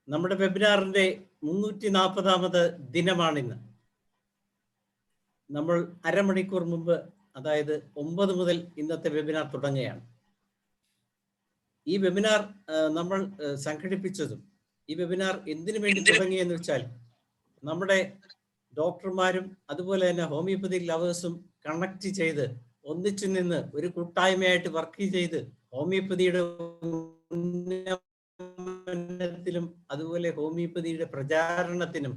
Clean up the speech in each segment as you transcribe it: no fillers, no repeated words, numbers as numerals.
നമ്മുടെ വെബിനാറിന്റെ 340ാമത് ദിനമാണിന്ന്. നമ്മൾ അരമണിക്കൂർ മുമ്പ്, അതായത് 9 മുതൽ ഇന്നത്തെ വെബിനാർ തുടങ്ങുകയാണ്. ഈ വെബിനാർ നമ്മൾ സംഘടിപ്പിച്ചതും ഈ വെബിനാർ എന്തിനു വേണ്ടി തുടങ്ങിയെന്ന് വെച്ചാൽ, നമ്മുടെ ഡോക്ടർമാരും അതുപോലെ തന്നെ ഹോമിയോപ്പതി ലവേഴ്സും കണക്ട് ചെയ്ത് ഒന്നിച്ചു നിന്ന് ഒരു കൂട്ടായ്മയായിട്ട് വർക്ക് ചെയ്ത് ഹോമിയോപ്പതിയുടെ ഉന്നമനത്തിലും അതുപോലെ ഹോമിയോപ്പതിയുടെ പ്രചാരണത്തിനും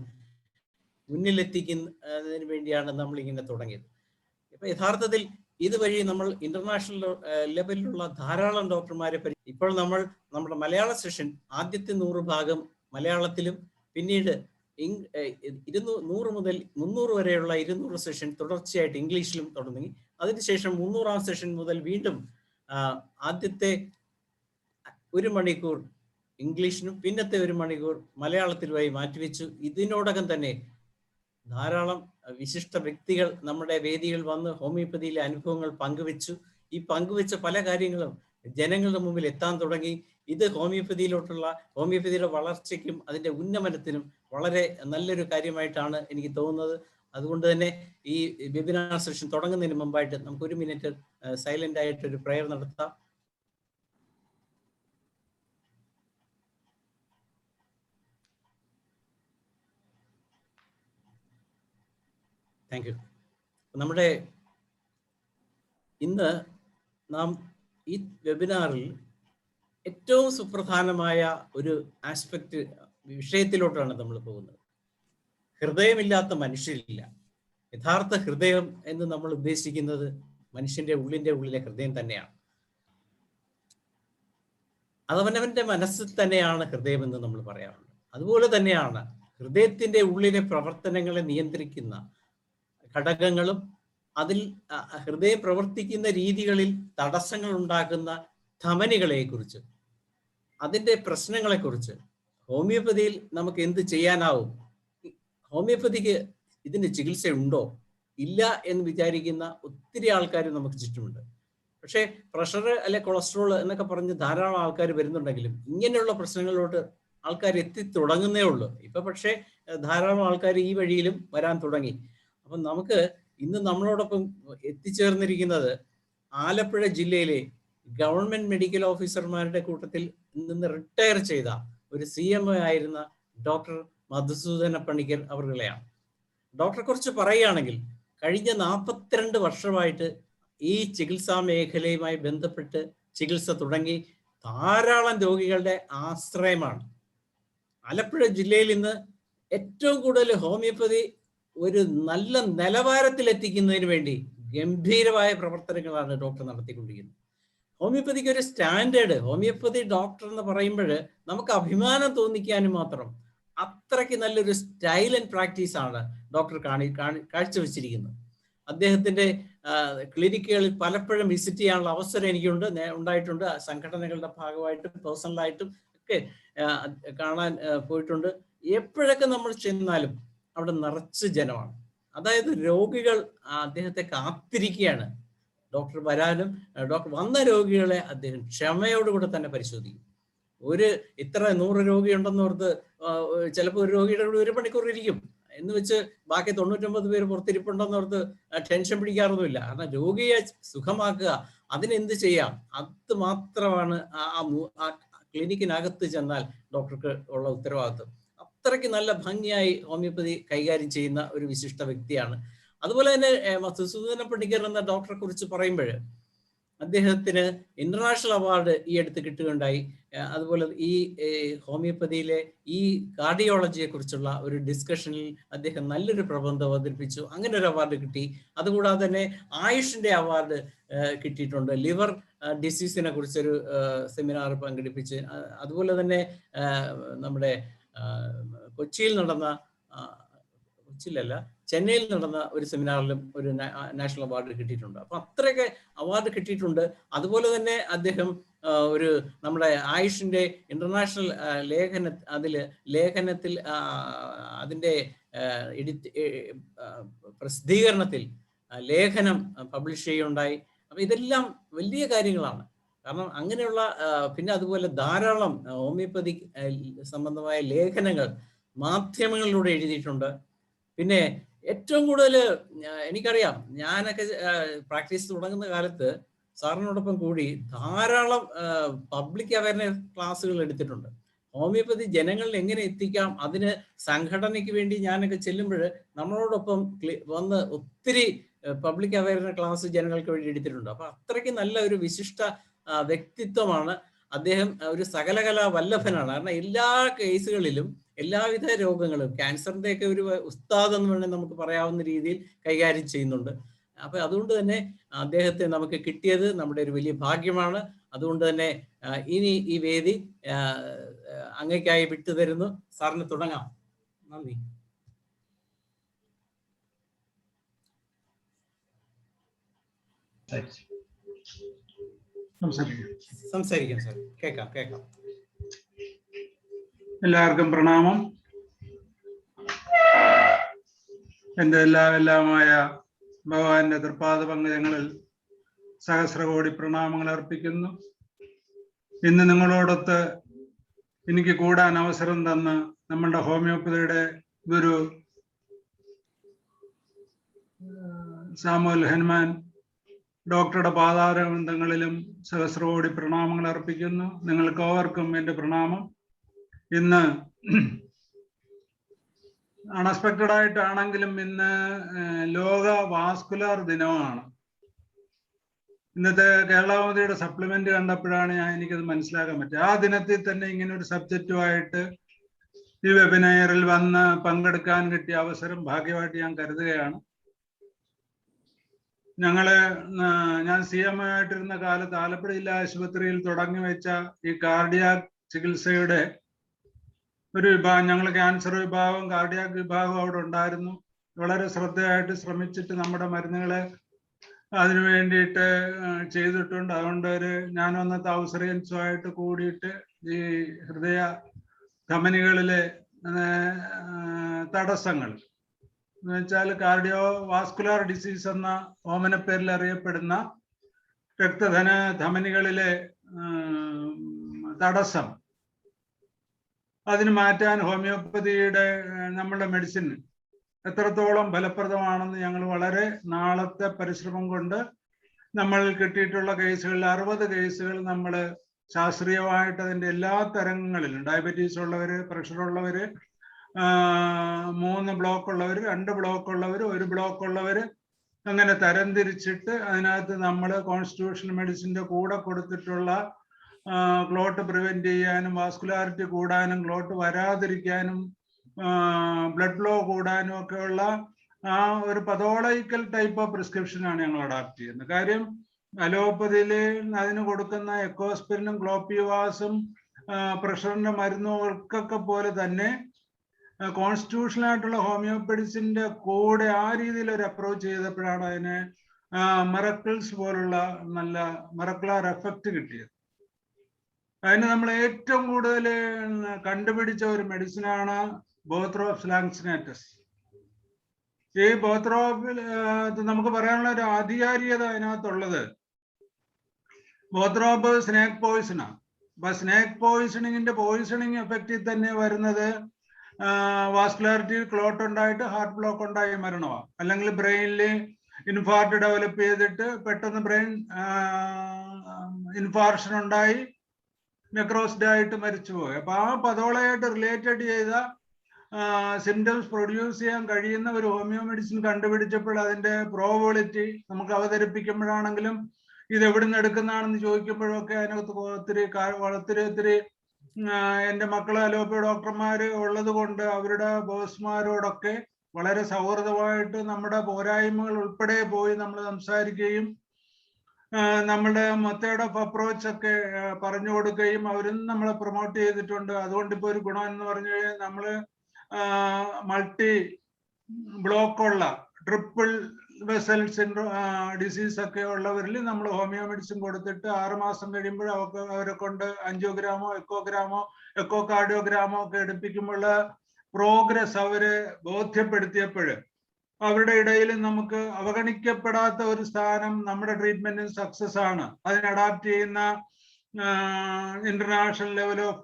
മുന്നിലെത്തിക്കുന്നതിന് വേണ്ടിയാണ് നമ്മൾ ഇങ്ങനെ തുടങ്ങിയത്. ഇപ്പൊ യഥാർത്ഥത്തിൽ ഇതുവഴി നമ്മൾ ഇന്റർനാഷണൽ ലെവലിലുള്ള ധാരാളം ഡോക്ടർമാരെ ഇപ്പോൾ നമ്മൾ നമ്മുടെ മലയാള സെഷൻ ആദ്യത്തെ 100 ഭാഗം മലയാളത്തിലും, പിന്നീട് 100 മുതൽ 300 വരെയുള്ള 200 സെഷൻ തുടർച്ചയായിട്ട് ഇംഗ്ലീഷിലും തുടങ്ങി. അതിനുശേഷം 300ാം സെഷൻ മുതൽ വീണ്ടും ആദ്യത്തെ 1 മണിക്കൂർ ഇംഗ്ലീഷിനും പിന്നത്തെ 1 മണിക്കൂർ മലയാളത്തിലുമായി മാറ്റിവെച്ചു. ഇതിനോടകം തന്നെ ധാരാളം വിശിഷ്ട വ്യക്തികൾ നമ്മുടെ വേദിയിൽ വന്ന് ഹോമിയോപ്പതിയിലെ അനുഭവങ്ങൾ പങ്കുവെച്ചു. ഈ പങ്കുവെച്ച പല കാര്യങ്ങളും ജനങ്ങളുടെ മുമ്പിൽ എത്താൻ തുടങ്ങി. ഇത് ഹോമിയോപ്പതിയുടെ വളർച്ചയ്ക്കും അതിന്റെ ഉന്നമനത്തിനും വളരെ നല്ലൊരു കാര്യമായിട്ടാണ് എനിക്ക് തോന്നുന്നത്. അതുകൊണ്ട് തന്നെ ഈ വെബിനാർ സെഷൻ തുടങ്ങുന്നതിന് മുമ്പായിട്ട് നമുക്ക് 1 മിനിറ്റ് സൈലന്റ് ആയിട്ട് ഒരു പ്രയർ നടത്താം. Thank you. നമ്മുടെ ഇന്ന് നാം ഈ വെബിനാറിൽ ഏറ്റവും സുപ്രധാനമായ ഒരു ആസ്പെക്ട് വിഷയത്തിലോട്ടാണ് നമ്മൾ പോകുന്നത്. ഹൃദയമില്ലാത്ത മനുഷ്യരില്ല. യഥാർത്ഥ ഹൃദയം എന്ന് നമ്മൾ ഉദ്ദേശിക്കുന്നത് മനുഷ്യന്റെ ഉള്ളിലെ ഹൃദയം തന്നെയാണ്. അതവനവന്റെ മനസ്സിൽ തന്നെയാണ് ഹൃദയം എന്ന് നമ്മൾ പറയാറുണ്ട്. അതുപോലെ തന്നെയാണ് ഹൃദയത്തിന്റെ ഉള്ളിലെ പ്രവർത്തനങ്ങളെ നിയന്ത്രിക്കുന്ന ഘടകങ്ങളും അതിൽ ഹൃദയം പ്രവർത്തിക്കുന്ന രീതികളിൽ തടസ്സങ്ങൾ ഉണ്ടാക്കുന്ന ധമനികളെ കുറിച്ച്, അതിന്റെ പ്രശ്നങ്ങളെ കുറിച്ച് ഹോമിയോപ്പതിയിൽ നമുക്ക് എന്ത് ചെയ്യാനാവും, ഹോമിയോപ്പതിക്ക് ഇതിന്റെ ചികിത്സ ഉണ്ടോ ഇല്ല എന്ന് വിചാരിക്കുന്ന ഒത്തിരി ആൾക്കാർ നമുക്ക് ചുറ്റുമുണ്ട്. പക്ഷേ പ്രഷർ അല്ലെ കൊളസ്ട്രോൾ എന്നൊക്കെ പറഞ്ഞ് ധാരാളം ആൾക്കാർ വരുന്നുണ്ടെങ്കിലും ഇങ്ങനെയുള്ള പ്രശ്നങ്ങളിലോട്ട് ആൾക്കാർ എത്തി തുടങ്ങുന്നേ ഉള്ളൂ. ഇപ്പൊ പക്ഷേ ധാരാളം ആൾക്കാർ ഈ വഴിയിലും വരാൻ തുടങ്ങി. അപ്പം നമുക്ക് ഇന്ന് നമ്മളോടൊപ്പം എത്തിച്ചേർന്നിരിക്കുന്നത് ആലപ്പുഴ ജില്ലയിലെ ഗവൺമെന്റ് മെഡിക്കൽ ഓഫീസർമാരുടെ കൂട്ടത്തിൽ നിന്ന് റിട്ടയർ ചെയ്ത ഒരു CMO ആയിരുന്ന ഡോക്ടർ മധുസൂദന പണിക്കർ അവരുടെയാണ്. ഡോക്ടറെ കുറിച്ച് പറയുകയാണെങ്കിൽ കഴിഞ്ഞ 42 വർഷമായിട്ട് ഈ ചികിത്സാ മേഖലയുമായി ബന്ധപ്പെട്ട് ചികിത്സ തുടങ്ങി ധാരാളം രോഗികളുടെ ആശ്രയമാണ്. ആലപ്പുഴ ജില്ലയിൽ ഇന്ന് ഏറ്റവും കൂടുതൽ ഹോമിയോപ്പതി ഒരു നല്ല നിലവാരത്തിൽ എത്തിക്കുന്നതിന് വേണ്ടി ഗംഭീരമായ പ്രവർത്തനങ്ങളാണ് ഡോക്ടർ നടത്തിക്കൊണ്ടിരിക്കുന്നത്. ഹോമിയോപ്പതിക്ക് ഒരു സ്റ്റാൻഡേർഡ്, ഹോമിയോപ്പതി ഡോക്ടർ എന്ന് പറയുമ്പോൾ നമുക്ക് അഭിമാനം തോന്നിക്കാനും മാത്രം അത്രയ്ക്ക് നല്ലൊരു സ്റ്റൈൽ ആൻഡ് പ്രാക്ടീസ് ആണ് ഡോക്ടർ കാഴ്ചവെച്ചിരിക്കുന്നത്. അദ്ദേഹത്തിന്റെ ക്ലിനിക്കുകളിൽ പലപ്പോഴും വിസിറ്റ് ചെയ്യാനുള്ള അവസരം എനിക്കുണ്ട്, ഉണ്ടായിട്ടുണ്ട്. സംഘടനകളുടെ ഭാഗമായിട്ടും പേഴ്സണലായിട്ടും ഒക്കെ കാണാൻ പോയിട്ടുണ്ട്. എപ്പോഴൊക്കെ നമ്മൾ ചെന്നാലും അവിടെ നിറച്ച് ജനമാണ്. അതായത് രോഗികൾ അദ്ദേഹത്തെ കാത്തിരിക്കുകയാണ് ഡോക്ടർ വരാനും. ഡോക്ടർ വന്ന രോഗികളെ അദ്ദേഹം ക്ഷമയോടുകൂടെ തന്നെ പരിശോധിക്കും. ഇത്ര 100 രോഗി ഉണ്ടെന്ന് ഓർത്ത് ചിലപ്പോൾ ഒരു രോഗിയുടെ കൂടെ 1 മണിക്കൂർ ഇരിക്കും എന്ന് വെച്ച് ബാക്കി 99 പേര് പുറത്തിരിപ്പുണ്ടെന്ന് ഓർത്ത് ടെൻഷൻ പിടിക്കാറൊന്നുമില്ല. കാരണം രോഗിയെ സുഖമാക്കുക, അതിനെന്ത് ചെയ്യാം, അത് മാത്രമാണ് ആ ക്ലിനിക്കിനകത്ത് ചെന്നാൽ ഡോക്ടർക്ക് ഉള്ള ഉത്തരവാദിത്വം. അത്രയ്ക്ക് നല്ല ഭംഗിയായി ഹോമിയോപ്പതി കൈകാര്യം ചെയ്യുന്ന ഒരു വിശിഷ്ട വ്യക്തിയാണ്. അതുപോലെ തന്നെ മധുസൂദന പണിക്കർ എന്ന ഡോക്ടറെ കുറിച്ച് പറയുമ്പോൾ അദ്ദേഹത്തിന് ഇന്റർനാഷണൽ അവാർഡ് ഈ അടുത്ത് കിട്ടുകയുണ്ടായി. അതുപോലെ ഈ ഹോമിയോപ്പതിയിലെ ഈ കാർഡിയോളജിയെ കുറിച്ചുള്ള ഒരു ഡിസ്കഷനിൽ അദ്ദേഹം നല്ലൊരു പ്രബന്ധം അവതരിപ്പിച്ചു. അങ്ങനെ ഒരു അവാർഡ് കിട്ടി. അതുകൂടാതെ തന്നെ ആയുഷിന്റെ അവാർഡ് കിട്ടിയിട്ടുണ്ട്. ലിവർ ഡിസീസിനെ കുറിച്ചൊരു സെമിനാർ പങ്കെടുപ്പിച്ച്, അതുപോലെ തന്നെ നമ്മുടെ ചെന്നൈയിൽ നടന്ന ഒരു സെമിനാറിലും ഒരു നാഷണൽ അവാർഡ് കിട്ടിയിട്ടുണ്ട്. അപ്പൊ അത്രയൊക്കെ അവാർഡ് കിട്ടിയിട്ടുണ്ട്. അതുപോലെ തന്നെ അദ്ദേഹം നമ്മുടെ ആയുഷിന്റെ ഇന്റർനാഷണൽ ലേഖനത്തിൽ അതിന്റെ പ്രസിദ്ധീകരണത്തിൽ ലേഖനം പബ്ലിഷ് ചെയ്യുകയുണ്ടായി. അപ്പൊ ഇതെല്ലാം വലിയ കാര്യങ്ങളാണ്. കാരണം അങ്ങനെയുള്ള പിന്നെ അതുപോലെ ധാരാളം ഹോമിയോപ്പതി സംബന്ധമായ ലേഖനങ്ങൾ മാധ്യമങ്ങളിലൂടെ എഴുതിയിട്ടുണ്ട്. പിന്നെ ഏറ്റവും കൂടുതൽ എനിക്കറിയാം, ഞാനൊക്കെ പ്രാക്ടീസ് തുടങ്ങുന്ന കാലത്ത് സാറിനോടൊപ്പം കൂടി ധാരാളം പബ്ലിക് അവയർനെസ് ക്ലാസ്സുകൾ എടുത്തിട്ടുണ്ട്. ഹോമിയോപ്പതി ജനങ്ങളിൽ എങ്ങനെ എത്തിക്കാം, അതിന് സംഘടനയ്ക്ക് വേണ്ടി ഞാനൊക്കെ ചെല്ലുമ്പോൾ നമ്മളോടൊപ്പം വന്ന് ഒത്തിരി പബ്ലിക് അവയർനെസ് ക്ലാസ് ജനങ്ങൾക്ക് വേണ്ടി എടുത്തിട്ടുണ്ട്. അപ്പൊ അത്രയ്ക്ക് നല്ല ഒരു വിശിഷ്ട വ്യക്തിത്വമാണ് അദ്ദേഹം. ഒരു സകലകലാ വല്ലഭനാണ്. കാരണം എല്ലാ കേസുകളിലും എല്ലാവിധ രോഗങ്ങളും, ക്യാൻസറിന്റെ ഒക്കെ ഒരു ഉസ്താദ് എന്ന് വേണമെങ്കിൽ നമുക്ക് പറയാവുന്ന രീതിയിൽ കൈകാര്യം ചെയ്യുന്നുണ്ട്. അപ്പൊ അതുകൊണ്ട് തന്നെ അദ്ദേഹത്തെ നമുക്ക് കിട്ടിയത് നമ്മുടെ ഒരു വലിയ ഭാഗ്യമാണ്. അതുകൊണ്ട് തന്നെ ഇനി ഈ വേദി അങ്ങേക്കായി വിട്ടുതരുന്നു. സാറിന് തുടങ്ങാം. നന്ദി. സംസാരിക്കാം സാർ, കേൾക്കാം. എല്ലാവർക്കും പ്രണാമം. എൻ്റെ എല്ലാമായ ഭഗവാന്റെ തൃപ്പാദ പങ്കജങ്ങളിൽ സഹസ്രകോടി പ്രണാമങ്ങൾ അർപ്പിക്കുന്നു. ഇന്ന് നിങ്ങളോടൊത്ത് എനിക്ക് കൂടാൻ അവസരം തന്ന നമ്മളുടെ ഹോമിയോപ്പതിയുടെ ഗുരു സാമുവൽ ഹനുമാൻ ഡോക്ടറുടെ പാതാരബന്ധങ്ങളിലും സഹസ്രകോടി പ്രണാമങ്ങൾ അർപ്പിക്കുന്നു. നിങ്ങൾക്ക് ഓവർക്കും എൻ്റെ പ്രണാമം. ഇന്ന് അൺഎക്സ്പെക്റ്റഡ് ആയിട്ടാണെങ്കിലും ഇന്ന് ലോക വാസ്കുലർ ദിനമാണ്. ഇന്നത്തെ കേരളാവധിയുടെ സപ്ലിമെന്റ് കണ്ടപ്പോഴാണ് എനിക്കത് മനസ്സിലാക്കാൻ പറ്റുക. ആ ദിനത്തിൽ തന്നെ ഇങ്ങനെ ഒരു സബ്ജക്റ്റുമായിട്ട് ഈ വെബിനാറിൽ വന്ന് പങ്കെടുക്കാൻ കിട്ടിയ അവസരം ഭാഗ്യമായിട്ട് ഞാൻ കരുതുകയാണ്. ഞാൻ CM ആയിട്ടിരുന്ന കാലത്ത് ആലപ്പുഴ ജില്ലാ ആശുപത്രിയിൽ തുടങ്ങി വെച്ച ഈ കാർഡിയാക് ചികിത്സയുടെ ഒരു വിഭാഗം, ഞങ്ങൾ ക്യാൻസർ വിഭാഗം, കാർഡിയാക് വിഭാഗം അവിടെ ഉണ്ടായിരുന്നു. വളരെ ശ്രദ്ധയായിട്ട് ശ്രമിച്ചിട്ട് നമ്മുടെ മരുന്നുകളെ അതിനു വേണ്ടിയിട്ട് ചെയ്തിട്ടുണ്ട്. അതുകൊണ്ട് ഞാൻ അന്നത്തെ ഔസറിയൻസുമായിട്ട് കൂടിയിട്ട് ഈ ഹൃദയ ധമനികളിലെ തടസ്സങ്ങൾ എന്ന് വെച്ചാൽ കാർഡിയോ വാസ്കുലർ ഡിസീസ് എന്ന ഓമനപ്പേരിൽ അറിയപ്പെടുന്ന ധമനികളിലെ തടസ്സം, അതിന് മാറ്റാൻ ഹോമിയോപ്പതിയുടെ നമ്മളുടെ മെഡിസിൻ എത്രത്തോളം ഫലപ്രദമാണെന്ന് ഞങ്ങൾ വളരെ നാളത്തെ പരിശ്രമം കൊണ്ട് നമ്മൾ കിട്ടിയിട്ടുള്ള കേസുകളിൽ 60 കേസുകൾ നമ്മൾ ശാസ്ത്രീയമായിട്ട് അതിൻ്റെ എല്ലാ തരങ്ങളിലും, ഡയബറ്റീസ് ഉള്ളവര്, പ്രഷർ ഉള്ളവര്, 3 ബ്ലോക്ക് ഉള്ളവർ, 2 ബ്ലോക്ക് ഉള്ളവർ, 1 ബ്ലോക്ക് ഉള്ളവർ, അങ്ങനെ തരംതിരിച്ചിട്ട് അതിനകത്ത് നമ്മൾ കോൺസ്റ്റിറ്റ്യൂഷണൽ മെഡിസിൻ്റെ കൂടെ കൊടുത്തിട്ടുള്ള ക്ലോട്ട് പ്രിവെന്റ് ചെയ്യാനും, വാസ്കുലാരിറ്റി കൂടാനും, ക്ലോട്ട് വരാതിരിക്കാനും, ബ്ലഡ് ഫ്ലോ കൂടാനും ഒക്കെയുള്ള ആ ഒരു പതോളജിക്കൽ ടൈപ്പ് ഓഫ് പ്രിസ്ക്രിപ്ഷനാണ് ഞങ്ങൾ അഡാപ്റ്റ് ചെയ്യുന്നത്. കാര്യം അലോപ്പതിയിൽ അതിന് കൊടുക്കുന്ന എക്കോസ്പിരിനും ക്ലോപ്പിവാസും പ്രഷറിന്റെ മരുന്നുകൾക്കൊക്കെ പോലെ തന്നെ കോൺസ്റ്റിറ്റ്യൂഷണൽ ആയിട്ടുള്ള ഹോമിയോപ്പതിസിന്റെ കൂടെ ആ രീതിയിൽ ഒരു അപ്രോച്ച് ചെയ്തപ്പോഴാണ് അതിന് മിറക്കിൾസ് പോലുള്ള നല്ല മിറക്കുലർ എഫക്റ്റ് കിട്ടിയത്. അതിന് നമ്മൾ ഏറ്റവും കൂടുതൽ കണ്ടുപിടിച്ച ഒരു മെഡിസിനാണ് ബോത്രോപ്സ് ലാങ്സിനേറ്റസ്. ഈ ബോത്രോപ്പിൽ നമുക്ക് പറയാനുള്ള ഒരു ആധികാരികത അതിനകത്തുള്ളത്, ബോത്രോപ്പ് സ്നേക്ക് പോയിസണാണ്. അപ്പൊ സ്നേക്ക് പോയിസണിങ് എഫക്റ്റിൽ തന്നെ വരുന്നത് വാസ്കുലാരിറ്റി ക്ലോട്ട് ഉണ്ടായിട്ട് ഹാർട്ട് ബ്ലോക്ക് ഉണ്ടായി മരണമാണ്. അല്ലെങ്കിൽ ബ്രെയിനിൽ ഇൻഫാർട്ട് ഡെവലപ്പ് ചെയ്തിട്ട് പെട്ടെന്ന് ബ്രെയിൻ ഇൻഫാർഷൻ ഉണ്ടായി നെക്രോസ്ഡ് ആയിട്ട് മരിച്ചുപോയി. അപ്പൊ ആ പതോളയായിട്ട് റിലേറ്റഡ് ചെയ്ത സിംറ്റംസ് പ്രൊഡ്യൂസ് ചെയ്യാൻ കഴിയുന്ന ഒരു ഹോമിയോ മെഡിസിൻ കണ്ടുപിടിച്ചപ്പോൾ അതിന്റെ പ്രോബബിലിറ്റി നമുക്ക് അവതരിപ്പിക്കുമ്പോഴാണെങ്കിലും ഇത് എവിടുന്ന് എടുക്കുന്നതാണെന്ന് ചോദിക്കുമ്പോഴൊക്കെ അതിനകത്ത് ഒത്തിരി എൻ്റെ മക്കള് അലോപ്പതി ഡോക്ടർമാര് ഉള്ളത് കൊണ്ട് അവരുടെ ബോസ്മാരോടൊക്കെ വളരെ സൗഹൃദമായിട്ട് നമ്മുടെ പോരായ്മകൾ ഉൾപ്പെടെ പോയി നമ്മൾ സംസാരിക്കുകയും നമ്മളുടെ മെത്തേഡ് ഓഫ് അപ്രോച്ച് ഒക്കെ പറഞ്ഞു കൊടുക്കുകയും അവരും നമ്മളെ പ്രൊമോട്ട് ചെയ്തിട്ടുണ്ട്. അതുകൊണ്ട് ഇപ്പോൾ ഒരു ഗുണം എന്ന് പറഞ്ഞു കഴിഞ്ഞാൽ നമ്മള് മൾട്ടി ബ്ലോക്കുള്ള ട്രിപ്പിൾ വെസൽ ഡിസീസ് ഒക്കെ ഉള്ളവരിൽ നമ്മൾ ഹോമിയോ മെഡിസിൻ കൊടുത്തിട്ട് 6 മാസം കഴിയുമ്പോൾ അവരെ കൊണ്ട് ആൻജിയോഗ്രാമോ എക്കോ കാർഡിയോഗ്രാമോ ഒക്കെ എടുപ്പിക്കുമ്പോൾ പ്രോഗ്രസ് അവര് ബോധ്യപ്പെടുത്തിയപ്പോൾ അവരുടെ ഇടയിൽ നമുക്ക് അവഗണിക്കപ്പെടാത്ത ഒരു സ്ഥാനം നമ്മുടെ ട്രീറ്റ്മെന്റിന് സക്സസ് ആണ്. അതിന് അഡാപ്റ്റ് ചെയ്യുന്ന ഇന്റർനാഷണൽ ലെവൽ ഓഫ്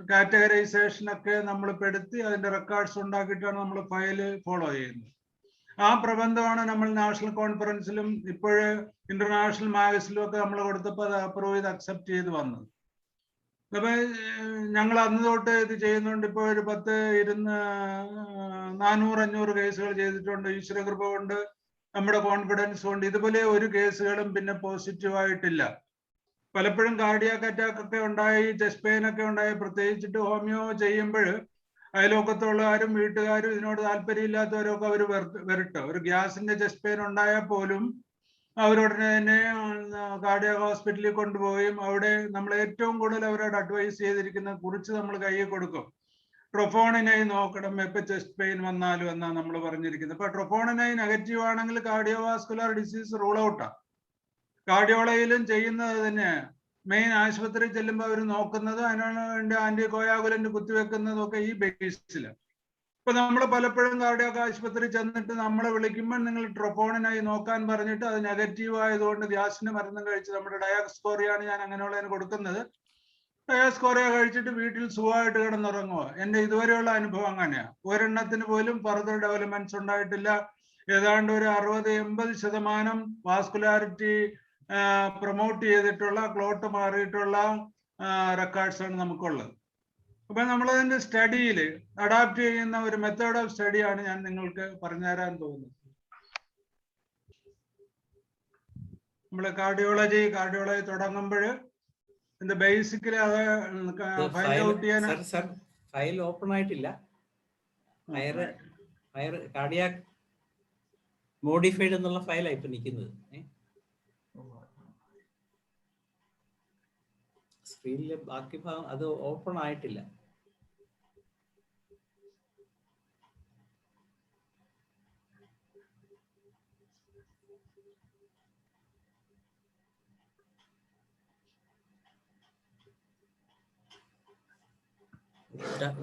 കാറ്റഗറൈസേഷൻ ഒക്കെ നമ്മൾ പെടുത്തി അതിന്റെ റെക്കോർഡ്സ് ഉണ്ടാക്കിയിട്ടാണ് നമ്മൾ ഫയൽ ഫോളോ ചെയ്യുന്നത്. ആ പ്രബന്ധമാണ് നമ്മൾ നാഷണൽ കോൺഫറൻസിലും ഇപ്പോഴ് ഇന്റർനാഷണൽ മാഗസിലും ഒക്കെ നമ്മൾ കൊടുത്തപ്പോൾ അത് അപ്രൂവ് ചെയ്ത് അക്സെപ്റ്റ് ചെയ്ത് വന്നത്. അപ്പൊ ഞങ്ങൾ അന്ന് തൊട്ട് ഇത് ചെയ്യുന്നുണ്ട്. ഇപ്പോൾ ഒരു 400-500 കേസുകൾ ചെയ്തിട്ടുണ്ട്. ഈശ്വരകൃപ കൊണ്ട്, നമ്മുടെ കോൺഫിഡൻസ് കൊണ്ട് ഇതുപോലെ ഒരു കേസുകളും പിന്നെ പോസിറ്റീവ് ആയിട്ടില്ല. പലപ്പോഴും കാർഡിയാക് അറ്റാക്ക് ഒക്കെ ഉണ്ടായി, ചെസ്റ്റ് പെയിൻ ഒക്കെ ഉണ്ടായി, പ്രത്യേകിച്ചിട്ട് ഹോമിയോ ചെയ്യുമ്പോൾ അയലോക്കത്തുള്ളവരും വീട്ടുകാരും ഇതിനോട് താല്പര്യമില്ലാത്തവരൊക്കെ അവർ വരട്ടെ. ഒരു ഗ്യാസിന്റെ ചെസ്റ്റ് പെയിൻ ഉണ്ടായാൽ പോലും അവരുടനെ തന്നെ കാർഡിയാക് ഹോസ്പിറ്റലിൽ കൊണ്ടുപോവുകയും അവിടെ നമ്മൾ ഏറ്റവും കൂടുതൽ അവരോട് അഡ്വൈസ് ചെയ്തിരിക്കുന്ന കുറിച്ച് നമ്മൾ കയ്യിൽ കൊടുക്കും. ട്രൊഫോണിനായി നോക്കണം എപ്പോൾ ചെസ്റ്റ് പെയിൻ വന്നാലും എന്നാണ് നമ്മൾ പറഞ്ഞിരിക്കുന്നത്. അപ്പൊ ട്രൊഫോണിനായി നെഗറ്റീവ് ആണെങ്കിൽ കാർഡിയോവാസ്കുലർ ഡിസീസ് റൂൾ ഔട്ടാണ്. കാർഡിയോളജിയിലും ചെയ്യുന്നത് തന്നെ. മെയിൻ ആശുപത്രി ചെല്ലുമ്പോൾ അവർ നോക്കുന്നത് അതിനാണ് വേണ്ടി ആന്റി കോയാഗുലന്റ് കുത്തിവെക്കുന്നതും ഒക്കെ ഈ ബേസിലാണ്. ഇപ്പൊ നമ്മൾ പലപ്പോഴും കാർഡിയാക് ആശുപത്രി ചെന്നിട്ട് നമ്മളെ വിളിക്കുമ്പോൾ നിങ്ങൾ ട്രൊഫോണിനായി നോക്കാൻ പറഞ്ഞിട്ട് അത് നെഗറ്റീവ് ആയതുകൊണ്ട് ഗ്യാസിന് മരുന്നും കഴിച്ച് നമ്മുടെ ഡയാസ്കോറിയാണ് ഞാൻ അങ്ങനെയുള്ളതിന് കൊടുക്കുന്നത്. ഡയാസ്കോറിയ കഴിച്ചിട്ട് വീട്ടിൽ സുഖമായിട്ട് കിടന്നുറങ്ങുക. എന്റെ ഇതുവരെയുള്ള അനുഭവം അങ്ങനെയാണ്. ഒരെണ്ണത്തിന് പോലും ഫർദർ ഡെവലപ്മെന്റ്സ് ഉണ്ടായിട്ടില്ല. ഏതാണ്ട് ഒരു 60-80% വാസ്കുലാരിറ്റി പ്രൊമോട്ട് ചെയ്തിട്ടുള്ള, ക്ലോട്ട് മാറിയിട്ടുള്ള റെക്കോർഡ്സ് ആണ് നമുക്കുള്ളത്. അപ്പൊ നമ്മളതിന്റെ സ്റ്റഡിയിൽ അഡാപ്റ്റ് ചെയ്യുന്ന ഒരു മെത്തേഡ് ഓഫ് സ്റ്റഡിയാണ് ഞാൻ നിങ്ങൾക്ക് പറഞ്ഞുതരാൻ പോകുന്നത്. നമ്മള് കാർഡിയോളജി തുടങ്ങുമ്പോൾ ഇതിന്റെ ബേസിക്കലി അത് ഫൈൻഡ് ഔട്ട് ചെയ്യാൻ. ഫയൽ ഓപ്പൺ ആയിട്ടില്ല. കാർഡിയാക് മോഡിഫൈഡ് എന്നുള്ള ഫയലാണ് ഇപ്പൊ നിൽക്കുന്നത്. സ്ക്രീനിലെ ബാക്കി ഭാഗം അത് ഓപ്പൺ ആയിട്ടില്ല.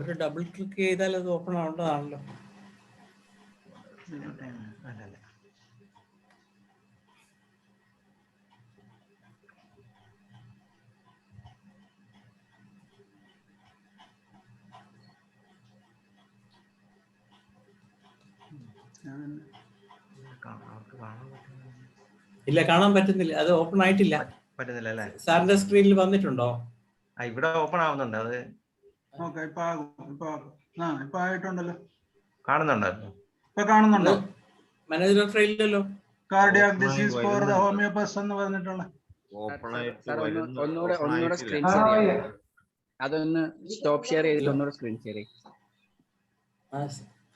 ഒരു ഡബിൾ ക്ലിക്ക് ചെയ്താൽ അത് ഓപ്പൺ ആവേണ്ടതാണല്ലോ. ഇല്ല, കാണാൻ പറ്റുന്നില്ല. അത് ഓപ്പൺ ആയിട്ടില്ല. പറ്റുന്നില്ല അല്ലേ? സാറിന്റെ സ്ക്രീനിൽ വന്നിട്ടുണ്ടോ? ഇവിടെ ഓപ്പൺ ആവുന്നുണ്ട്. അത് ഇപ്പൊ ആയിട്ടുണ്ടല്ലോ. കാണുന്നുണ്ടോ? ഇപ്പൊ കാണുന്നുണ്ടോ? മാനേജർ ഫയലിലല്ലോ. Cardiac disease for the homeopaths എന്ന് പറഞ്ഞിട്ടുള്ള ഒന്നുകൂടെ സ്ക്രീൻ ഷെയർ ചെയ്യാം. അതൊന്ന് സ്റ്റോപ്പ് ഷെയർ ചെയ്തിട്ട് ഒന്നുകൂടെ സ്ക്രീൻ ഷെയർ ചെയ്യും.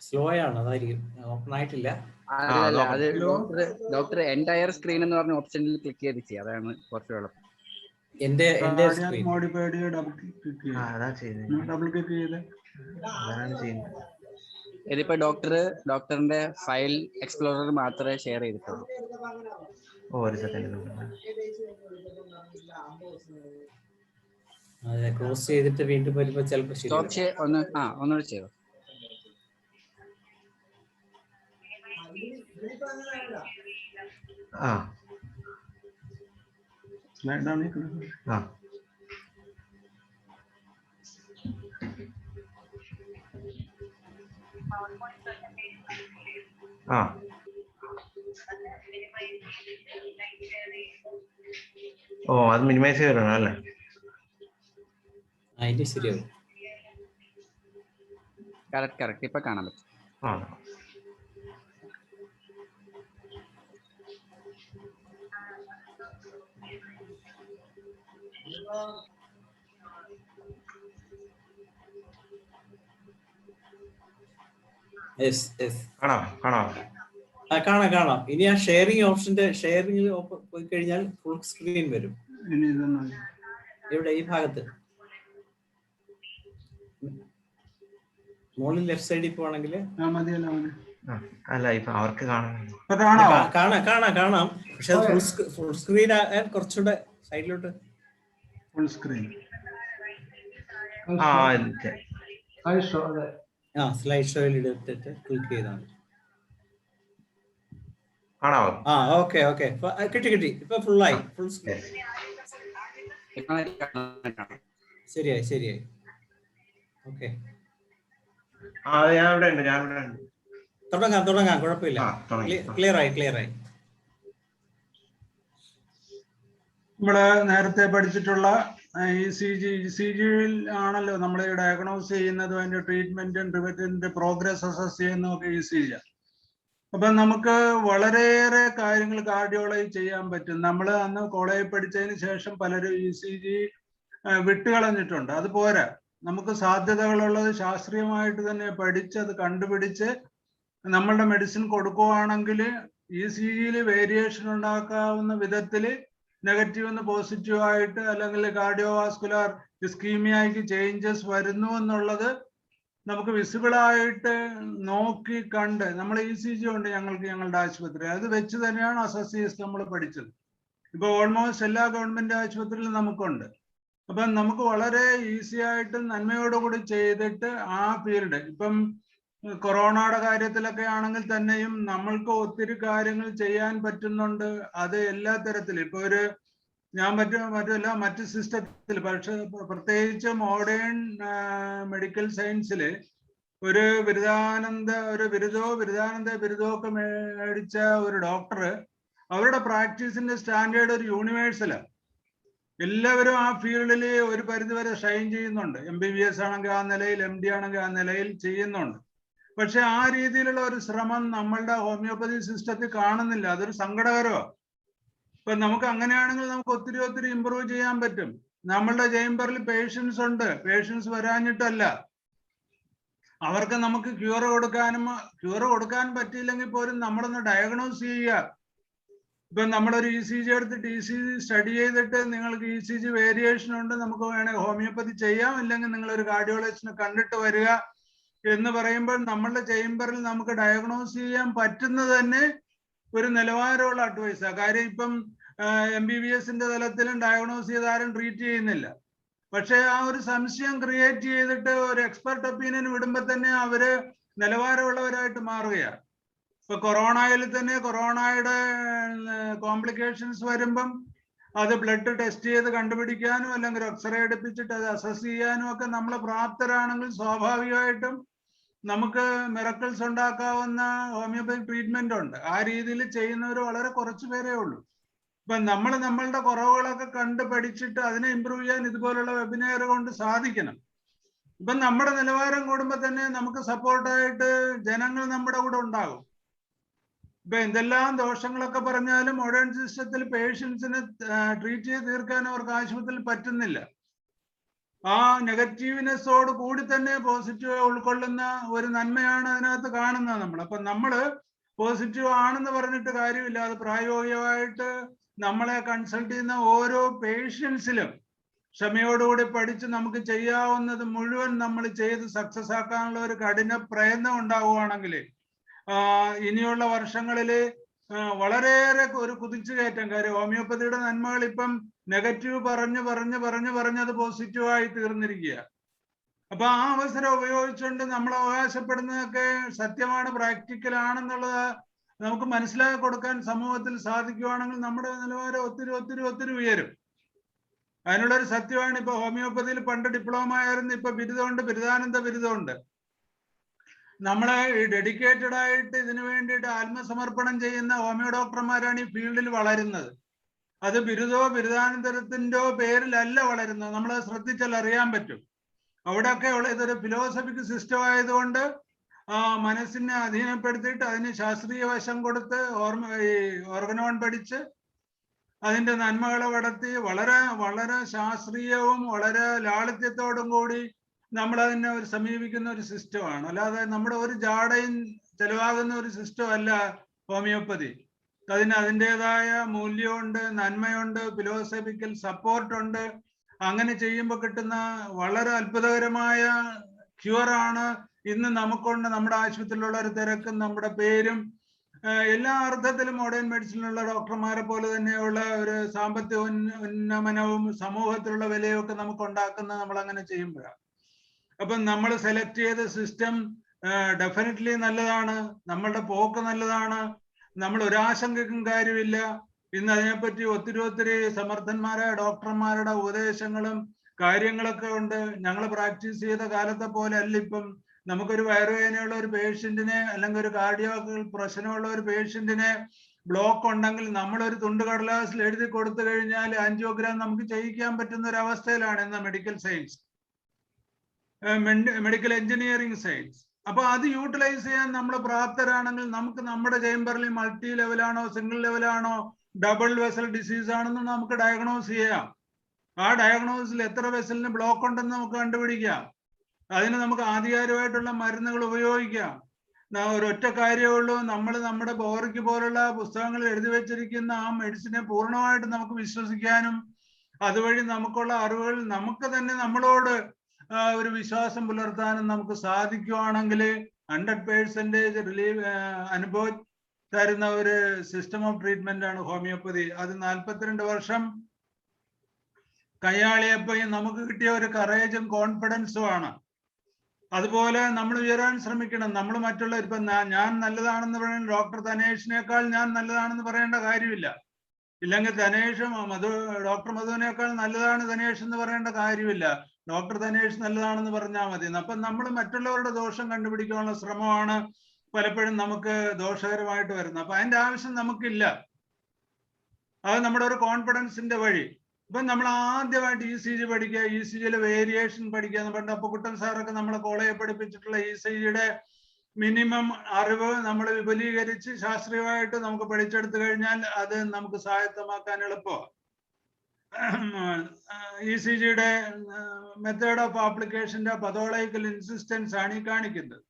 സ്ലോ ആണ്, അതായിരിക്കും. ഓപ്പൺ ആയിട്ടില്ല. അത് ഡോക്ടർ എൻടയർ സ്ക്രീൻ എന്ന് പറഞ്ഞ ഓപ്ഷനിൽ ക്ലിക്ക് ചെയ്ത് ചെയ്യാം. അതാണ് കുറച്ച് എളുപ്പം. എന്റെ ഇതിപ്പോ ഡോക്ടറിന്റെ ഫയൽ എക്സ്പ്ലോറർ മാത്രമേ ഷെയർ ചെയ്തിട്ടുള്ളൂ. ഒരു സെക്കൻഡ് ക്ലോസ് ചെയ്തിട്ട് വീണ്ടും വരുമ്പോ ചിലപ്പോ ഒന്നുകൂടെ ചെയ്തോ. അത് മിനിമൈസ് ചെയ്തിടണം അല്ലേ? ശരിയാവും. കറക്റ്റ് ഇപ്പൊ കാണാൻ പറ്റും. കാണാം. ഇനി ആ ഷെയറിംഗ് ഓപ്ഷന്റെ ഷെയറിംഗ് പോയി കഴിഞ്ഞാൽ ഫുൾ സ്ക്രീൻ വരും. ഇവിടെ ഈ ഭാഗത്ത് മുകളിൽ ലെഫ്റ്റ് സൈഡിൽ പോവാണെങ്കിൽ അവർക്ക് കാണാം. പക്ഷെ ഫുൾ സ്ക്രീൻ ആകാൻ കുറച്ചുകൂടെ സൈഡിലോട്ട് ഫുൾ സ്ക്രീൻ സ്ലൈഡ് ഷോയിൽ എടുത്തിട്ട് ക്ലിക്ക് ചെയ്താണ്. ഓക്കെ കിട്ടി. ഇപ്പൊ ഫുള്ളായി. Full screen. ശരിയായി ശരിയായി. ഓക്കെ, അത് ഞാൻ ഇവിടെ ഉണ്ട്. തുടങ്ങാം, കുഴപ്പമില്ല. ക്ലിയർ ആയി. നമ്മള് നേരത്തെ പഠിച്ചിട്ടുള്ള ECG ആണല്ലോ നമ്മൾ ഡയഗ്നോസ് ചെയ്യുന്നതും അതിന്റെ ട്രീറ്റ്മെന്റും പ്രിവെന്റിന്റെ പ്രോഗ്രസ് അസസ് ചെയ്യുന്നതും ഒക്കെ ECG. അപ്പൊ നമുക്ക് വളരെയേറെ കാര്യങ്ങൾ കാർഡിയോളജി ചെയ്യാൻ പറ്റും. നമ്മൾ അന്ന് കോളേജിൽ പഠിച്ചതിന് ശേഷം പലരും ECG വിട്ടുകളഞ്ഞിട്ടുണ്ട്. അത് പോരാ, നമുക്ക് സാധ്യതകളുള്ളത് ശാസ്ത്രീയമായിട്ട് തന്നെ പഠിച്ച് അത് കണ്ടുപിടിച്ച് നമ്മളുടെ മെഡിസിൻ കൊടുക്കുകയാണെങ്കിൽ ECGയിൽ വേരിയേഷൻ ഉണ്ടാക്കാവുന്ന വിധത്തിൽ നെഗറ്റീവ് നിന്ന് പോസിറ്റീവ് ആയിട്ട് അല്ലെങ്കിൽ കാർഡിയോവാസ്കുലർ ഇസ്കീമിയയ്ക്ക് ചേഞ്ചസ് വരുന്നു എന്നുള്ളത് നമുക്ക് വിസിബിൾ ആയിട്ട് നോക്കി കണ്ട്, നമ്മൾ ECG ഉണ്ട് ഞങ്ങളുടെ ആശുപത്രി, അത് വെച്ച് തന്നെയാണ് അസസീസ് നമ്മൾ പഠിച്ചത്. ഇപ്പൊ ഓൾമോസ്റ്റ് എല്ലാ ഗവൺമെന്റ് ആശുപത്രിയിലും നമുക്കുണ്ട്. അപ്പം നമുക്ക് വളരെ ഈസി ആയിട്ട് നന്മയോടുകൂടി ചെയ്തിട്ട് ആ ഫീൽഡ്, ഇപ്പം കൊറോണയുടെ കാര്യത്തിലൊക്കെ ആണെങ്കിൽ തന്നെയും നമ്മൾക്ക് ഒത്തിരി കാര്യങ്ങൾ ചെയ്യാൻ പറ്റുന്നുണ്ട്. അത് എല്ലാ തരത്തിലും ഇപ്പൊ മറ്റു സിസ്റ്റത്തിൽ, പക്ഷെ പ്രത്യേകിച്ച് മോഡേൺ മെഡിക്കൽ സയൻസിൽ ഒരു ബിരുദോ ഒക്കെ മേടിച്ച ഒരു ഡോക്ടർ അവരുടെ പ്രാക്ടീസിന്റെ സ്റ്റാൻഡേർഡ് ഒരു യൂണിവേഴ്സലാണ്. എല്ലാവരും ആ ഫീൽഡിൽ ഒരു പരിധിവരെ ഷൈൻ ചെയ്യുന്നുണ്ട്. MBBS ആണെങ്കിൽ ആ നിലയിൽ, MD ആണെങ്കിൽ ആ നിലയിൽ ചെയ്യുന്നുണ്ട്. പക്ഷെ ആ രീതിയിലുള്ള ഒരു ശ്രമം നമ്മളുടെ ഹോമിയോപ്പതി സിസ്റ്റത്തിൽ കാണുന്നില്ല. അതൊരു സങ്കടകരമാണ്. ഇപ്പൊ നമുക്ക് അങ്ങനെയാണെങ്കിൽ നമുക്ക് ഒത്തിരി ഇമ്പ്രൂവ് ചെയ്യാൻ പറ്റും. നമ്മളുടെ ചേംബറിൽ പേഷ്യൻസ് ഉണ്ട്, പേഷ്യൻസ് വരാഞ്ഞിട്ടല്ല, അവർക്ക് നമുക്ക് ക്യൂർ കൊടുക്കാൻ പറ്റിയില്ലെങ്കിൽ പോലും നമ്മളൊന്ന് ഡയഗ്നോസ് ചെയ്യുക. ഇപ്പൊ നമ്മളൊരു ECG എടുത്തിട്ട് ECG സ്റ്റഡി ചെയ്തിട്ട് നിങ്ങൾക്ക് ECG വേരിയേഷൻ ഉണ്ട്, നമുക്ക് വേണമെങ്കിൽ ഹോമിയോപ്പതി ചെയ്യാം, ഇല്ലെങ്കിൽ നിങ്ങളൊരു കാർഡിയോളജിസ്റ്റിനെ കണ്ടിട്ട് വരിക എന്ന് പറയുമ്പോൾ നമ്മളുടെ ചേംബറിൽ നമുക്ക് ഡയഗ്നോസ് ചെയ്യാൻ പറ്റുന്നത് തന്നെ ഒരു നിലവാരമുള്ള അഡ്വൈസാണ്. കാര്യം ഇപ്പം MBBSന്റെ തലത്തിലും ഡയഗ്നോസ് ചെയ്ത് ആരും ട്രീറ്റ് ചെയ്യുന്നില്ല. പക്ഷെ ആ ഒരു സംശയം ക്രിയേറ്റ് ചെയ്തിട്ട് ഒരു എക്സ്പെർട്ട് ഒപ്പീനിയൻ വിടുമ്പോൾ തന്നെ അവര് നിലവാരമുള്ളവരായിട്ട് മാറുകയാണ്. ഇപ്പൊ കൊറോണയിൽ തന്നെ കൊറോണയുടെ കോംപ്ലിക്കേഷൻസ് വരുമ്പം അത് ബ്ലഡ് ടെസ്റ്റ് ചെയ്ത് കണ്ടുപിടിക്കാനും അല്ലെങ്കിൽ എക്സ്റേ എടുപ്പിച്ചിട്ട് അത് അസസ് ചെയ്യാനും ഒക്കെ നമ്മൾ പ്രാപ്തരാണെങ്കിൽ സ്വാഭാവികമായിട്ടും നമുക്ക് മിറക്കിൾസ് ഉണ്ടാക്കാവുന്ന ഹോമിയോപ്പതി ട്രീറ്റ്മെന്റ് ഉണ്ട്. ആ രീതിയിൽ ചെയ്യുന്നവർ വളരെ കുറച്ചു പേരേ ഉള്ളൂ. ഇപ്പൊ നമ്മളുടെ കുറവുകളൊക്കെ കണ്ട് പഠിച്ചിട്ട് അതിനെ ഇമ്പ്രൂവ് ചെയ്യാൻ ഇതുപോലുള്ള വെബിനാർ കൊണ്ട് സാധിക്കണം. ഇപ്പൊ നമ്മുടെ നിലവാരം കൂടുമ്പോൾ തന്നെ നമുക്ക് സപ്പോർട്ടായിട്ട് ജനങ്ങൾ നമ്മുടെ കൂടെ ഉണ്ടാകും. ഇപ്പൊ എന്തെല്ലാം ദോഷങ്ങളൊക്കെ പറഞ്ഞാലും മോഡേൺ സിസ്റ്റത്തിൽ പേഷ്യൻസിനെ ട്രീറ്റ് ചെയ്ത് തീർക്കാൻ അവർക്ക് ആശുപത്രിയിൽ പറ്റുന്നില്ല. ആ നെഗറ്റീവ്നെസ്സോട് കൂടി തന്നെ പോസിറ്റീവ് ഉൾക്കൊള്ളുന്ന ഒരു നന്മയാണ് അതിനകത്ത് കാണുന്നത് നമ്മൾ. അപ്പൊ നമ്മള് പോസിറ്റീവ് ആണെന്ന് പറഞ്ഞിട്ട് കാര്യമില്ല. അത് പ്രായോഗികമായിട്ട് നമ്മളെ കൺസൾട്ട് ചെയ്യുന്ന ഓരോ പേഷ്യൻസിലും ക്ഷമയോടുകൂടി പഠിച്ച് നമുക്ക് ചെയ്യാവുന്നത് മുഴുവൻ നമ്മൾ ചെയ്ത് സക്സസ് ആക്കാനുള്ള ഒരു കഠിന പ്രയത്നം ഉണ്ടാവുകയാണെങ്കിൽ ഇനിയുള്ള വർഷങ്ങളിൽ വളരെയേറെ ഒരു കുതിച്ചുകയറ്റം. കാര്യം ഹോമിയോപ്പതിയുടെ നന്മകൾ ഇപ്പം നെഗറ്റീവ് പറഞ്ഞ് അത് പോസിറ്റീവായി തീർന്നിരിക്കുക. അപ്പൊ ആ അവസരം ഉപയോഗിച്ചുകൊണ്ട് നമ്മൾ അവകാശപ്പെടുന്നതൊക്കെ സത്യമാണ്, പ്രാക്ടിക്കൽ ആണെന്നുള്ളത് നമുക്ക് മനസ്സിലാക്കി കൊടുക്കാൻ സമൂഹത്തിൽ സാധിക്കുകയാണെങ്കിൽ നമ്മുടെ നിലവാരം ഒത്തിരി ഉയരും. അതിനുള്ളൊരു സത്യമാണ്. ഇപ്പൊ ഹോമിയോപ്പതിയിൽ പണ്ട് ഡിപ്ലോമ ആയിരുന്നു, ഇപ്പൊ ബിരുദമുണ്ട്, ബിരുദാനന്ദ ബിരുദമുണ്ട്. നമ്മളെ ഡെഡിക്കേറ്റഡ് ആയിട്ട് ഇതിനു വേണ്ടിയിട്ട് ആത്മസമർപ്പണം ചെയ്യുന്ന ഹോമിയോ ഡോക്ടർമാരാണ് ഈ ഫീൽഡിൽ വളരുന്നത്. അത് ബിരുദാനന്തരത്തിൻ്റെയോ പേരിലല്ല വളരുന്നത്. നമ്മൾ ശ്രദ്ധിച്ചാൽ അറിയാൻ പറ്റും. അവിടെയൊക്കെ ഉള്ള ഇതൊരു ഫിലോസഫിക് സിസ്റ്റം ആയതുകൊണ്ട് മനസ്സിനെ അധീനപ്പെടുത്തിയിട്ട് അതിന് ശാസ്ത്രീയ വശം കൊടുത്ത് ഓർഗനോൺ പഠിച്ച് അതിന്റെ നന്മകളെ വളർത്തി വളരെ ശാസ്ത്രീയവും വളരെ ലാളിത്യത്തോടും കൂടി നമ്മൾ അതിനെ സമീപിക്കുന്ന ഒരു സിസ്റ്റമാണ്. അല്ലാതെ നമ്മുടെ ഒരു ജാടയും ചെലവാകുന്ന ഒരു സിസ്റ്റം അല്ല ഹോമിയോപ്പതി. അതിന് അതിൻ്റെതായ മൂല്യമുണ്ട്, നന്മയുണ്ട്, ഫിലോസഫിക്കൽ സപ്പോർട്ടുണ്ട്. അങ്ങനെ ചെയ്യുമ്പോൾ കിട്ടുന്ന വളരെ അത്ഭുതകരമായ ക്യൂറാണ് ഇന്ന് നമുക്കുണ്ട്. നമ്മുടെ ആശുപത്രിയിലുള്ള ഒരു തിരക്കും നമ്മുടെ പേരും എല്ലാ അർത്ഥത്തിലും മോഡേൺ മെഡിസിനിലുള്ള ഡോക്ടർമാരെ പോലെ തന്നെയുള്ള ഒരു സാമ്പത്തിക ഉന്നമനവും സമൂഹത്തിലുള്ള വിലയും ഒക്കെ നമുക്ക് ഉണ്ടാക്കുന്ന നമ്മൾ അങ്ങനെ ചെയ്യുമ്പോഴാണ്. അപ്പം നമ്മൾ സെലക്ട് ചെയ്ത സിസ്റ്റം ഡെഫിനറ്റ്ലി നല്ലതാണ്, നമ്മളുടെ പോക്ക് നല്ലതാണ്, നമ്മൾ ഒരാശങ്കയ്ക്കും കാര്യമില്ല. ഇന്ന് അതിനെപ്പറ്റി ഒത്തിരി സമർത്ഥന്മാരായ ഡോക്ടർമാരുടെ ഉപദേശങ്ങളും കാര്യങ്ങളൊക്കെ ഉണ്ട്. ഞങ്ങൾ പ്രാക്ടീസ് ചെയ്ത കാലത്തെ പോലെ അല്ല ഇപ്പം. നമുക്കൊരു വയറുവേദനയുള്ള ഒരു പേഷ്യന്റിനെ അല്ലെങ്കിൽ ഒരു കാർഡിയോ പ്രശ്നമുള്ള ഒരു പേഷ്യന്റിനെ ബ്ലോക്ക് ഉണ്ടെങ്കിൽ നമ്മളൊരു തുണ്ട് കടലാസിൽ എഴുതി കൊടുത്തു കഴിഞ്ഞാൽ ആൻജിയോഗ്രാം നമുക്ക് ചെയ്യിക്കാൻ പറ്റുന്ന ഒരു അവസ്ഥയിലാണ് ഇന്ന് medical science, medical engineering science. അപ്പൊ അത് യൂട്ടിലൈസ് ചെയ്യാൻ നമ്മൾ പ്രാപ്തരാണെങ്കിൽ നമുക്ക് നമ്മുടെ ചേംബറിൽ മൾട്ടി ലെവലാണോ സിംഗിൾ ലെവലാണോ ഡബിൾ വെസൽ ഡിസീസ് ആണെന്ന് നമുക്ക് ഡയഗ്നോസ് ചെയ്യാം. ആ ഡയഗ്നോസിൽ എത്ര വെസലിന് ബ്ലോക്ക് ഉണ്ടെന്ന് നമുക്ക് കണ്ടുപിടിക്കാം. അതിന് നമുക്ക് ആധികാരികമായിട്ടുള്ള മരുന്നുകൾ ഉപയോഗിക്കാം. ഒരൊറ്റ കാര്യമേ ഉള്ളൂ, നമ്മൾ നമ്മുടെ ബോറിക്ക് പോലുള്ള പുസ്തകങ്ങളിൽ എഴുതി വെച്ചിരിക്കുന്ന ആ മെഡിസിനെ പൂർണ്ണമായിട്ട് നമുക്ക് വിശ്വസിക്കാനും അതുവഴി നമുക്കുള്ള അറിവുകൾ നമുക്ക് തന്നെ നമ്മളോട് ഒരു വിശ്വാസം പുലർത്താനും നമുക്ക് സാധിക്കുവാണെങ്കിൽ 100% റിലീവ് അനുഭവം തരുന്ന ഒരു സിസ്റ്റം ഓഫ് ട്രീറ്റ്മെന്റ് ആണ് ഹോമിയോപ്പതി. അത് 42 വർഷം കൈയാളിയപ്പോൾ നമുക്ക് കിട്ടിയ ഒരു കറേജും കോൺഫിഡൻസും ആണ്. അതുപോലെ നമ്മൾ ഉയരാൻ ശ്രമിക്കണം. നമ്മൾ മറ്റുള്ള ഇപ്പൊ ഞാൻ നല്ലതാണെന്ന് പറയുന്നത് ഡോക്ടർ ധനേഷിനേക്കാൾ ഞാൻ നല്ലതാണെന്ന് പറയേണ്ട കാര്യമില്ല. ഇല്ലെങ്കിൽ ഡോക്ടർ മധുവിനേക്കാൾ നല്ലതാണ് ധനേഷ് എന്ന് പറയേണ്ട കാര്യമില്ല. ഡോക്ടർ ധനേഷ് നല്ലതാണെന്ന് പറഞ്ഞാൽ മതി. അപ്പൊ നമ്മൾ മറ്റുള്ളവരുടെ ദോഷം കണ്ടുപിടിക്കാനുള്ള ശ്രമമാണ് പലപ്പോഴും നമുക്ക് ദോഷകരമായിട്ട് വരുന്നത്. അപ്പൊ അതിന്റെ ആവശ്യം നമുക്കില്ല. അത് നമ്മുടെ ഒരു കോൺഫിഡൻസിന്റെ വഴി. ഇപ്പൊ നമ്മൾ ആദ്യമായിട്ട് ECG പഠിക്കുക, ECGയിലെ വേരിയേഷൻ പഠിക്കുക എന്ന് പറഞ്ഞിട്ട് അപ്പുക്കുട്ടൻ സാറൊക്കെ നമ്മളെ കോളേജിൽ പഠിപ്പിച്ചിട്ടുള്ള ECGയുടെ മിനിമം അറിവ് നമ്മൾ വിപുലീകരിച്ച് ശാസ്ത്രീയമായിട്ട് നമുക്ക് പഠിച്ചെടുത്തു കഴിഞ്ഞാൽ അത് നമുക്ക് സ്വായത്തമാക്കാൻ എളുപ്പമാണ്. ECGയുടെ മെത്തേഡ് ഓഫ് ആപ്ലിക്കേഷന്റെ പതോളജിക്കൽ ഇൻസിസ്റ്റൻസ് ആണ് ഈ കാണിക്കുന്നത്.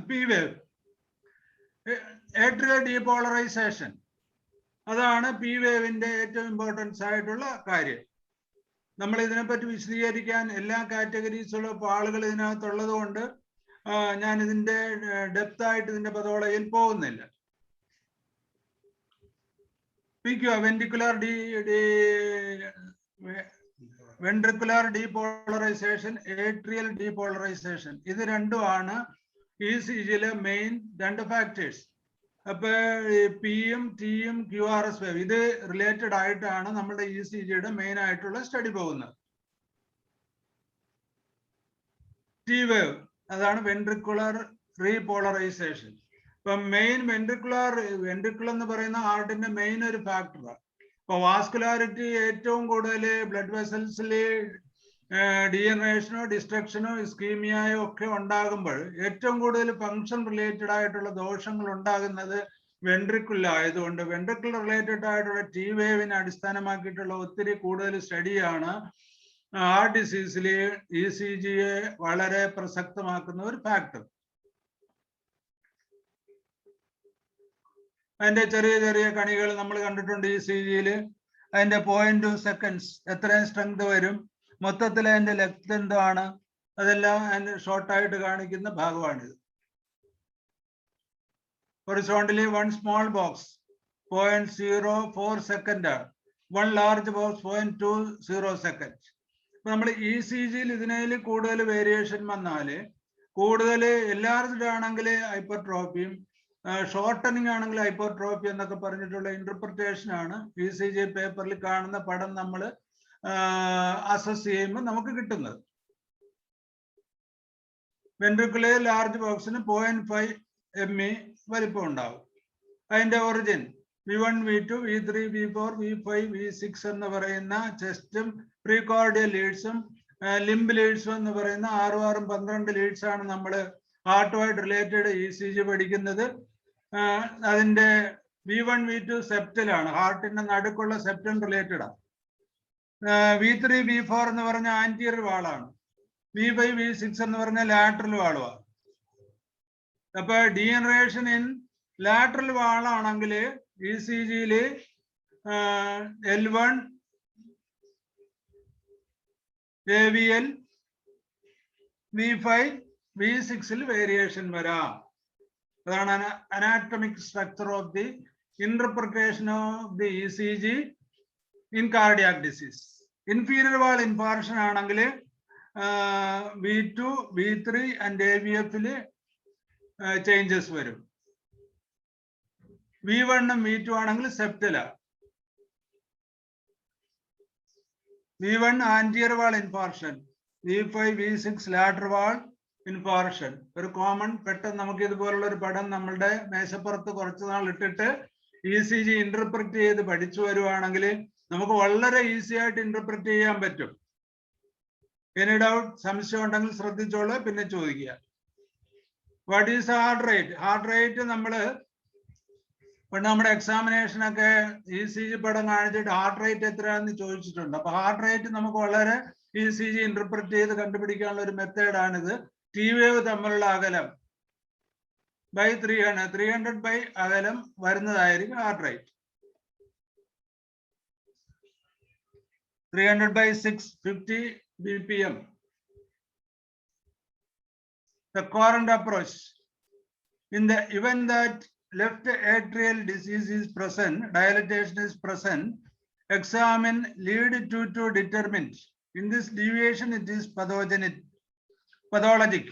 P wave, atrial depolarization, അതാണ് P വേവിന്റെ ഏറ്റവും ഇമ്പോർട്ടൻസ് ആയിട്ടുള്ള കാര്യം. നമ്മൾ ഇതിനെപ്പറ്റി വിശദീകരിക്കാൻ എല്ലാ കാറ്റഗറീസുള്ള ആളുകൾ ഇതിനകത്തുള്ളത് കൊണ്ട് ഞാൻ ഇതിന്റെ ഡെപ്ത് ആയിട്ട് ഇതിന്റെ പതോളജിയിൽ പോകുന്നില്ല. വെൻട്രിക്കുലർ ഡീപോളറൈസേഷൻ, ഏട്രിയൽ ഡീപോളറൈസേഷൻ, ഇത് രണ്ടുമാണ് ECGയിലെ മെയിൻ രണ്ട് ഫാക്ടേഴ്സ്. അപ്പൊ പിയും ടിയും QRS വേവ് ഇത് റിലേറ്റഡ് ആയിട്ടാണ് നമ്മുടെ ECGയുടെ മെയിൻ ആയിട്ടുള്ള സ്റ്റഡി പോകുന്നത്. T വേവ് അതാണ് വെൻട്രിക്കുലർ റീപോളറൈസേഷൻ. ഇപ്പൊ മെയിൻ വെൻട്രിക്കുലർ എന്ന് പറയുന്ന ഹാർട്ടിന്റെ മെയിൻ ഒരു ഫാക്ടറാണ്. ഇപ്പൊ വാസ്കുലാരിറ്റി ഏറ്റവും കൂടുതൽ ബ്ലഡ് വെസൽസില് ഡീജനറേഷനോ ഡിസ്ട്രക്ഷനോ ഇസ്കീമിയയോ ഒക്കെ ഉണ്ടാകുമ്പോൾ ഏറ്റവും കൂടുതൽ ഫങ്ഷൻ റിലേറ്റഡ് ആയിട്ടുള്ള ദോഷങ്ങൾ ഉണ്ടാകുന്നത് വെൻട്രിക്കുലർ ആയതുകൊണ്ട് വെൻട്രിക്കുലർ റിലേറ്റഡ് ആയിട്ടുള്ള T വേവിനെ അടിസ്ഥാനമാക്കിയിട്ടുള്ള ഒത്തിരി കൂടുതൽ സ്റ്റഡിയാണ് ഹാർട്ട് ഡിസീസിലെ ECGയെ വളരെ പ്രസക്തമാക്കുന്ന ഒരു ഫാക്ടർ. അതിന്റെ ചെറിയ കണികൾ നമ്മൾ കണ്ടിട്ടുണ്ട് ECGയിൽ. അതിന്റെ 0.2 സെക്കൻഡ്സ് എത്രയും സ്ട്രെങ്ത് വരും, മൊത്തത്തിൽ അതിന്റെ ലെങ്ത് എന്താണ്, അതെല്ലാം അതിന്റെ ഷോർട്ടായിട്ട് കാണിക്കുന്ന ഭാഗമാണിത്. ഹൊറിസോണ്ടലി 1 സ്മോൾ ബോക്സ് 0.04 സെക്കൻഡ് ആണ്, 1 ലാർജ് ബോക്സ് 0.20 സെക്കൻഡ്. നമ്മൾ ECGയിൽ ഇതിനേൽ കൂടുതൽ വേരിയേഷൻ വന്നാല് കൂടുതൽ എൻലാർജ്ഡ് ആണെങ്കിൽ ഹൈപ്പർട്രോപ്പിയും ഷോർട്ടനിങ് ആണെങ്കിൽ ഹൈപ്പർട്രോപ്പി എന്നൊക്കെ പറഞ്ഞിട്ടുള്ള ഇന്റർപ്രിട്ടേഷൻ ആണ് ECG പേപ്പറിൽ കാണുന്ന പടം നമ്മൾ അസസ് ചെയ്യുമ്പോൾ നമുക്ക് കിട്ടുന്നത്. വെൻട്രിക്കുലർ ലാർജ് ബോക്സിന് 0.5 ME വലിപ്പം ഉണ്ടാവും. അതിന്റെ origin V1, V2, V3, V4, V5, V6 എന്ന് പറയുന്ന ചെസ്റ്റും പ്രീകോർഡിയൽ ലീഡ്സും ലിംബ് ലീഡ്സും എന്ന് പറയുന്ന 6 12 ലീഡ്സ് ആണ് നമ്മൾ ഹാർട്ടുമായിട്ട് റിലേറ്റഡ് ECG പഠിക്കുന്നത്. അതിന്റെ V1, V2 സെപ്റ്റലാണ്, ഹാർട്ടിന്റെ നടുക്കുള്ള സെപ്റ്റം റിലേറ്റഡ് ആണ്. V3, V4 എന്ന് പറഞ്ഞ ആന്റീരിയർ വാളാണ്. V5, V6 എന്ന് പറഞ്ഞ ലാറ്ററൽ വാളുമാണ്. അപ്പൊ ഡീജനറേഷൻ ഇൻ ലാറ്ററൽ വാളാണെങ്കിൽ ECGയില് L1 AVL, V5, V6 variation വരാം. അതാണ് anatomic structure of the interpretation of the ECG in cardiac disease. Inferior wall infarction ആണെങ്കിൽ V2, V3 ആൻഡ് AVFല് ചേഞ്ചസ് വരും. V1 ഉം V2 ആണെങ്കിൽ സെപ്റ്റല, V1 anterior wall infarction, V5 V6 lateral wall infarction. ഒരു common പെട്ടെന്ന് നമുക്ക് ഇതുപോലുള്ള ഒരു പടം നമ്മളുടെ മേശപ്പുറത്ത് കുറച്ച് നാൾ ഇട്ടിട്ട് ECG ഇന്റർപ്രറ്റ് ചെയ്ത് പഠിച്ചു വരുവാണെങ്കിൽ നമുക്ക് വളരെ ഈസി ആയിട്ട് ഇന്റർപ്രറ്റ് ചെയ്യാൻ പറ്റും. എനി ഡൗട്ട്, സംശയം ഉണ്ടെങ്കിൽ ശ്രദ്ധിച്ചോളൂ, പിന്നെ ചോദിക്കുക. What is heart rate? Heart rate നമ്മൾ നമ്മുടെ എക്സാമിനേഷനൊക്കെ ECG പടം കാണിച്ചിട്ട് ഹാർട്ട് റേറ്റ് എത്രയാണെന്ന് ചോദിച്ചിട്ടുണ്ട്. അപ്പൊ ഹാർട്ട് റേറ്റ് നമുക്ക് വളരെ ECG ഇന്റർപ്രറ്റ് ചെയ്ത് കണ്ടുപിടിക്കാനുള്ള ഒരു മെത്തേഡാണിത്. ടി വേവ് തമ്മിലുള്ള അകലം ബൈ 300 ബൈ അകലം വരുന്നതായിരിക്കും heart rate. 300 by 650 BPM. The current approach. In the event that left atrial disease is present, dilatation is present, examine lead to determine. In this deviation, it is pathologic.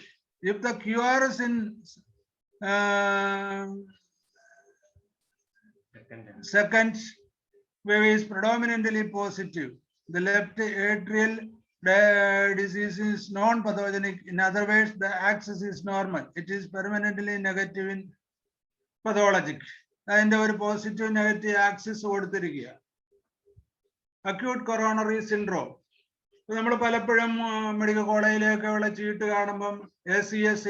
If the QR is in second wave is predominantly positive, the left atrial disease is non-pathogenic. In other words, the axis is normal. It is permanently negative in pathologic. അതിന്റെ ഒരു positive negative axis കൊടുത്തിരിക്കുക. Acute coronary syndrome നമ്മൾ പലപ്പോഴും medical കോളേജിലൊക്കെ ഉള്ള ചീട്ട് കാണുമ്പം ACS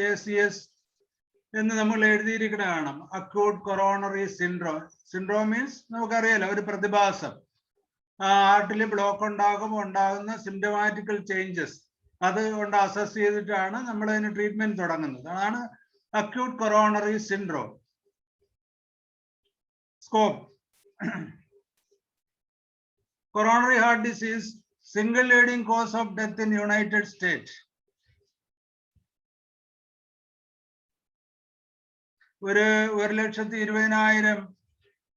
എന്ന് നമ്മൾ എഴുതിയിരിക്കണ കാണാം. Acute coronary syndrome. Syndrome means നമുക്കറിയാലോ ഒരു പ്രതിഭാസം. ഹാർട്ടിൽ ബ്ലോക്ക് ഉണ്ടാകുന്ന സിംറ്റമാറ്റിക്കൽ ചേഞ്ചസ് അത് കൊണ്ട് അസസ് ചെയ്തിട്ടാണ് നമ്മൾ അതിന് ട്രീറ്റ്മെന്റ് തുടങ്ങുന്നത്. അതാണ് acute coronary syndrome. Scope. Coronary heart disease single leading cause of death in United States. ഒരു 1,20,000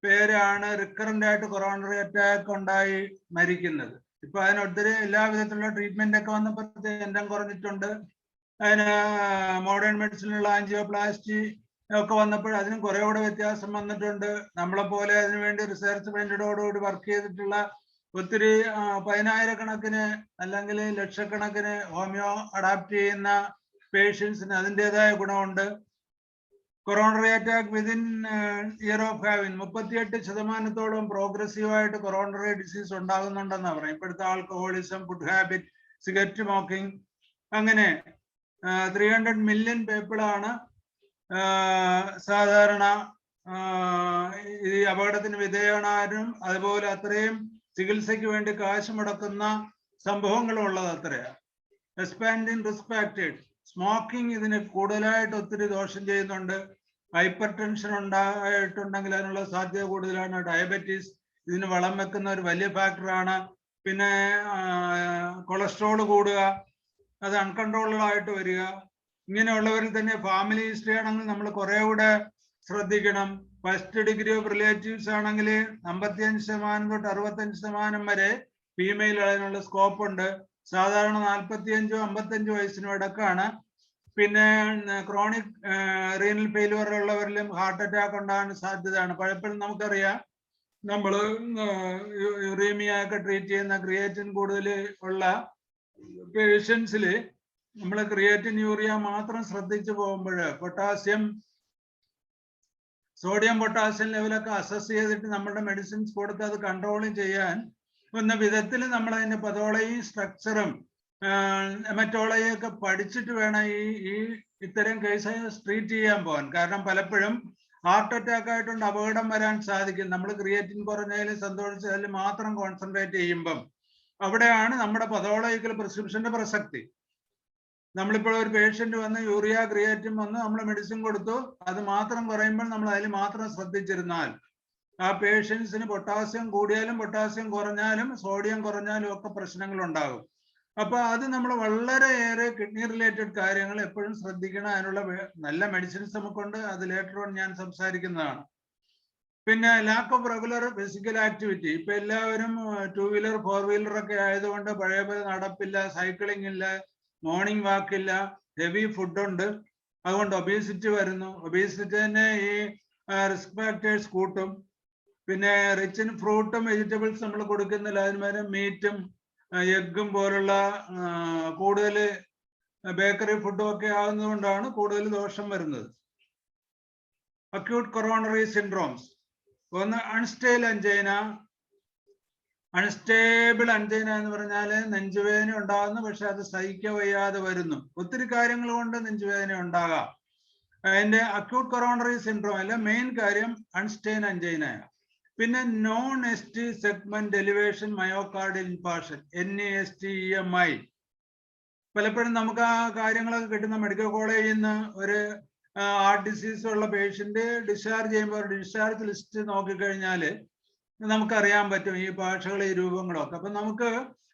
പേരാണ് റിക്കറന്റ് ആയിട്ട് കൊറോണറി അറ്റാക്ക് ഉണ്ടായി മരിക്കുന്നത്. ഇപ്പൊ അതിനൊത്തിരി എല്ലാവിധത്തിലുള്ള ട്രീറ്റ്മെന്റ് ഒക്കെ വന്നപ്പോൾ എണ്ണം കുറഞ്ഞിട്ടുണ്ട്. അതിന് മോഡേൺ മെഡിസിനുള്ള ആൻജിയോപ്ലാസ്റ്റി ഒക്കെ വന്നപ്പോൾ അതിനും കുറെ കൂടെ വ്യത്യാസം വന്നിട്ടുണ്ട്. നമ്മളെ പോലെ അതിനുവേണ്ടി റിസർച്ച് മൈൻഡോടുകൂടി വർക്ക് ചെയ്തിട്ടുള്ള ഒത്തിരി 10,000-കണക്കിന് അല്ലെങ്കിൽ ലക്ഷക്കണക്കിന് ഹോമിയോ അഡാപ്റ്റ് ചെയ്യുന്ന പേഷ്യൻസിന് അതിൻ്റെതായ ഗുണമുണ്ട്. Coronary attack within year of having 38% പ്രോഗ്രസീവായിട്ട് കൊറോണറി ഡിസീസ് ഉണ്ടാകുന്നുണ്ടെന്നാണ് പറയുന്നത്. ഇപ്പോഴത്തെ alcoholism, food habit, cigarette smoking, അങ്ങനെ 300 മില്യൺ പീപ്പിളാണ് സാധാരണ ഈ അപകടത്തിന് വിധേയനാരും അതുപോലെ അത്രയും ചികിത്സയ്ക്ക് വേണ്ടി കാശ് മുടക്കുന്ന സംഭവങ്ങളും ഉള്ളത് അത്രയാണ്. Expanding risk factors. സ്മോക്കിംഗ് ഇതിന് കൂടുതലായിട്ട് ഒത്തിരി ദോഷം ചെയ്യുന്നുണ്ട്. ഹൈപ്പർ ടെൻഷൻ ഉണ്ടായിട്ടുണ്ടെങ്കിൽ അതിനുള്ള സാധ്യത കൂടുതലാണ്. ഡയബറ്റീസ് ഇതിന് വളം വെക്കുന്ന ഒരു വലിയ ഫാക്ടറാണ്. പിന്നെ കൊളസ്ട്രോൾ കൂടുക, അത് അൺകൺട്രോൾഡ് ആയിട്ട് വരിക. ഇങ്ങനെയുള്ളവരിൽ തന്നെ ഫാമിലി ഹിസ്റ്ററി ആണെങ്കിൽ നമ്മൾ കുറെ കൂടെ ശ്രദ്ധിക്കണം. ഫസ്റ്റ് ഡിഗ്രി ഓഫ് റിലേറ്റീവ്സ് ആണെങ്കിൽ 55% തൊട്ട് 65% വരെ ഫീമെയിൽ അതിനുള്ള സ്കോപ്പ് ഉണ്ട്. സാധാരണ 45-55 വയസ്സിനും ഇടക്കാണ്. പിന്നെ ക്രോണിക് റീനൽ ഫെയിലുവർ ഉള്ളവരിലും ഹാർട്ട് അറ്റാക്ക് ഉണ്ടാകാൻ സാധ്യതയാണ്. പലപ്പോഴും നമുക്കറിയാം നമ്മൾ യുറീമിയ ഒക്കെ ട്രീറ്റ് ചെയ്യുന്ന ക്രിയേറ്റിൻ കൂടുതൽ ഉള്ള പേഷ്യൻസിൽ നമ്മൾ ക്രിയേറ്റിൻ യൂറിയ മാത്രം ശ്രദ്ധിച്ചു പോകുമ്പോൾ സോഡിയം പൊട്ടാസ്യം ലെവലൊക്കെ അസസ് ചെയ്തിട്ട് നമ്മുടെ മെഡിസിൻസ് കൊടുത്ത് അത് കൺട്രോൾ ചെയ്യാൻ എന്ന വിധത്തിൽ നമ്മൾ അതിന്റെ പതോളയും സ്ട്രക്ചറും ഹെമറ്റോളജിയും ഒക്കെ പഠിച്ചിട്ട് വേണം ഈ ഇത്തരം കേസ് ട്രീറ്റ് ചെയ്യാൻ പോകാൻ. കാരണം പലപ്പോഴും ഹാർട്ട് അറ്റാക്ക് ആയിട്ടുണ്ട് അപകടം വരാൻ സാധിക്കും. നമ്മൾ ക്രിയേറ്റിൻ കുറഞ്ഞതിലും സന്തോഷിച്ചതിലും മാത്രം കോൺസെൻട്രേറ്റ് ചെയ്യുമ്പം അവിടെയാണ് നമ്മുടെ പതോളജിക്കൽ പ്രിസ്ക്രിപ്ഷന്റെ പ്രസക്തി. നമ്മളിപ്പോൾ ഒരു പേഷ്യന്റ് വന്ന് യൂറിയ ക്രിയേറ്റിൻ വന്ന് നമ്മൾ മെഡിസിൻ കൊടുത്തു, അത് മാത്രം കുറയുമ്പോൾ നമ്മൾ അതിൽ മാത്രം ശ്രദ്ധിച്ചിരുന്നാൽ ആ പേഷ്യൻസിന് പൊട്ടാസ്യം കൂടിയാലും പൊട്ടാസ്യം കുറഞ്ഞാലും സോഡിയം കുറഞ്ഞാലും ഒക്കെ പ്രശ്നങ്ങൾ ഉണ്ടാകും. അപ്പൊ അത് നമ്മൾ വളരെയേറെ കിഡ്നി റിലേറ്റഡ് കാര്യങ്ങൾ എപ്പോഴും ശ്രദ്ധിക്കണം. അതിനുള്ള നല്ല മെഡിസിൻസ് നമുക്കുണ്ട്, അത് ലേറ്റർ ഓൺ ഞാൻ സംസാരിക്കുന്നതാണ്. പിന്നെ lack of regular physical activity. ഇപ്പൊ എല്ലാവരും 2 വീലർ 4 വീലർ ഒക്കെ ആയതുകൊണ്ട് പഴയ പോലെ നടപ്പില്ല, സൈക്ലിംഗ് ഇല്ല, മോർണിംഗ് വാക്കില്ല, ഹെവി ഫുഡുണ്ട്. അതുകൊണ്ട് ഒബീസിറ്റി വരുന്നു. ഒബീസിറ്റി തന്നെ ഈ റിസ്ക് ഫാക്ടേഴ്സ് കൂട്ടും. പിന്നെ റിച്ച് ഇൻ ഫ്രൂട്ടും വെജിറ്റബിൾസ് നമ്മൾ കൊടുക്കുന്നില്ല, അതിന് പകരം മീറ്റും എഗ്ഗും പോലുള്ള കൂടുതൽ ബേക്കറി ഫുഡും ഒക്കെ ആകുന്നതുകൊണ്ടാണ് കൂടുതൽ ദോഷം വരുന്നത്. Acute coronary syndromes. ഒന്ന് അൺസ്റ്റേബിൾ അഞ്ചൈന. അൺസ്റ്റേബിൾ അഞ്ചൈന എന്ന് പറഞ്ഞാൽ നെഞ്ചുവേദന ഉണ്ടാകുന്നു, പക്ഷെ അത് സഹിക്കാൻ വയ്യാതെ വരുന്നു. ഒത്തിരി കാര്യങ്ങൾ കൊണ്ട് നെഞ്ചുവേദന ഉണ്ടാകാം. അതിന്റെ അക്യൂട്ട് കൊറോണറി സിൻഡ്രോം അല്ല, മെയിൻ കാര്യം അൺസ്റ്റേബിൾ അഞ്ചൈനയാണ്. പിന്നെ non ST segment elevation myocardial infarction, NESTEMI. പലപ്പോഴും നമുക്ക് ആ കാര്യങ്ങളൊക്കെ കിട്ടുന്ന മെഡിക്കൽ കോളേജിൽ നിന്ന് ഒരു ഹാർട്ട് ഡിസീസ് ഉള്ള പേഷ്യന്റ് ഡിസ്ചാർജ് ചെയ്യുമ്പോൾ ഡിസ്ചാർജ് ലിസ്റ്റ് നോക്കിക്കഴിഞ്ഞാൽ നമുക്കറിയാൻ പറ്റും ഈ ഭാഷകളും ഈ രൂപങ്ങളും ഒക്കെ. അപ്പൊ നമുക്ക്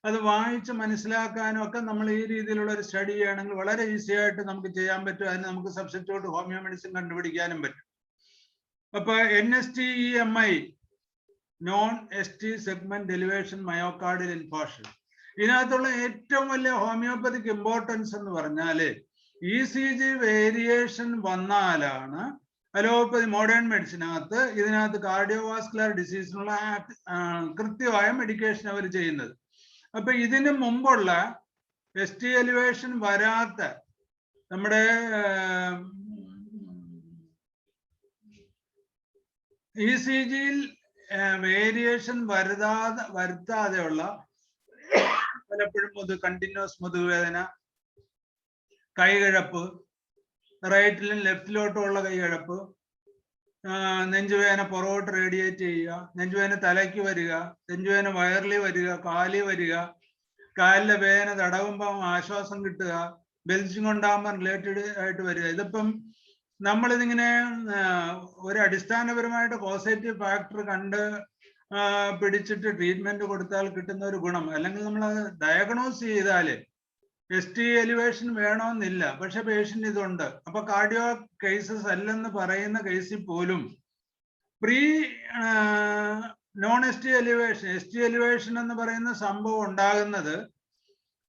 അത് വായിച്ച് മനസ്സിലാക്കാനും ഒക്കെ നമ്മൾ ഈ രീതിയിലുള്ള ഒരു സ്റ്റഡി ചെയ്യണമെങ്കിൽ വളരെ ഈസി ആയിട്ട് നമുക്ക് ചെയ്യാൻ പറ്റും. അതിന് നമുക്ക് സബ്സ്റ്റിറ്റ്യൂട്ട് ഹോമിയോ മെഡിസിൻ കണ്ടുപിടിക്കാനും പറ്റും. അപ്പൊ NSTEMI, non ST segment elevation myocardial infarction. ഇതിനകത്തുള്ള ഏറ്റവും വലിയ ഹോമിയോപ്പതിക് ഇമ്പോർട്ടൻസ് എന്ന് പറഞ്ഞാല് ECG വേരിയേഷൻ വന്നാലാണ് അലോപ്പതി മോഡേൺ മെഡിസിനകത്ത് ഇതിനകത്ത് കാർഡിയോവാസ്കുലർ ഡിസീസിനുള്ള കൃത്യമായ മെഡിക്കേഷൻ അവർ ചെയ്യുന്നത്. അപ്പൊ ഇതിന് മുമ്പുള്ള ST എലിവേഷൻ വരാത്ത നമ്മുടെ ECGയിൽ വേരിയേഷൻ വരുത്താതെയുള്ള പലപ്പോഴും കണ്ടിന്യൂസ് മുതുകുവേദന, കൈകിഴപ്പ്, റൈറ്റിലും ലെഫ്റ്റിലോട്ടും ഉള്ള കൈകിഴപ്പ്, നെഞ്ചുവേദന പുറകോട്ട് റേഡിയേറ്റ് ചെയ്യുക, നെഞ്ചുവേദന തലയ്ക്ക് വരിക, നെഞ്ചുവേദന വയറിൽ വരിക, കാലിൽ വരിക, കാലിലെ വേദന തടവുമ്പം ആശ്വാസം കിട്ടുക, ബെൽജിങ് ഉണ്ടാകുമ്പോൾ റിലേറ്റഡ് ആയിട്ട് വരിക. ഇതിപ്പം നമ്മളിതിങ്ങനെ ഒരു അടിസ്ഥാനപരമായിട്ട് പോസിറ്റീവ് ഫാക്ടർ കണ്ട് പിടിച്ചിട്ട് ട്രീറ്റ്മെന്റ് കൊടുത്താൽ കിട്ടുന്ന ഒരു ഗുണം, അല്ലെങ്കിൽ നമ്മൾ ഡയഗ്നോസ് ചെയ്താല് ST എലിവേഷൻ വേണമെന്നില്ല, പക്ഷെ പേഷ്യന്റ് ഇതുണ്ട്. അപ്പൊ കാർഡിയോ കേസസ് അല്ലെന്ന് പറയുന്ന കേസിൽ പോലും pre non ST elevation, ST elevation എന്ന് പറയുന്ന സംഭവം ഉണ്ടാകുന്നത്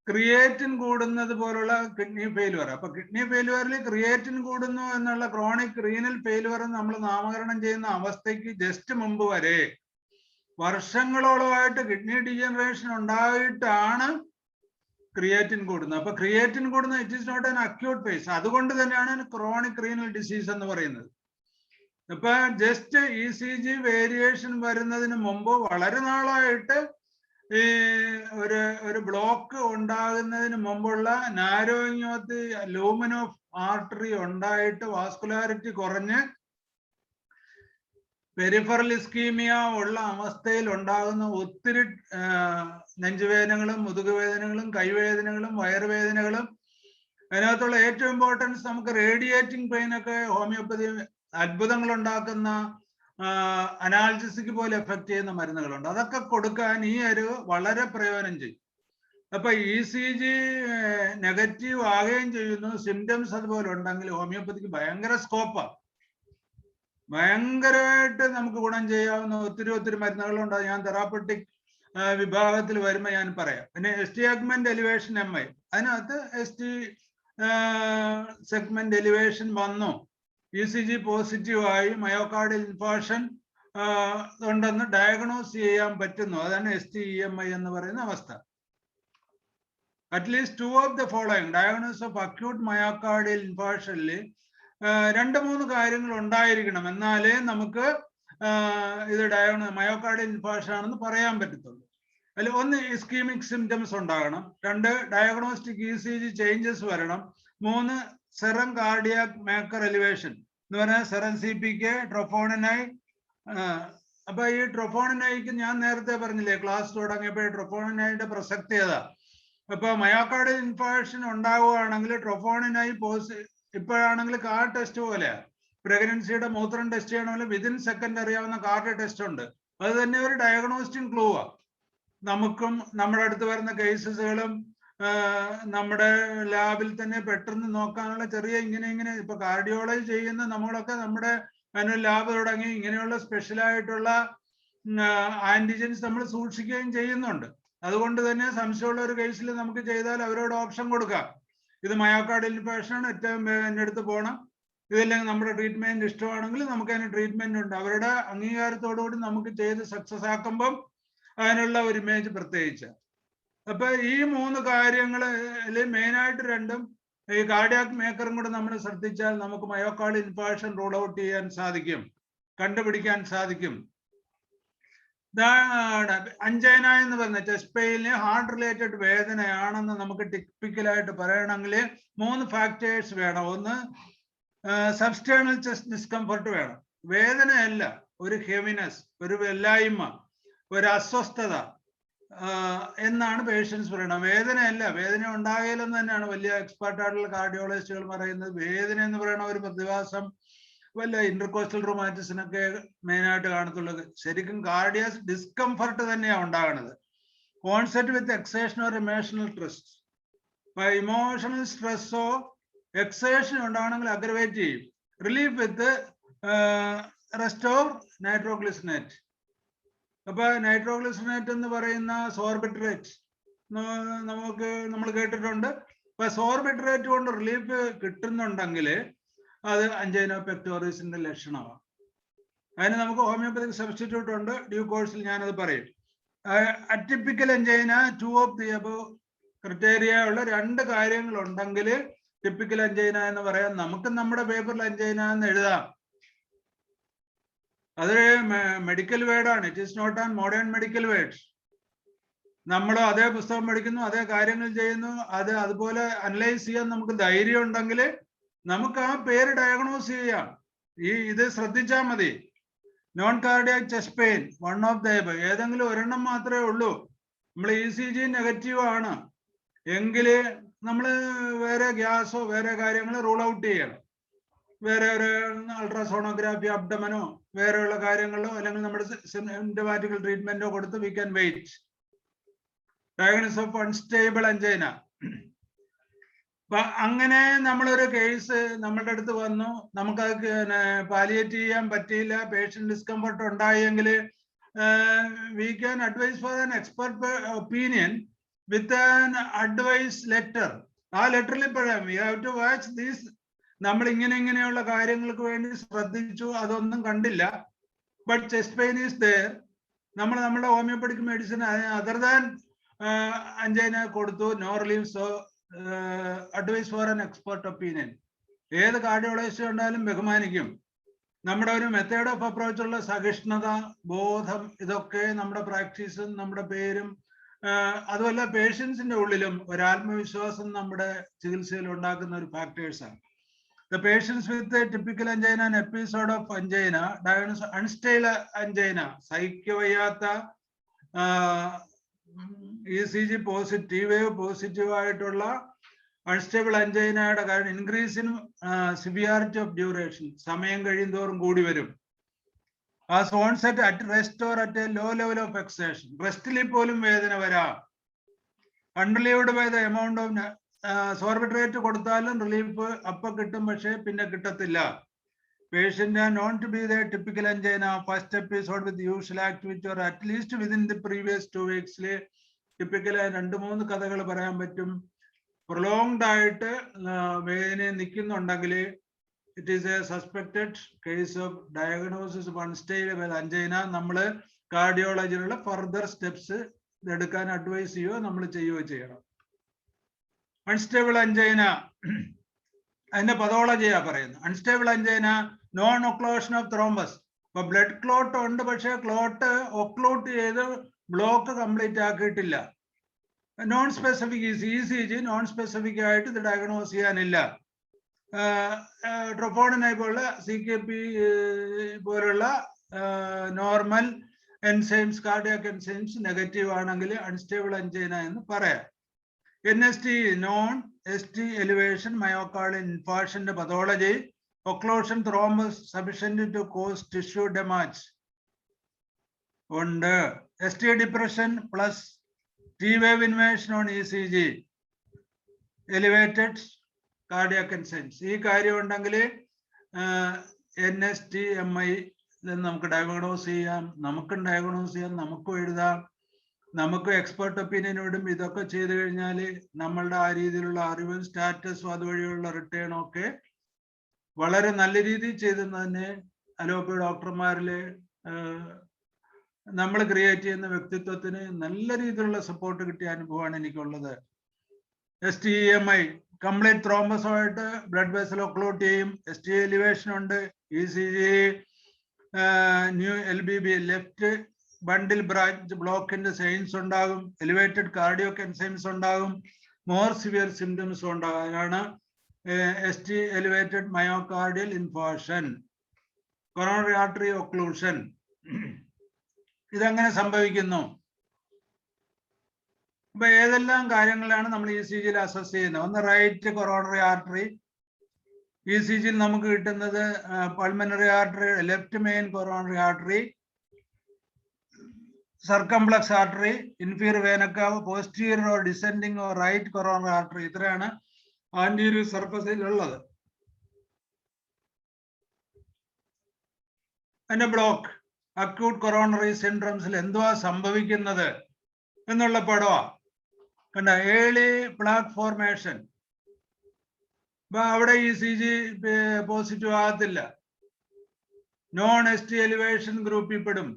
ക്രിയേറ്റിൻ കൂടുന്നത് പോലുള്ള കിഡ്നി ഫെയിലുവർ. അപ്പൊ കിഡ്നി ഫെയിലുവറിൽ ക്രിയേറ്റിൻ കൂടുന്നു എന്നുള്ള ക്രോണിക് റീനൽ ഫെയിലുവർ നമ്മൾ നാമകരണം ചെയ്യുന്ന അവസ്ഥയ്ക്ക് ജസ്റ്റ് മുമ്പ് വരെ വർഷങ്ങളോളമായിട്ട് കിഡ്നി ഡീജനറേഷൻ ഉണ്ടായിട്ടാണ് ക്രിയേറ്റിൻ കൂടുന്നത്. അപ്പൊ ക്രിയേറ്റിൻ കൂടുന്ന it is not an acute phase. അതുകൊണ്ട് തന്നെയാണ് ക്രോണിക് റീനൽ ഡിസീസ് എന്ന് പറയുന്നത്. ഇപ്പൊ ജസ്റ്റ് ECG വേരിയേഷൻ വരുന്നതിന് മുമ്പ് വളരെ നാളായിട്ട് ഈ ഒരു ബ്ലോക്ക് ഉണ്ടാകുന്നതിന് മുമ്പുള്ള narrowing of the lumen of artery ഉണ്ടായിട്ട് വാസ്കുലാരിറ്റി കുറഞ്ഞ് പെരിഫറൽ ഇസ്കീമിയ ഉള്ള അവസ്ഥയിൽ ഉണ്ടാകുന്ന ഒത്തിരി നെഞ്ചുവേദനകളും മുതുകുവേദനകളും കൈവേദനകളും വയറുവേദനകളും. അതിനകത്തുള്ള ഏറ്റവും ഇമ്പോർട്ടൻസ് നമുക്ക് റേഡിയേറ്റിംഗ് പെയിൻ ഒക്കെ ഹോമിയോപ്പതി അത്ഭുതങ്ങൾ ഉണ്ടാക്കുന്ന അനാൽജസിക് പോലെ എഫക്ട് ചെയ്യുന്ന മരുന്നുകളുണ്ട്. അതൊക്കെ കൊടുക്കാൻ ഈ ഒരു വളരെ പ്രയോജനം ചെയ്യും. അപ്പൊ ECG നെഗറ്റീവ് ആകുകയും ചെയ്യുന്നു, സിംറ്റംസ് അതുപോലെ ഉണ്ടെങ്കിൽ ഹോമിയോപ്പതിക്ക് ഭയങ്കര സ്കോപ്പാണ്. ഭയങ്കരമായിട്ട് നമുക്ക് ഗുണം ചെയ്യാവുന്ന ഒത്തിരി മരുന്നുകളുണ്ട്. ഞാൻ തെറാപ്പറ്റിക് വിഭാഗത്തിൽ വരുമ്പോൾ ഞാൻ പറയാം. പിന്നെ ST സെഗ്മെന്റ് എലിവേഷൻ MI, അതിനകത്ത് ST സെഗ്മെന്റ് എലിവേഷൻ വന്നു, ECG പോസിറ്റീവായി മയോകാർഡിയൽ ഇൻഫാർക്ഷൻ ഉണ്ടെന്ന് ഡയഗ്നോസ് ചെയ്യാൻ പറ്റുന്നു. അതാണ് STEMI എന്ന് പറയുന്ന അവസ്ഥ. At least 2 of the following diagnosis of acute myocardial ഇൻഫാർക്ഷനിൽ 2-3 കാര്യങ്ങൾ ഉണ്ടായിരിക്കണം, എന്നാലേ നമുക്ക് ഇത് മയോകാർഡിയൽ ഇൻഫാർക്ഷൻ ആണെന്ന് പറയാൻ പറ്റത്തുള്ളൂ. അതിൽ 1 ഇസ്കീമിക് സിംറ്റംസ് ഉണ്ടാകണം, 2 ഡയഗ്നോസ്റ്റിക് ECG ചേഞ്ചസ് വരണം, 3 സെറം കാർഡിയാക് മേക്കർ എലിവേഷൻ എന്ന് പറഞ്ഞാൽ സെറം CPK, ട്രോഫോണിനൈ. അപ്പൊ ഈ ട്രോഫോണിനൈക്ക് ഞാൻ നേരത്തെ പറഞ്ഞില്ലേ ക്ലാസ് തുടങ്ങിയപ്പോൾ ട്രോഫോണിനൈയുടെ പ്രസക്തിയത. അപ്പൊ മയോകാർഡിയൽ ഇൻഫാർക്ഷൻ ഉണ്ടാവുകയാണെങ്കിൽ ട്രോഫോണിനൈ ഇപ്പോഴാണെങ്കിൽ കാർ ടെസ്റ്റ് പോലെയാ. പ്രഗ്നൻസിയുടെ മൂത്രം ടെസ്റ്റ് ചെയ്യണമെങ്കിൽ വിതിൻ സെക്കൻഡ് അറിയാവുന്ന കാർഡ് ടെസ്റ്റ് ഉണ്ട്. അത് തന്നെ ഒരു ഡയഗ്നോസ്റ്റിക് ക്ലൂ ആ. നമുക്കും നമ്മുടെ അടുത്ത് വരുന്ന കേസസുകളും നമ്മുടെ ലാബിൽ തന്നെ പെട്ടെന്ന് നോക്കാനുള്ള ചെറിയ ഇങ്ങനെ ഇപ്പൊ കാർഡിയോളജി ചെയ്യുന്ന നമ്മളൊക്കെ നമ്മുടെ മാനുവൽ ലാബ് തുടങ്ങി ഇങ്ങനെയുള്ള സ്പെഷ്യലായിട്ടുള്ള ആന്റിജൻസ് നമ്മൾ സൂക്ഷിക്കുകയും ചെയ്യുന്നുണ്ട്. അതുകൊണ്ട് തന്നെ സംശയമുള്ള ഒരു കേസിൽ നമുക്ക് ചെയ്താൽ അവരോട് ഓപ്ഷൻ കൊടുക്കാം, ഇത് മയോകാർഡിയൽ ഇൻഫാർക്ഷൻ ആണ്, ഏറ്റവും എൻ്റെ അടുത്ത് പോകണം, ഇതല്ലെങ്കിൽ നമ്മുടെ ട്രീറ്റ്മെന്റ് ഇഷ്ടമാണെങ്കിൽ നമുക്ക് അതിന് ട്രീറ്റ്മെന്റ് ഉണ്ട്. അവരുടെ അംഗീകാരത്തോടുകൂടി നമുക്ക് ചെയ്ത് സക്സസ് ആക്കുമ്പം അതിനുള്ള ഒരു ഇമേജ് പ്രത്യേകിച്ച്. അപ്പൊ ഈ 3 കാര്യങ്ങളിൽ മെയിനായിട്ട് രണ്ടും ഈ കാർഡിയാക് മേക്കറും കൂടെ നമ്മൾ ശ്രദ്ധിച്ചാൽ നമുക്ക് മയോകാർഡിയൽ ഇൻഫാർക്ഷൻ റൂൾ ഔട്ട് ചെയ്യാൻ സാധിക്കും, കണ്ടുപിടിക്കാൻ സാധിക്കും. ഇതാണ് അഞ്ജൈന എന്ന് പറയുന്നത് ചെസ്റ്റ് പെയിന് ഹാർട്ട് റിലേറ്റഡ് വേദനയാണെന്ന് നമുക്ക് ടിപ്പിക്കലായിട്ട് പറയണമെങ്കിൽ 3 ഫാക്ടേഴ്സ് വേണം. ഒന്ന് സബ്സ്റ്റേണൽ ചെസ്റ്റ് ഡിസ്കംഫർട്ട് വേണം, വേദനയല്ല, ഒരു ഹെവിനെസ്, ഒരു വെല്ലായ്മ, ഒരു അസ്വസ്ഥത എന്നാണ് പേഷ്യൻസ് പറയുന്നത്. വേദനയല്ല, വേദന ഉണ്ടായാലെന്ന് തന്നെയാണ് വലിയ എക്സ്പെർട്ടായിട്ടുള്ള കാർഡിയോളജിസ്റ്റുകൾ പറയുന്നത്. വേദന എന്ന് പറയുന്ന ഒരു പ്രതിഭാസം വല്ല ഇന്റർകോസ്റ്റൽ റൊമാറ്റിസിനൊക്കെ മെയിനായിട്ട് കാണത്തുള്ളത്. ശരിക്കും കാർഡിയസ് ഡിസ്കംഫർട്ട് തന്നെയാണ് ഉണ്ടാകുന്നത്. Concept with exertion or emotional stress. Emotional സ്ട്രെസ്സോ എക്സേഷൻ ഉണ്ടാകണമെങ്കിൽ അഗ്രവേറ്റ് ചെയ്യും. Relief with rest or nitroglycerate. അപ്പൊ നൈട്രോഗ്ലിസറേറ്റ് എന്ന് പറയുന്ന സോർബിട്രേറ്റ് നമ്മൾ കേട്ടിട്ടുണ്ട്. അപ്പൊ സോർബിട്രേറ്റ് കൊണ്ട് റിലീഫ് കിട്ടുന്നുണ്ടെങ്കിൽ അത് അഞ്ജൈന പെക്ടോറിസിന്റെ ലക്ഷണമാണ്. അതിന് നമുക്ക് ഹോമിയോപ്പതിക് സബ്സ്റ്റിറ്റ്യൂട്ട് ഉണ്ട്, ഡ്യൂ കോഴ്സിൽ ഞാനത് പറയും. അറ്റിപ്പിക്കൽ അഞ്ജൈന 2 ഓഫ് ദി അബവ് ക്രിറ്റേറിയ ഉള്ള 2 കാര്യങ്ങൾ ഉണ്ടെങ്കിൽ ടിപ്പിക്കൽ അഞ്ജൈന എന്ന് പറയാം. നമുക്ക് നമ്മുടെ പേപ്പറിൽ അഞ്ജൈന എന്ന് എഴുതാം. അതൊരു മെഡിക്കൽ വേർഡാണ്. It is not an modern medical word. നമ്മൾ അതേ പുസ്തകം പഠിക്കുന്നു, അതേ കാര്യങ്ങൾ ചെയ്യുന്നു, അത് അതുപോലെ അനലൈസ് ചെയ്യാൻ നമുക്ക് ധൈര്യം ഉണ്ടെങ്കിൽ നമുക്ക് ആ പേര് ഡയഗ്നോസ് ചെയ്യാം. ഇത് ശ്രദ്ധിച്ചാൽ മതി. Non cardiac chest pain, 1 of the above, ഏതെങ്കിലും ഒരെണ്ണം മാത്രമേ ഉള്ളൂ. നമ്മൾ ECG നെഗറ്റീവ് ആണ് എങ്കിൽ നമ്മൾ വേറെ ഗ്യാസോ വേറെ കാര്യങ്ങൾ റൂൾ ഔട്ട് ചെയ്യണം. വേറെ ഒരു അൾട്രാസോണോഗ്രാഫി അബ്ഡമനോ വേറെയുള്ള കാര്യങ്ങളോ അല്ലെങ്കിൽ നമ്മുടെ സിംറ്റമാറ്റിക്കൽ ട്രീറ്റ്മെന്റോ കൊടുത്ത് we can wait. Diagnosis of unstable angina. അങ്ങനെ നമ്മളൊരു കേസ് നമ്മളുടെ അടുത്ത് വന്നു, നമുക്കത് പാലിയേറ്റ് ചെയ്യാൻ പറ്റിയില്ല, പേഷ്യന്റ് ഡിസ്കംഫർട്ട് ഉണ്ടായെങ്കിൽ we can advise for an expert opinion with an advise letter. ആ ലെറ്ററിൽ പറയാം we have to watch these. നമ്മൾ ഇങ്ങനെയുള്ള കാര്യങ്ങൾക്ക് വേണ്ടി ശ്രദ്ധിച്ചു, അതൊന്നും കണ്ടില്ല, but chest pain is there. നമ്മുടെ homoeopathic medicine other than angina കൊടുത്തു, no relief, so advise for an expert opinion. ഏത് കാർഡിയോളജിസ്റ്റ് ഉണ്ടായാലും ബഹുമാനിക്കും. നമ്മുടെ ഒരു മെത്തേഡ് ഓഫ് അപ്രോച്ച് ഉള്ള സഹിഷ്ണുത, ബോധം, ഇതൊക്കെ നമ്മുടെ പ്രാക്ടീസും നമ്മുടെ പേരും അതുമല്ല പേഷ്യൻസിന്റെ ഉള്ളിലും ഒരു ആത്മവിശ്വാസം നമ്മുടെ ചികിത്സയിൽ ഉണ്ടാക്കുന്ന ഒരു ഫാക്ടേഴ്സാണ്. The patients with a typical angina and episode of angina diagnosed unstable angina, സഹിക്കവയ്യാത്ത ECG പോസിറ്റീവ് പോസിറ്റീവ് ആയിട്ടുള്ള അൺസ്റ്റേബിൾ അഞ്ജൈനയുടെ കാരണം increase in severity of duration, സമയം കഴിയുന്തോറും കൂടി വരും. As onset at rest or at a low level of exertion, റെസ്റ്റിൽ പോലും വേദന വരാം. Unrelieved by the amount of sorbitrate കൊടുത്താലും റിലീഫ് അപ്പൊ കിട്ടും, പക്ഷേ പിന്നെ കിട്ടത്തില്ല. Patient known to be the typical angina first episode with usual activity or at least within the previous 2 weeks. Typical 2-3 കഥകൾ പറയാൻ പറ്റും. പ്രൊലോങ്ഡ് ആയിട്ട് വേദന നിൽക്കുന്നുണ്ടെങ്കിൽ it is a suspected case of diagnosis of unstable angina. നമ്മൾ കാർഡിയോളജിയിലുള്ള ഫർദർ സ്റ്റെപ്സ് എടുക്കാൻ advise ചെയ്യുകയോ നമ്മൾ ചെയ്യുകയോ ചെയ്യണം. അൺസ്റ്റേബിൾ അഞ്ജൈന അതിന്റെ പതോളജിയാ പറയുന്നത്. Unstable angina non occlusion of thrombus. ഇപ്പൊ ബ്ലഡ് ക്ലോട്ട് ഉണ്ട്, പക്ഷേ ക്ലോട്ട് ഒക്ലൂട്ട് ചെയ്ത് ബ്ലോക്ക് കംപ്ലീറ്റ് ആക്കിയിട്ടില്ല. Non specific ECG non specific ആയിട്ട് ഇത് ഡയഗ്നോസ് ചെയ്യാനില്ല. ട്രോപ്പോണിനെ പോലുള്ള CKP പോലുള്ള normal enzymes, cardiac enzymes negative ആണെങ്കിൽ അൺസ്റ്റേബിൾ അഞ്ജൈന എന്ന് പറയാം. NST non ST elevation, myocardial ഇൻഫാർക്ഷന്റെ pathology, occlusion, thrombus sufficient to cause tissue damage ഉണ്ട്. ST depression plus T-wave invasion on ECG, elevated cardiac enzymes. ഈ കാര്യം ഉണ്ടെങ്കിൽ NST MI നമുക്ക് diagnose ചെയ്യാം, നമുക്കും ഡയഗ്നോസ് ചെയ്യാം, നമുക്കും എഴുതാം, നമുക്ക് എക്സ്പെർട്ട് ഒപ്പീനിയൻ വിടും. ഇതൊക്കെ ചെയ്തു കഴിഞ്ഞാൽ നമ്മളുടെ ആ രീതിയിലുള്ള അറിവും സ്റ്റാറ്റസും അതുവഴിയുള്ള റിട്ടേണും ഒക്കെ വളരെ നല്ല രീതിയിൽ ചെയ്തെന്ന് തന്നെ അലോപ്പതി ഡോക്ടർമാരിൽ നമ്മൾ ക്രിയേറ്റ് ചെയ്യുന്ന വ്യക്തിത്വത്തിന് നല്ല രീതിയിലുള്ള സപ്പോർട്ട് കിട്ടിയ അനുഭവമാണ് എനിക്കുള്ളത്. STEMI കംപ്ലീറ്റ് ത്രോംബസുമായിട്ട് ബ്ലഡ് വെസൽ ഒക്ലൂട്ട് ചെയ്യും. ST എലിവേഷൻ ഉണ്ട്. ECG new LBB left bundle branch ബ്ലോക്കിന്റെ സൈൻസ് ഉണ്ടാകും. എലിവേറ്റഡ് കാർഡിയോക് എൻസൈംസ് ഉണ്ടാകും. മോർ സിവിയർ സിംറ്റംസ് ഉണ്ടാകും. അതിനാണ് ST elevated myocardial infarction, coronary artery occlusion. ഇതെങ്ങനെ സംഭവിക്കുന്നു? അപ്പൊ ഏതെല്ലാം കാര്യങ്ങളാണ് നമ്മൾ ECGയിൽ അസസ് ചെയ്യുന്നത്? ഒന്ന് റൈറ്റ് കൊറോണറി ആർട്ടറി. ECGയിൽ നമുക്ക് കിട്ടുന്നത് pulmonary artery, left main coronary artery, circumflex artery, inferior vena cava, posterior or descending or right coronary artery. ഇത്രയാണ് ആന്റീരിയർ സർഫസിൽ ഉള്ളത്. അതിന്റെ ബ്ലോക്ക് അക്യൂട്ട് കൊറോണറി സിൻഡ്രംസിൽ എന്തുവാ സംഭവിക്കുന്നത് എന്നുള്ള പടവാ കണ്ട. Early plaque formation. അപ്പൊ അവിടെ ECG പോസിറ്റീവ് ആകത്തില്ല. നോൺ ST എലിവേഷൻ ഗ്രൂപ്പിൽ പെടും.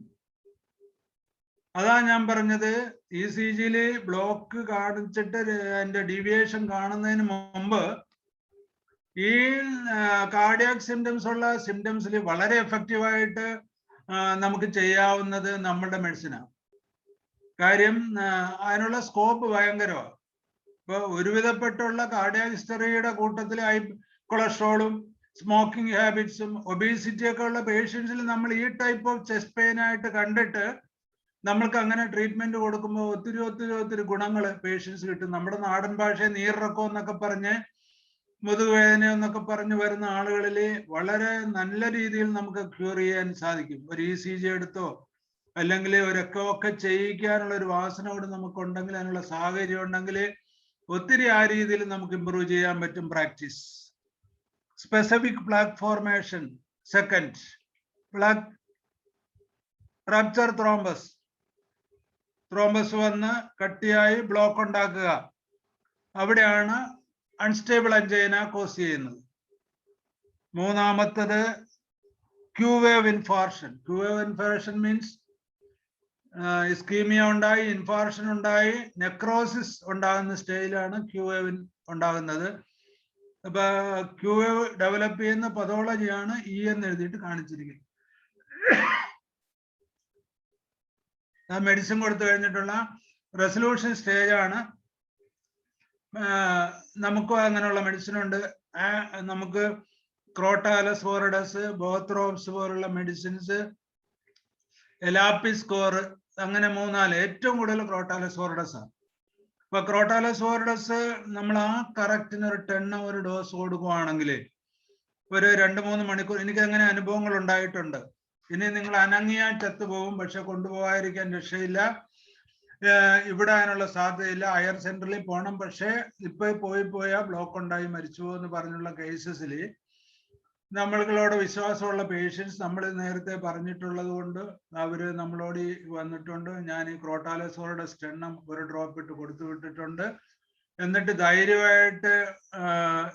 അതാ ഞാൻ പറഞ്ഞത്, ECGയിൽ ബ്ലോക്ക് കാണിച്ചിട്ട് അതിന്റെ ഡീവിയേഷൻ കാണുന്നതിന് മുമ്പ് ഈ കാർഡിയാക് സിംറ്റംസ് ഉള്ള സിംറ്റംസിൽ വളരെ എഫക്റ്റീവായിട്ട് നമുക്ക് ചെയ്യാവുന്നത് നമ്മളുടെ മെഡിസിനാണ്. കാര്യം അതിനുള്ള സ്കോപ്പ് ഭയങ്കരമാണ്. ഇപ്പൊ ഒരുവിധപ്പെട്ടുള്ള കാർഡിയാക് ഹിസ്റ്ററിയുടെ കൂട്ടത്തിൽ ഹൈ കൊളസ്ട്രോളും സ്മോക്കിംഗ് ഹാബിറ്റ്സും ഒബീസിറ്റി ഒക്കെ ഉള്ള പേഷ്യൻസിൽ നമ്മൾ ഈ ടൈപ്പ് ഓഫ് ചെസ്റ്റ് പെയിൻ ആയിട്ട് കണ്ടിട്ട് നമ്മൾക്ക് അങ്ങനെ ട്രീറ്റ്മെന്റ് കൊടുക്കുമ്പോൾ ഒത്തിരി ഗുണങ്ങൾ പേഷ്യൻസ് കിട്ടും. നമ്മുടെ നാടൻ ഭാഷയെ നീറിറക്കം എന്നൊക്കെ പറഞ്ഞ് മുതുകുവേദന എന്നൊക്കെ പറഞ്ഞു വരുന്ന ആളുകളിൽ വളരെ നല്ല രീതിയിൽ നമുക്ക് ക്യൂർ ചെയ്യാൻ സാധിക്കും. ഒരു ECG എടുത്തോ അല്ലെങ്കിൽ ഒരു എക്കോ ഒക്കെ ചെയ്യിക്കാനുള്ള ഒരു വാസന കൂടെ നമുക്കുണ്ടെങ്കിൽ, അതിനുള്ള സാഹചര്യം ഉണ്ടെങ്കിൽ ഒത്തിരി ആ രീതിയിൽ നമുക്ക് ഇമ്പ്രൂവ് ചെയ്യാൻ പറ്റും practice. Specific plaque formation. Second, plaque rupture thrombus. Thrombus വന്ന് കട്ടിയായി ബ്ലോക്ക് ഉണ്ടാക്കുക. അവിടെയാണ് അൺസ്റ്റേബിൾ അഞ്ചൈന കോസ് ചെയ്യുന്നത്. മൂന്നാമത്തത് ക്യൂവേവ് ഇൻഫാർഷൻ. ക്യൂവേവ് ഇൻഫാർഷൻ മീൻസ് ഇസ്കീമിയ ഉണ്ടായി, ഇൻഫാർഷൻ ഉണ്ടായി, നെക്രോസിസ് ഉണ്ടാകുന്ന സ്റ്റേജിലാണ് ക്യൂവേവ് ഉണ്ടാകുന്നത്. അപ്പൊ ക്യൂവേവ് ഡെവലപ്പ് ചെയ്യുന്ന പതോളജിയാണ് E എന്ന് എഴുതിയിട്ട് കാണിച്ചിരിക്കുന്നത്. ആ മെഡിസിൻ കൊടുത്തു കഴിഞ്ഞിട്ടുള്ള റെസൊല്യൂഷൻ സ്റ്റേജാണ്. നമുക്കും അങ്ങനെയുള്ള മെഡിസിൻ ഉണ്ട്. നമുക്ക് ക്രോട്ടാലസ് ഫോറിഡസ്, ബോത്രോപ്സ് പോലുള്ള മെഡിസിൻസ്, എലാപ്പിസ് കോർ, അങ്ങനെ 3-4. ഏറ്റവും കൂടുതൽ ക്രോട്ടാലസ് ഫോറിഡസ് ആണ്. അപ്പൊ ക്രോട്ടാലസ് ഫോറിഡസ് നമ്മൾ ആ കറക്റ്റിന് ഒരു 10 ഒരു ഡോസ് കൊടുക്കുവാണെങ്കിൽ ഒരു 2-3 മണിക്കൂർ, എനിക്ക് അങ്ങനെ അനുഭവങ്ങൾ ഉണ്ടായിട്ടുണ്ട്. ഇനി നിങ്ങൾ അനങ്ങിയാൽ ചത്തുപോകും, പക്ഷെ കൊണ്ടുപോകാതിരിക്കാൻ രക്ഷയില്ല. ഇവിടെ അതിനുള്ള സാധ്യതയില്ല. ഹയർ സെന്ററിൽ പോകണം, പക്ഷേ ഇപ്പൊ പോയാൽ ബ്ലോക്ക് ഉണ്ടായി മരിച്ചു എന്ന് പറഞ്ഞുള്ള കേസസിൽ നമ്മളോട് വിശ്വാസമുള്ള പേഷ്യൻസ് നമ്മൾ നേരത്തെ പറഞ്ഞിട്ടുള്ളത് കൊണ്ട് അവര് നമ്മളോട് വന്നിട്ടുണ്ട്. ഞാൻ ഈ ക്രോട്ടാലസ് ഫോറിഡസ് 10 ഒരു ഡ്രോപ്പ് ഇട്ട് കൊടുത്തു വിട്ടിട്ടുണ്ട്. എന്നിട്ട് ധൈര്യമായിട്ട്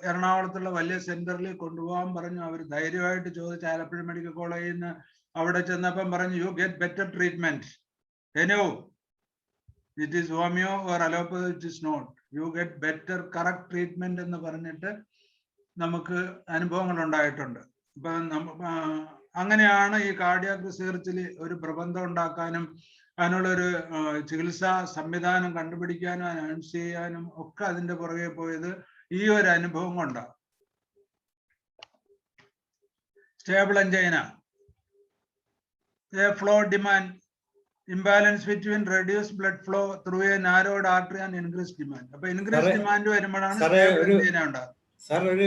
എറണാകുളത്തുള്ള വലിയ സെന്ററിൽ കൊണ്ടുപോകാൻ പറഞ്ഞു. അവർ ധൈര്യമായിട്ട് ചോദിച്ചു. ആലപ്പുഴ മെഡിക്കൽ കോളേജിൽ നിന്ന് അവിടെ ചെന്നപ്പം പറഞ്ഞു, യു ഗെറ്റ് ബെറ്റർ ട്രീറ്റ്മെന്റ്. എനോ it is homeo or allopathy, it is not. You get better correct treatment എന്ന് പറഞ്ഞിട്ട് നമുക്ക് അനുഭവങ്ങൾ ഉണ്ടായിട്ടുണ്ട്. ഇപ്പൊ അങ്ങനെയാണ് ഈ കാർഡിയാക് റിസർച്ചിൽ ഒരു പ്രബന്ധം ഉണ്ടാക്കാനും അതിനുള്ളൊരു ചികിത്സാ സംവിധാനം കണ്ടുപിടിക്കാനും അനൗൺസ് ചെയ്യാനും ഒക്കെ അതിന്റെ പുറകെ പോയത് ഈ ഒരു അനുഭവം കൊണ്ടാണ്. Stable അഞ്ചൈന, flow demand imbalance between reduced blood flow through a narrowed artery and increased demand. അപ്പൊ ഇൻക്രീസ് ഡിമാൻഡ് വരുമ്പോഴാണ് സാർ ഒരു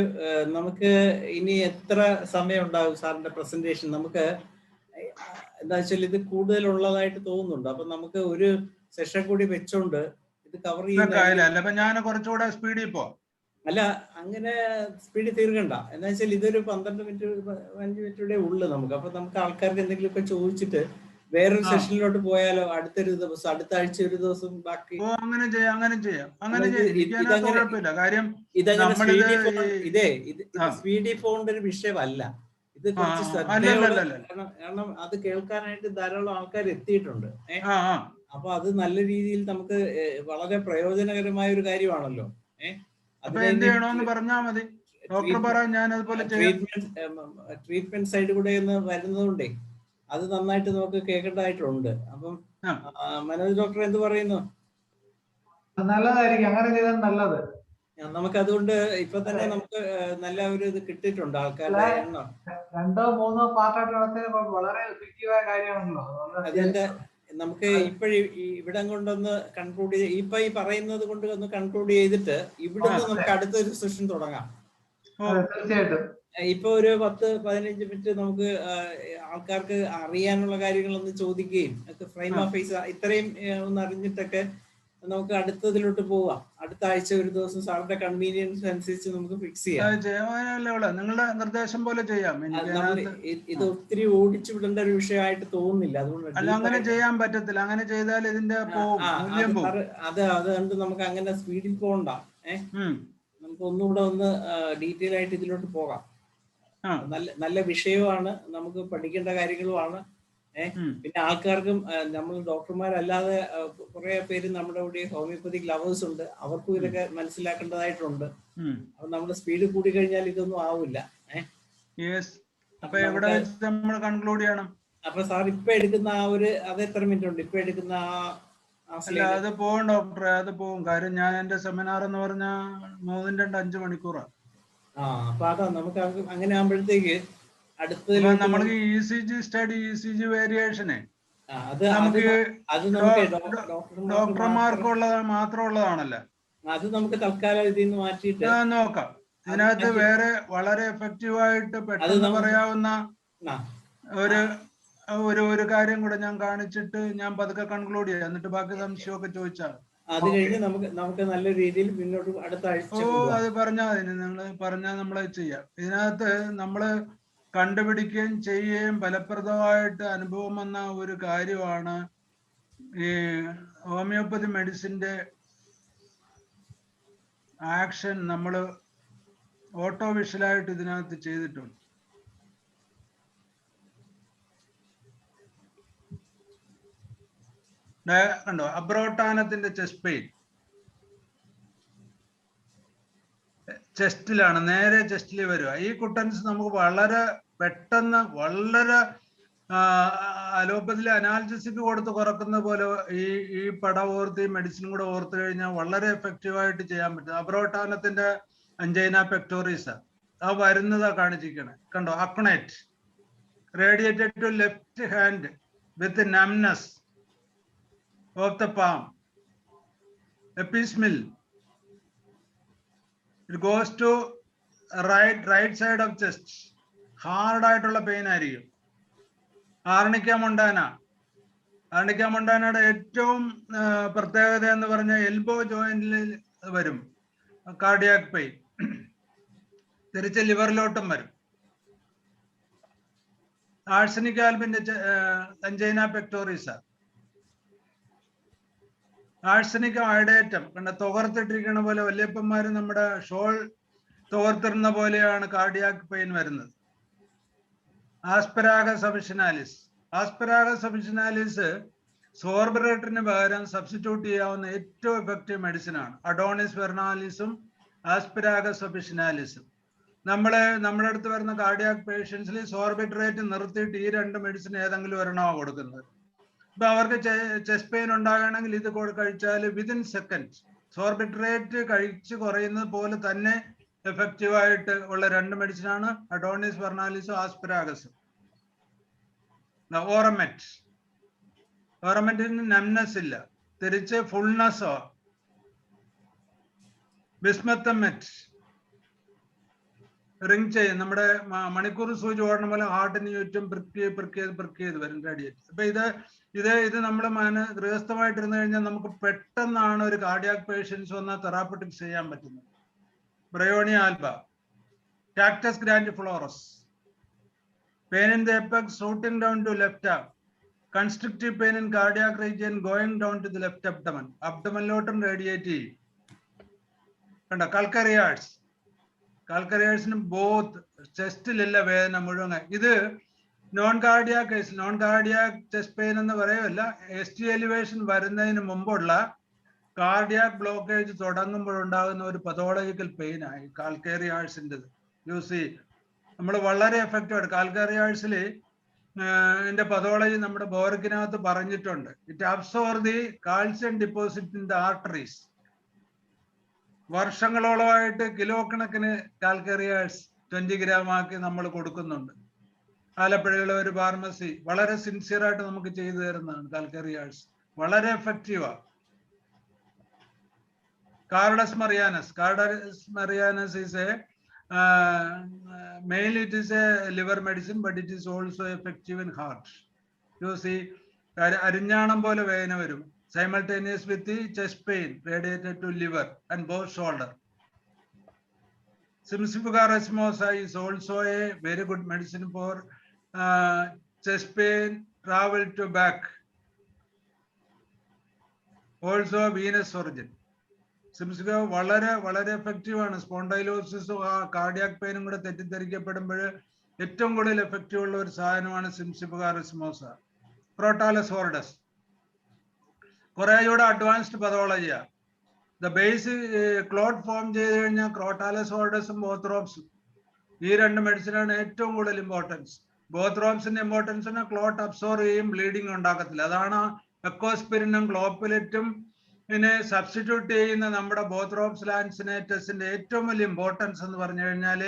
നമുക്ക് ഇനി എത്ര സമയം ഉണ്ടാകും സാറിന്റെ പ്രസന്റേഷൻ? നമുക്ക് എന്താ വെച്ചാൽ ഇത് കൂടുതലുള്ളതായിട്ട് തോന്നുന്നുണ്ട്. അപ്പൊ നമുക്ക് ഒരു സെഷൻ കൂടി വെച്ചോണ്ട് ഇത് കവർ ചെയ്യാൻ. അപ്പൊ ഞാൻ കുറച്ചുകൂടെ സ്പീഡിൽ പോവാം. അല്ല, അങ്ങനെ സ്പീഡിൽ തീർക്കണ്ട. എന്താ വെച്ചാൽ ഇതൊരു 12 മിനിറ്റ് 5 മിനിറ്റൂടെ ഉള്ളു നമുക്ക്. അപ്പൊ നമുക്ക് ആൾക്കാർക്ക് എന്തെങ്കിലുമൊക്കെ ചോദിച്ചിട്ട് വേറൊരു സെഷനിലോട്ട് പോയാലോ? അടുത്തൊരു ദിവസം, അടുത്ത ആഴ്ച ഒരു ദിവസം ബാക്കി അങ്ങനെ ചെയ്യാം. ഇതങ്ങനെ സ്പീഡി ഫോണിന്റെ ഒരു വിഷയമല്ല. ഇത് കുറച്ച് ശ്രദ്ധയോടെ, കാരണം അത് കേൾക്കാനായിട്ട് ധാരാളം ആൾക്കാർ എത്തിയിട്ടുണ്ട്. അപ്പൊ അത് നല്ല രീതിയിൽ നമുക്ക് വളരെ പ്രയോജനകരമായ ഒരു കാര്യമാണല്ലോ. ട്രീറ്റ്മെന്റ് സൈഡ് കൂടെ ഒന്ന് വരുന്നതുകൊണ്ടേ അത് നന്നായിട്ട് നമുക്ക് കേൾക്കേണ്ടതായിട്ടുണ്ട്. അപ്പം മനോജ് ഡോക്ടർ എന്ത് പറയുന്നു? നല്ലതായിരിക്കും, അങ്ങനെ ചെയ്താൽ നല്ലത്. നമുക്ക് അതുകൊണ്ട് ഇപ്പൊ തന്നെ നമുക്ക് നല്ല ഒരു ഇത് കിട്ടിയിട്ടുണ്ട് ആൾക്കാരുടെ എണ്ണം. 2 or 3 പാർട്ടായിട്ട് നടത്തിയത് വളരെ എഫക്റ്റീവായ കാര്യമാണല്ലോ. അതിന്റെ നമുക്ക് ഇപ്പോഴും ഇവിടം കൊണ്ടൊന്ന് കൺക്ലൂഡ് ചെയ്ത് ഇപ്പൊ ഈ പറയുന്നത് കൊണ്ട് ഒന്ന് കൺക്ലൂഡ് ചെയ്തിട്ട് ഇവിടുന്ന് നമുക്ക് അടുത്തൊരു സെഷൻ തുടങ്ങാം. തീർച്ചയായിട്ടും ഇപ്പൊ ഒരു 10-15 മിനിറ്റ് നമുക്ക് ആൾക്കാർക്ക് അറിയാനുള്ള കാര്യങ്ങളൊന്ന് ചോദിക്കുകയും ഫ്രെയിം ഓഫ് ഫേസ് ഇത്രയും ഒന്ന് അറിഞ്ഞിട്ടൊക്കെ നമുക്ക് അടുത്തതിലോട്ട് പോവാം. അടുത്ത ആഴ്ച ഒരു ദിവസം സാറിന്റെ കൺവീനിയൻസ് അനുസരിച്ച് നമുക്ക് ഫിക്സ് ചെയ്യാം. നിങ്ങളുടെ നിർദ്ദേശം പോലെ ചെയ്യാം. ഇത് ഒത്തിരി ഓടിച്ചു വിടേണ്ട ഒരു വിഷയമായിട്ട് തോന്നുന്നില്ല. അതുകൊണ്ട് അങ്ങനെ ചെയ്യാൻ പറ്റത്തില്ല. അങ്ങനെ ചെയ്താൽ ഇതിന്റെ അതുകൊണ്ട് നമുക്ക് അങ്ങനെ സ്പീഡിൽ പോകണ്ട. നമുക്ക് ഒന്നുകൂടെ ഒന്ന് ഡീറ്റെയിൽ ആയിട്ട് ഇതിലോട്ട് പോകാം. നല്ല വിഷയമാണ്, നമുക്ക് പഠിക്കേണ്ട കാര്യങ്ങളുമാണ്. പിന്നെ ആൾക്കാർക്കും നമ്മൾ ഡോക്ടർമാരല്ലാതെ കുറെ പേര് നമ്മുടെ കൂടെ ഹോമിയോപ്പതിക് ലവേഴ്സ് ഉണ്ട്, അവർക്കും ഇതൊക്കെ മനസ്സിലാക്കേണ്ടതായിട്ടുണ്ട്. അപ്പൊ നമ്മുടെ സ്പീഡ് കൂടി കഴിഞ്ഞാൽ ഇതൊന്നും ആവില്ല. അപ്പൊ സാർ ഇപ്പൊ എടുക്കുന്ന ആ ഒരു അത് എത്ര മിനിറ്റ് ഉണ്ട് ഇപ്പൊ എടുക്കുന്ന അത് പോകും ഡോക്ടറെ, അത് പോകും. കാര്യം ഞാൻ എന്റെ സെമിനാർ എന്ന് പറഞ്ഞാൽ 3-5 മണിക്കൂറാണ്. അപ്പൊ അതാ നമുക്ക് അങ്ങനെ ആകുമ്പോഴത്തേക്ക് നമ്മൾക്ക് ECG സ്റ്റഡി, ECG വേരിയേഷനെ നമുക്ക് ഡോക്ടർമാർക്കുള്ളത് മാത്രമുള്ളതാണല്ലോ. അത് നമുക്ക് തൽക്കാലം ഇതിൽ നിന്ന് മാറ്റിയിട്ട് നോക്കാം. ഇതിനകത്ത് വേറെ വളരെ എഫക്റ്റീവായിട്ട് പെട്ടെന്ന് പറയാവുന്ന ഒരു കാര്യം കൂടെ ഞാൻ കാണിച്ചിട്ട് ഞാൻ പതുക്കെ കൺക്ലൂഡ് ചെയ്യാം. എന്നിട്ട് ബാക്കി സംശയമൊക്കെ ചോദിച്ചാൽ അത് കഴിഞ്ഞ് നമുക്ക് നല്ല രീതിയിൽ മുന്നോട്ട് അടുത്ത ആഴ്ച അത് പറഞ്ഞാൽ അതിന് നിങ്ങൾ പറഞ്ഞാൽ നമ്മളത് ചെയ്യാം. ഇതിനകത്ത് നമ്മള് കണ്ടുപിടിക്കുകയും ചെയ്യുകയും ഫലപ്രദമായിട്ട് അനുഭവം വന്ന ഒരു കാര്യമാണ് ഈ ഹോമിയോപ്പതി മെഡിസിന്റെ ആക്ഷൻ നമ്മൾ ഓട്ടോ വിഷ്വലായിട്ട് ഇതിനകത്ത് ചെയ്തിട്ടുണ്ട്. കണ്ടോ, അബ്രോട്ടാനത്തിന്റെ ചെസ്റ്റ് പെയിൻ ചെസ്റ്റിലാണ്, നേരെ ചെസ്റ്റിൽ വരിക. ഈ കുട്ടൻസ് നമുക്ക് വളരെ പെട്ടെന്ന് വളരെ അലോപ്പതിയിലെ അനാൽജസിക്ക് കൊടുത്ത് കുറക്കുന്ന പോലെ ഈ പടം ഓർത്ത് ഈ മെഡിസിൻ കൂടെ ഓർത്ത് കഴിഞ്ഞാൽ വളരെ എഫക്റ്റീവായിട്ട് ചെയ്യാൻ പറ്റും. അബ്രോട്ടാനത്തിന്റെ അഞ്ചൈന പെക്ടോറിസ ആ വരുന്നതാ കാണിച്ചിരിക്കണേ. കണ്ടോ, അക്ണേറ്റ് radiated to left hand with numbness of the palm, എപ്പിസ്മിൽ it goes to right side of chest. Hard ആയിട്ടുള്ള പെയിൻ ആയിരിക്കും. ആർണിക്ക മൊണ്ടാനയുടെ ഏറ്റവും പ്രത്യേകത എന്ന് പറഞ്ഞാൽ എൽബോ ജോയിന്റിൽ വരും കാർഡിയാക് പെയിൻ, തിരിച്ച് ലിവറിലോട്ടും വരും. ആഴ്സനിക് ആൽബിന്റെ അഞ്ചൈന പെക്ടോറിസ, ആഴ്സനിക് അയഡേറ്റം കണ്ട തുകർത്തിട്ടിരിക്കുന്ന പോലെ വല്യപ്പന്മാര് നമ്മുടെ ഷോൾ തുകർത്തിരുന്ന പോലെയാണ് കാർഡിയാക് പെയിൻ വരുന്നത്. ആസ്പെരാഗസ് അഫിസിനാലിസ് സോർബറേറ്ററിന് പകരം സബ്സ്റ്റിറ്റ്യൂട്ട് ചെയ്യാവുന്ന ഏറ്റവും എഫക്റ്റീവ് മെഡിസിൻ ആണ്. അഡോണിസ് വെർണാലിസും ആസ്പെരാഗസ് അഫിസിനാലിസും. നമ്മുടെ അടുത്ത് വരുന്ന കാർഡിയാക് പേഷ്യൻസിൽ സോർബിട്രേറ്റ് നിർത്തിയിട്ട് ഈ 2 മെഡിസിൻ ഏതെങ്കിലും ഒരെണ്ണമാണ് കൊടുക്കുന്നത്. ഇപ്പൊ അവർക്ക് ചെസ്റ്റ് പെയിൻ ഉണ്ടാകണമെങ്കിൽ ഇത് കഴിച്ചാൽ വിതിൻ സെക്കൻഡ് സോർബിട്രേറ്റ് കഴിച്ച് കുറയുന്നത് പോലെ തന്നെ എഫക്റ്റീവായിട്ട് ഉള്ള 2 മെഡിസിനാണ് അഡോണിസ് വെർണാലിസും ആസ്പെരാഗസും. ഓറമെറ്റിന് നംനെസ് ഇല്ല, തിരിച്ച് ഫുൾനെസ്സോ. ബിസ്മത്തമെറ്റ് റിങ് ചെയ്യും, നമ്മുടെ മണിക്കൂർ സൂചി ഓടണം പോലെ ഹാർട്ടിന് ചുറ്റും പ്രിക്ക് ചെയ്ത് വരും റേഡിയേറ്റ്. അപ്പൊ ഇത് നമ്മൾ ഗൃഹസ്ഥമായിട്ടിരുന്നു കഴിഞ്ഞാൽ നമുക്ക് പെട്ടെന്നാണ് ഒരു കാർഡിയാക് പേഷ്യൻസ് വന്നാൽ തെറാപ്പറ്റിക്സ് ചെയ്യാൻ പറ്റുന്നത്. Bryonia alba, cactus grandiflorus, pain in the apex routing down to left arm, constrictive pain in cardiac region going down to the left abdomen, അബ്ഡമനിലോട്ടും റേഡിയേറ്റ് ചെയ്യും. കണ്ടോ, കൽക്കരിയാഴ്സ് കാൽക്കറിയേഴ്സിനും ബോത്ത് ചെസ്റ്റിലില്ല വേദന മുഴുവൻ. ഇത് നോൺ കാർഡിയാക് ചെസ്റ്റ് പെയിൻ എന്ന് പറയുമല്ല, ST elevation വരുന്നതിന് മുമ്പുള്ള cardiac blockage തുടങ്ങുമ്പോഴുണ്ടാകുന്ന ഒരു പതോളജിക്കൽ പെയിൻ ആയി കാൽക്കേറിയാഴ്സിൻ്റെ. യൂസ് നമ്മൾ വളരെ എഫക്റ്റീവ് കാൽക്കേറിയാഴ്സിൽ ഇതിന്റെ പതോളജി നമ്മുടെ ബോർക്കിനകത്ത് പറഞ്ഞിട്ടുണ്ട്. It absorb the calcium deposit in the arteries. വർഷങ്ങളോളമായിട്ട് കിലോ കണക്കിന് കാൽക്കേറിയാഴ്സ് 20 ഗ്രാം ആക്കി നമ്മൾ കൊടുക്കുന്നുണ്ട്. ആലപ്പുഴയിലെ ഒരു ഫാർമസി വളരെ സിൻസിയർ ആയിട്ട് നമുക്ക് ചെയ്തു തരുന്നതാണ്. കാൽക്കേറിയാഴ്സ് വളരെ എഫക്റ്റീവാണ്. കാർഡസ് മറിയാനസ് is a mainly it is a liver medicine, but it is also effective in heart. You see, അരിഞ്ഞാണം പോലെ വേദന വരും simultaneous with the chest pain radiated to liver and both shoulder. Simsippuga racemosa is also a very good medicine for chest pain travel to back. Also venous origin. സിംസിക വളരെ effective ആണ്. സ്പോണ്ടൈലോസിസും cardiac പെയിനും കൂടെ തെറ്റിദ്ധരിക്കപ്പെടുമ്പോൾ ഏറ്റവും കൂടുതൽ effective ഉള്ള ഒരു സാധനമാണ് സിംസിഫിക റിസ്മോസ. ക്രോട്ടാലസ് ഹോർഡസ് കുറേയൂടെ അഡ്വാൻസ്ഡ് പതോളജിയാ. ദ ബേസ് ക്ലോട്ട് ഫോം ചെയ്ത് കഴിഞ്ഞാൽ ക്രോട്ടാലസ് ഹോർഡസും ബോത്രോപ്സും ഈ 2 മെഡിസിനാണ് ഏറ്റവും കൂടുതൽ ഇമ്പോർട്ടൻസ്. ബോത്രോപ്സിന്റെ ഇമ്പോർട്ടൻസിന് ക്ലോട്ട് അബ്സോർവ് ചെയ്യും, ബ്ലീഡിങ് ഉണ്ടാക്കത്തില്ല. അതാണ് എക്കോസ്പിരിനും ക്ലോപ്പിലിറ്റും ഇതിനെ സബ്സ്റ്റിറ്റ്യൂട്ട് ചെയ്യുന്ന നമ്മുടെ ബോത്രോപ്സ് ലാൻസിനേറ്റസിന്റെ ഏറ്റവും വലിയ ഇമ്പോർട്ടൻസ് എന്ന് പറഞ്ഞു കഴിഞ്ഞാൽ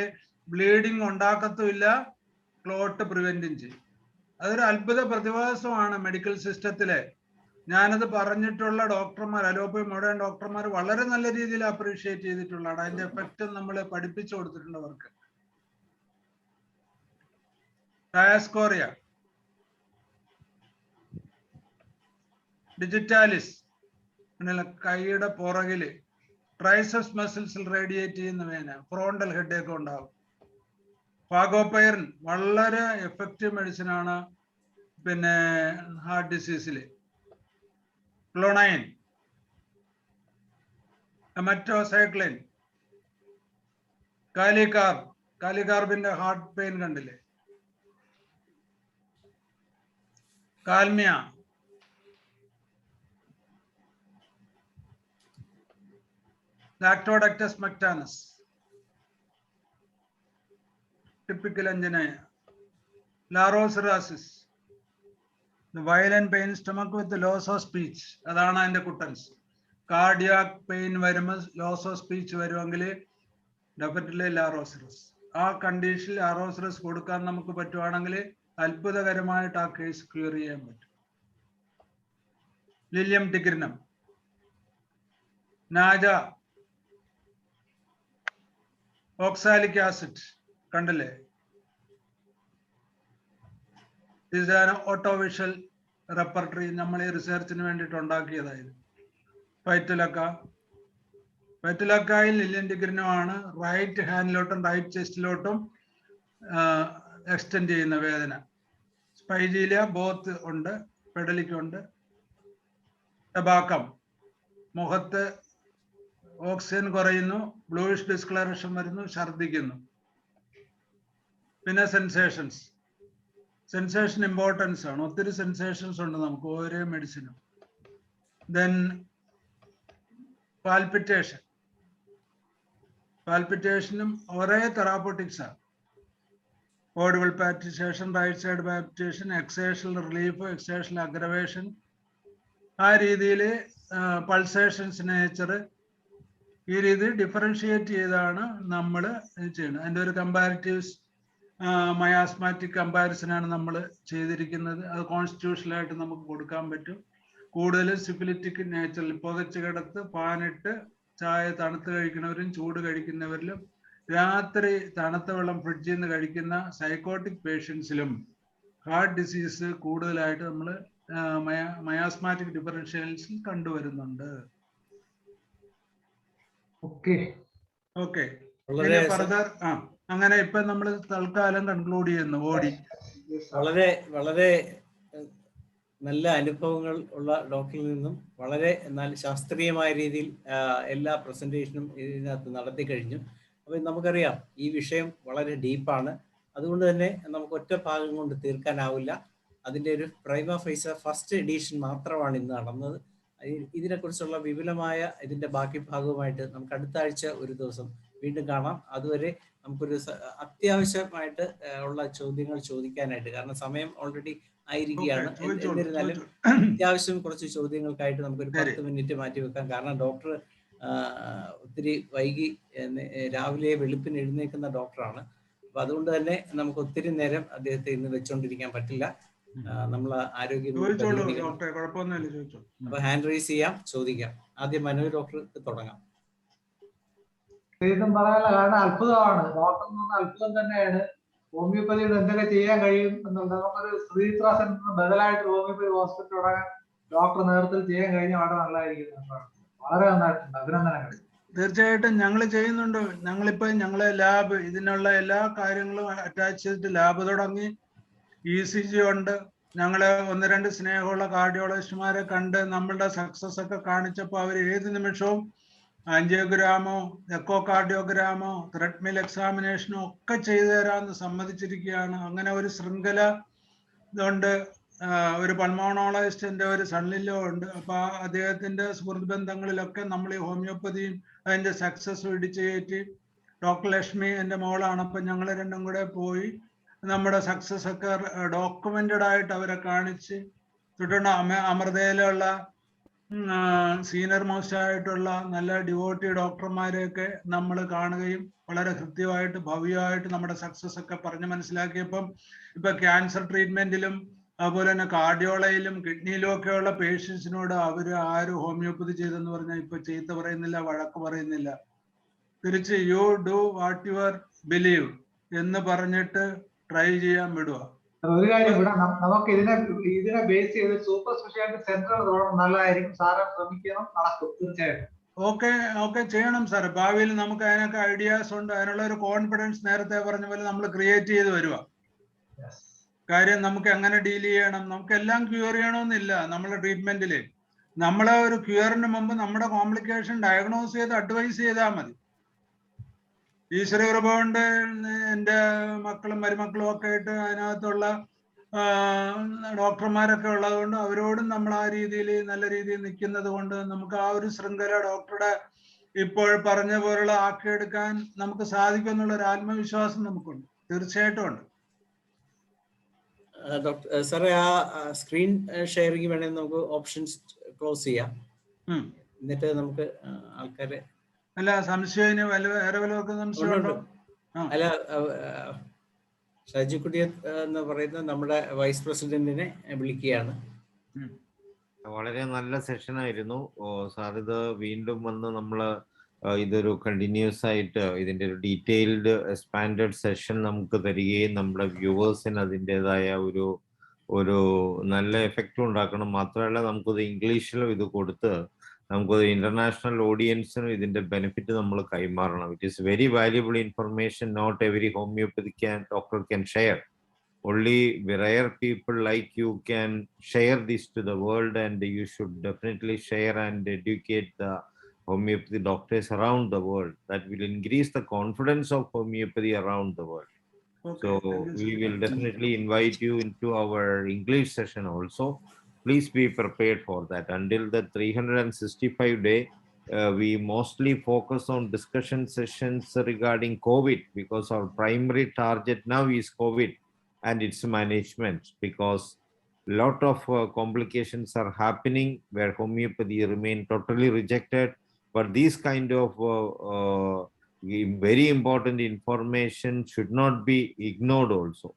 ബ്ലീഡിങ് ഉണ്ടാക്കത്തുമില്ല, ക്ലോട്ട് പ്രിവെന്റും ചെയ്യും. അതൊരു അത്ഭുത പ്രതിഭാസമാണ് മെഡിക്കൽ സിസ്റ്റത്തിലെ. ഞാനത് പറഞ്ഞിട്ടുള്ള ഡോക്ടർമാർ, അലോപ്പതി മോഡേൺ ഡോക്ടർമാർ വളരെ നല്ല രീതിയിൽ അപ്രീഷിയേറ്റ് ചെയ്തിട്ടുള്ളതാണ്. അതിന്റെ എഫക്റ്റ് നമ്മൾ പഠിപ്പിച്ചു കൊടുത്തിട്ടുണ്ട് അവർക്ക്. ഡയാസ്കോറിയ, ഡിജിറ്റാലിസ് കൈയുടെ പുറകില് ട്രൈസെപ്സ് മസിൽസിൽ റേഡിയേറ്റ് ചെയ്യുന്ന വേദന, ഫ്രോണ്ടൽ ഹെഡേക്ക് ഉണ്ടാകും. ഫാഗോപൈറിൻ വളരെ എഫക്റ്റീവ് മെഡിസിൻ ആണ് പിന്നെ ഹാർട്ട് ഡിസീസിൽ. ക്ലോണൈൻ, മെറ്റോസൈക്ലിൻ, കാലികാർബിന്റെ ഹാർട്ട് പെയിൻ കണ്ടില്ലേ. കാൽമിയ, Lactodactylus mactanus, typical angina. Larocerrosis, the violent pain stomach with the loss of speech. Adana and the cuttons. Cardiac pain, loss of speech, definitely Larocerrosis. Our condition, Larocerrosis, Kodukan Namakupatuanangle, Alpudha case clear. Lilium tigrinum, Naja, oxalic acid കണ്ടല്ലേ. This is an autovisual repertory നമ്മൾ ഈ റിസർച്ചിന് വേണ്ടിയിട്ട് ഉണ്ടാക്കിയതായത്. പൈറ്റുലക്കായിൽ ലില്യൻ ടിഗ്രിനുമാണ് right ഹാൻഡിലോട്ടും right ചെസ്റ്റിലോട്ടും extend ചെയ്യുന്ന വേദന. സ്പൈജീലിയ both ഉണ്ട്, പെഡലിക്കുണ്ട്. ടബാക്കം മുഖത്ത് oxygen കുറയുന്നു, bluish discolouration വരുന്നു, ഛർദിക്കുന്നു. പിന്നെ സെൻസേഷൻ ഇമ്പോർട്ടൻസ് ആണ്. ഒത്തിരി സെൻസേഷൻസ് ഉണ്ട് നമുക്ക് ഓരോ മെഡിസിനും. ദെൻ പാൽപിറ്റേഷനും ഒരേ തെറാപ്പൂട്ടിക്സ് ആണ്. Audible palpitation, right side palpitation, exertional relief, exertional aggravation, ആ രീതിയിൽ പൾസേഷൻസ് നേച്ചർ, ഈ രീതി ഡിഫറൻഷിയേറ്റ് ചെയ്താണ് നമ്മൾ ചെയ്യുന്നത്. അതിൻ്റെ ഒരു കമ്പാരിറ്റീവ്സ് മയാസ്മാറ്റിക് കമ്പാരിസനാണ് നമ്മൾ ചെയ്തിരിക്കുന്നത്. അത് കോൺസ്റ്റിറ്റ്യൂഷണലായിട്ട് നമുക്ക് കൊടുക്കാൻ പറ്റും. കൂടുതലും സിഫിലിറ്റിക് നേച്ചറിൽ പുതച്ച് കിടത്ത് പാനിട്ട് ചായ തണുത്ത് കഴിക്കുന്നവരും ചൂട് കഴിക്കുന്നവരിലും രാത്രി തണുത്ത വെള്ളം ഫ്രിഡ്ജിൽ നിന്ന് കഴിക്കുന്ന സൈക്കോട്ടിക് പേഷ്യൻസിലും ഹാർട്ട് ഡിസീസ് കൂടുതലായിട്ട് നമ്മൾ മയാസ്മാറ്റിക് ഡിഫറൻഷ്യൽസിൽ കണ്ടുവരുന്നുണ്ട്. ഓക്കെ, അങ്ങനെ ഇപ്പൊ നമ്മൾ തൽക്കാലം കൺക്ലൂഡ് ചെയ്യുന്നു. വളരെ വളരെ നല്ല അനുഭവങ്ങൾ ഉള്ള ഡോക്ടറിൽ നിന്നും വളരെ എന്നാൽ ശാസ്ത്രീയമായ രീതിയിൽ എല്ലാ പ്രസന്റേഷനും ഇതിനകത്ത് നടത്തി കഴിഞ്ഞു. അപ്പോൾ നമുക്കറിയാം ഈ വിഷയം വളരെ ഡീപ്പാണ്. അതുകൊണ്ട് തന്നെ നമുക്ക് ഒറ്റ ഭാഗം കൊണ്ട് തീർക്കാനാവില്ല. അതിൻ്റെ ഒരു പ്രൈമ ഫേസ ഫസ്റ്റ് എഡിഷൻ മാത്രമാണ് ഇന്ന് നടന്നത്. ഇതിനെക്കുറിച്ചുള്ള വിപുലമായ ഇതിൻ്റെ ബാക്കി ഭാഗവുമായിട്ട് നമുക്ക് അടുത്ത ആഴ്ച ഒരു ദിവസം വീണ്ടും കാണാം. അതുവരെ നമുക്കൊരു അത്യാവശ്യമായിട്ട് ഉള്ള ചോദ്യങ്ങൾ ചോദിക്കാനായിട്ട്, കാരണം സമയം ഓൾറെഡി ആയിരിക്കുകയാണ്. എന്നിരുന്നാലും അത്യാവശ്യം കുറച്ച് ചോദ്യങ്ങൾക്കായിട്ട് നമുക്കൊരു 10 മിനിറ്റ് മാറ്റി വെക്കാം. കാരണം ഡോക്ടർ ഒത്തിരി വൈകി രാവിലെ വെളുപ്പിന് എഴുന്നേൽക്കുന്ന ഡോക്ടറാണ്. അപ്പൊ അതുകൊണ്ട് തന്നെ നമുക്ക് ഒത്തിരി നേരം അദ്ദേഹത്തെ ഇന്ന് വെച്ചോണ്ടിരിക്കാൻ പറ്റില്ല. നമ്മൾ ആരോഗ്യ അപ്പൊ ഹാൻഡ് റൈസ് ചെയ്യാം, ചോദിക്കാം. ആദ്യം മനോജ് ഡോക്ടർക്ക് തുടങ്ങാം. ഇതും പറയാനുള്ള കാരണം അത്ഭുതമാണ്. ഡോക്ടർ എന്ന് പറഞ്ഞാൽ അത്ഭുതം തന്നെയാണ്. ഹോമിയോപ്പതിയുടെ എന്തൊക്കെ ചെയ്യാൻ കഴിയും എന്നുള്ളത് നമുക്കൊരു ശ്രീത്ര സെന്ററിന് ബദലായിട്ട് ഹോമിയോപ്പതി ഹോസ്പിറ്റൽ തുടങ്ങാൻ ഡോക്ടർ നേതൃത്വത്തിൽ ചെയ്യാൻ കഴിഞ്ഞാൽ വളരെ നല്ലതായിരിക്കും. വളരെ നന്നായിട്ടുണ്ട്, അഭിനന്ദനങ്ങൾ. തീർച്ചയായിട്ടും ഞങ്ങൾ ചെയ്യുന്നുണ്ട്. ഞങ്ങളെ ലാബ് ഇതിനുള്ള എല്ലാ കാര്യങ്ങളും അറ്റാച്ച് ചെയ്തിട്ട് ലാബ് തുടങ്ങി. ECG ഉണ്ട്. ഞങ്ങള് 1-2 സ്നേഹമുള്ള കാർഡിയോളജിസ്റ്റുമാരെ കണ്ട് നമ്മളുടെ സക്സസ് ഒക്കെ കാണിച്ചപ്പോൾ അവർ ഏത് നിമിഷവും ആൻജിയോഗ്രാമോ എക്കോ കാർഡിയോഗ്രാമോ ത്രെഡ്മിൽ എക്സാമിനേഷനോ ഒക്കെ ചെയ്തു തരാമെന്ന് സമ്മതിച്ചിരിക്കുകയാണ്. അങ്ങനെ ഒരു ശൃംഖല ഇതുകൊണ്ട്. ഒരു പൾമോണോളജിസ്റ്റിന്റെ ഒരു സണ്ണിലോ ഉണ്ട്. അപ്പൊ അദ്ദേഹത്തിന്റെ സുഹൃത്ത് ബന്ധങ്ങളിലൊക്കെ നമ്മൾ ഈ ഹോമിയോപ്പതിയും അതിന്റെ സക്സസ് ഇടിച്ചു കയറ്റി. ഡോക്ടർ ലക്ഷ്മി എൻ്റെ മോളാണ്. അപ്പൊ ഞങ്ങൾ രണ്ടും കൂടെ പോയി നമ്മുടെ സക്സസ് ഒക്കെ ഡോക്യുമെന്റഡ് ആയിട്ട് അവരെ കാണിച്ച്, തുടർന്ന് അമൃതയിലുള്ള സീനിയർ മോസ്റ്റ് ആയിട്ടുള്ള നല്ല ഡിവോട്ടി ഡോക്ടർമാരെയൊക്കെ നമ്മൾ കാണുകയും വളരെ കൃത്യമായിട്ട് ഭവ്യമായിട്ട് നമ്മുടെ സക്സസ് ഒക്കെ പറഞ്ഞ് മനസ്സിലാക്കിയപ്പം ഇപ്പൊ ക്യാൻസർ ട്രീറ്റ്മെന്റിലും അതുപോലെ തന്നെ കാർഡിയോളജിയിലും കിഡ്നിയിലും ഒക്കെയുള്ള പേഷ്യൻസിനോട് അവര് ആരും ഹോമിയോപ്പതി ചെയ്തെന്ന് പറഞ്ഞാൽ ഇപ്പൊ ചീത്ത പറയുന്നില്ല, വഴക്ക് പറയുന്നില്ല. തിരിച്ച് you do what your believe എന്ന് പറഞ്ഞിട്ട് ട്രൈ ചെയ്യാൻ വിടുക. ഒരു കാര്യം ഇവിടെ നമുക്ക് ഇതിനെ ബേസ് ചെയ്ത് സൂപ്പർ സ്പെഷ്യാലിറ്റി സെന്ററുകൾ തുടങ്ങണം. നല്ലതായിരിക്കും. സാറ് ശ്രമിക്കണം, നടക്കും തീർച്ചയായിട്ടും. ഓക്കെ ചെയ്യണം സാർ. ഭാവിയിൽ നമുക്ക് അതിനൊക്കെ ഐഡിയാസ് ഉണ്ട്. അതിനുള്ള ഒരു കോൺഫിഡൻസ് നേരത്തെ പറഞ്ഞ പോലെ നമ്മൾ ക്രിയേറ്റ് ചെയ്ത് വരുക. കാര്യം നമുക്ക് എങ്ങനെ ഡീൽ ചെയ്യണം, നമുക്ക് എല്ലാം ക്യൂർ ചെയ്യണമെന്നില്ല. നമ്മുടെ ട്രീറ്റ്മെന്റില് നമ്മളെ ഒരു ക്യൂറിന് മുമ്പ് നമ്മുടെ കോംപ്ലിക്കേഷൻ ഡയഗ്നോസ് ചെയ്ത് അഡ്വൈസ് ചെയ്താൽ മതി. ഈശ്വര കൃപ കൊണ്ട് എൻ്റെ മക്കളും മരുമക്കളും ഒക്കെ ആയിട്ട് അതിനകത്തുള്ള ഡോക്ടർമാരൊക്കെ ഉള്ളത് കൊണ്ട് അവരോടും നമ്മൾ ആ രീതിയിൽ നല്ല രീതിയിൽ നിൽക്കുന്നത് കൊണ്ട് നമുക്ക് ആ ഒരു ശൃംഖല ഡോക്ടറുടെ ഇപ്പോൾ പറഞ്ഞ പോലുള്ള ആക്കിയെടുക്കാൻ നമുക്ക് സാധിക്കും എന്നുള്ള ഒരു ആത്മവിശ്വാസം നമുക്കുണ്ട്. തീർച്ചയായിട്ടും ഉണ്ട്. ഡോക്ടർ സാറേ, ആ സ്ക്രീൻ ഷെയറിങ് വേണമെങ്കിൽ നമുക്ക് ഓപ്ഷൻസ് ക്ലോസ് ചെയ്യാം. എന്നിട്ട് നമുക്ക് ആൾക്കാരെ അല്ല സംശയം വേറെ വല്ലവർക്കും സംശയമുണ്ടോ? അല്ല, ഷാജിക്കുട്ടി എന്ന് പറയുന്ന നമ്മുടെ വൈസ് പ്രസിഡന്റിനെ വിളിക്കുകയാണ്. വളരെ നല്ല സെഷൻ ആയിരുന്നു സാർ. ഇത് വീണ്ടും വന്ന് നമ്മള് ഇതൊരു കണ്ടിന്യൂസ് ആയിട്ട് ഇതിന്റെ ഒരു ഡീറ്റെയിൽഡ് എക്സ്പാൻഡഡ് സെഷൻ നമുക്ക് തരികയും നമ്മുടെ വ്യൂവേഴ്സിന് അതിൻ്റെതായ ഒരു നല്ല എഫക്റ്റ് ഉണ്ടാക്കണം. മാത്രമല്ല നമുക്കത് ഇംഗ്ലീഷിലും ഇത് കൊടുത്ത് നമുക്കത് ഇന്റർനാഷണൽ ഓഡിയൻസിനും ഇതിന്റെ ബെനിഫിറ്റ് നമ്മൾ കൈമാറണം. It is very valuable information. Not every homeopathy doctor can share. Only rare people like you can share this to the world, and you should definitely share and educate the homeopathy doctors around the world. That will increase the confidence of homeopathy around the world. Okay, so we will definitely invite you into our English session also. Please be prepared for that. Until the 365 day, we mostly focus on discussion sessions regarding COVID, because our primary target now is COVID and its management, because a lot of complications are happening where homeopathy remain totally rejected. But these kind of very important information should not be ignored also.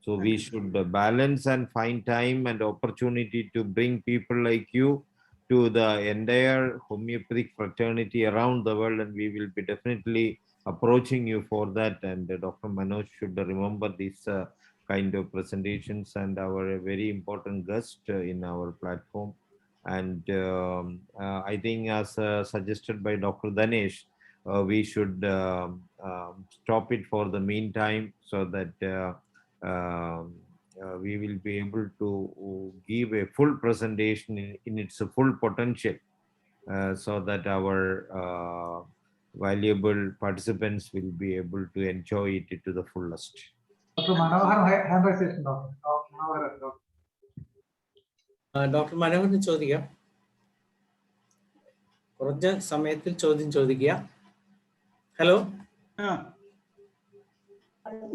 So we should balance and find time and opportunity to bring people like you to the entire homeopathic fraternity around the world, and we will be definitely approaching you for that. And Dr. Manoj should remember this kind of presentations and our very important guest in our platform. And I think as suggested by Dr. Danesh, we should stop it for the meantime, so that we will be able to give a full presentation in its full potential, so that our valuable participants will be able to enjoy it to the fullest. Doctor Manohar hand raise ചെയ്തിട്ടുണ്ടോ? മനോഹരൻ doctor മനോഹറിന് ചോദിക്കാം. കുറഞ്ഞ സമയത്തിൽ ചോദ്യം ചോദിക്കുക. Hello,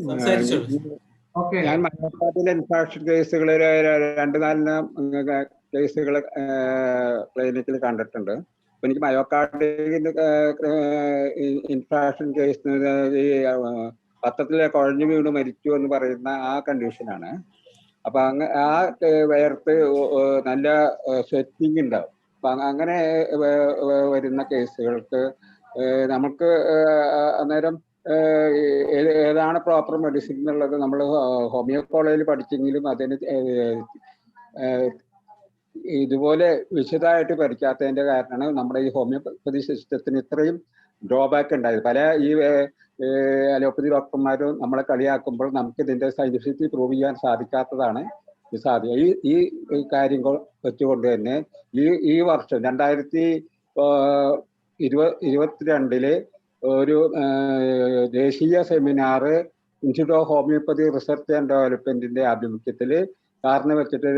സംസാരിച്ചോളൂ. Okay. ഞാൻ മലയാളത്തിലെ infarction കേസുകളിൽ 2-4 കേസുകൾ ക്ലിനിക്കിൽ കണ്ടിട്ടുണ്ട്. അപ്പൊ എനിക്ക് മയോകാർഡിന്റെ ഇൻഫ്രാക്ഷൻ കേസ് ഈ പത്രത്തിലെ കുഴഞ്ഞു വീണ് മരിച്ചു എന്ന് പറയുന്ന ആ കണ്ടീഷനാണ്. അപ്പൊ ആ വേർത്ത് നല്ല സ്വെറ്റിംഗ് ഉണ്ടാവും. അപ്പൊ അങ്ങനെ വരുന്ന കേസുകൾക്ക് നമുക്ക് അന്നേരം ഏതാണ് പ്രോപ്പർ മെഡിസിൻ എന്നുള്ളത് നമ്മൾ ഹോമിയോ കോളേജിൽ പഠിച്ചെങ്കിലും അതിന് ഇതുപോലെ വിശദമായിട്ട് പഠിക്കാത്തതിന്റെ കാരണമാണ് നമ്മുടെ ഈ ഹോമിയോപ്പതി സിസ്റ്റത്തിന് ഇത്രയും ഡ്രോബാക്ക് ഉണ്ടായത്. പല ഈ അലോപ്പതി ഡോക്ടർമാരും നമ്മളെ കളിയാക്കുമ്പോൾ നമുക്ക് ഇതിന്റെ സയന്റിഫിക്കലി പ്രൂവ് ചെയ്യാൻ സാധിക്കാത്തതാണ് ഈ കാര്യം വെച്ചുകൊണ്ട് തന്നെ ഈ വർഷം 2022 ഒരു ദേശീയ seminar institute of homoeopathy research and ഡെവലപ്മെന്റിന്റെ ആഭിമുഖ്യത്തിൽ സാറിനെ വെച്ചിട്ട്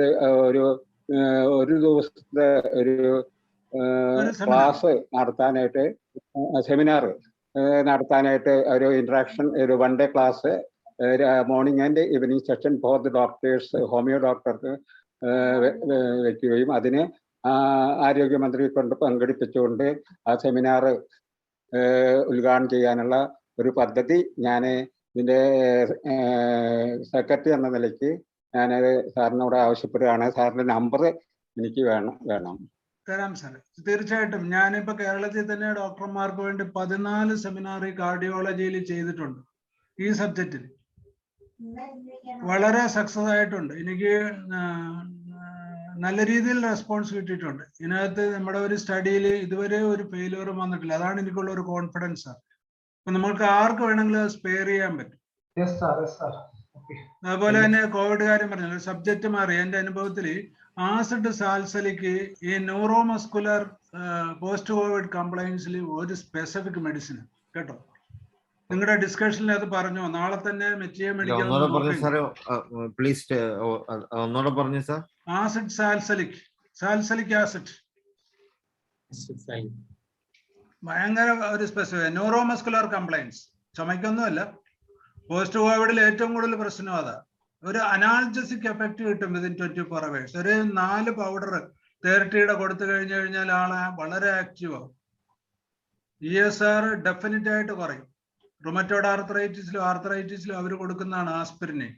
ഒരു ദിവസത്തെ ഒരു ക്ലാസ് നടത്താനായിട്ട്, സെമിനാർ നടത്താനായിട്ട് ഒരു ഇന്ററാക്ഷൻ, ഒരു 1 day class morning and evening session for the doctors, homeo ഡോക്ടർക്ക് വെക്കുകയും അതിന് ആരോഗ്യമന്ത്രിയെ കൊണ്ട് പങ്കെടുപ്പിച്ചുകൊണ്ട് ആ സെമിനാർ ഉദ്ഘാടനം ചെയ്യാനുള്ള ഒരു പദ്ധതി ഞാൻ ഇതിൻ്റെ സെക്രട്ടറി എന്ന നിലയ്ക്ക് ഞാനത് സാറിനോട് ആവശ്യപ്പെടുകയാണ്. സാറിന്റെ നമ്പർ എനിക്ക് വേണം. തരാം സാർ, തീർച്ചയായിട്ടും. ഞാനിപ്പോ കേരളത്തിൽ തന്നെ ഡോക്ടർമാർക്ക് വേണ്ടി 14 സെമിനാർ കാർഡിയോളജിയിൽ ചെയ്തിട്ടുണ്ട്. ഈ സബ്ജക്റ്റിൽ വളരെ സക്സസ് ആയിട്ടുണ്ട്. എനിക്ക് നല്ല രീതിയിൽ റെസ്പോൺസ് കിട്ടിയിട്ടുണ്ട്. ഇതിനകത്ത് നമ്മുടെ ഒരു സ്റ്റഡിയിൽ ഇതുവരെ ഒരു ഫെയിലിയർ വന്നിട്ടില്ല. അതാണ് എനിക്കുള്ള ഒരു കോൺഫിഡൻസ്. അപ്പൊ നമുക്ക് ആർക്ക് വേണമെങ്കിലും സ്പെയർ ചെയ്യാൻ പറ്റും. അതുപോലെ തന്നെ കോവിഡ് കാര്യം പറഞ്ഞല്ലോ, സബ്ജക്റ്റ് മാറി. എന്റെ അനുഭവത്തിൽ ആസിഡ് സാൽസലിക്ക് ഈ ന്യൂറോമസ്കുലർ പോസ്റ്റ് കോവിഡ് കംപ്ലൈൻസിൽ ഒരു സ്പെസിഫിക് മെഡിസിൻ കേട്ടോ. നിങ്ങളുടെ ഡിസ്കഷനിൽ അത് പറഞ്ഞു. നാളെ തന്നെ മെറ്റിയെ മെഡിക്കൽ ആസിഡ് സാൽസലിക് ആസിഡ് ഭയങ്കര ഒരു സ്പെസിഫിക് ന്യൂറോമസ്കുലർ കംപ്ലൈൻസ്, ചുമയ്ക്കൊന്നുമല്ല. പോസ്റ്റ് കോവിഡിൽ ഏറ്റവും കൂടുതൽ പ്രശ്നം അതാ. ഒരു അനാൾജസിക് എഫക്റ്റ് കിട്ടും വിതിൻ 24 hours. ഒരു 4 പൗഡർ 30 കൊടുത്തു കഴിഞ്ഞാൽ ആളെ വളരെ ആക്റ്റീവ് ആവും. ESR ഡെഫിനറ്റ് ആയിട്ട് കുറയും. റുമറ്റോയ്ഡ് ആർത്രൈറ്റിസിലും അവർ കൊടുക്കുന്നതാണ് ആസ്പിരിനെ.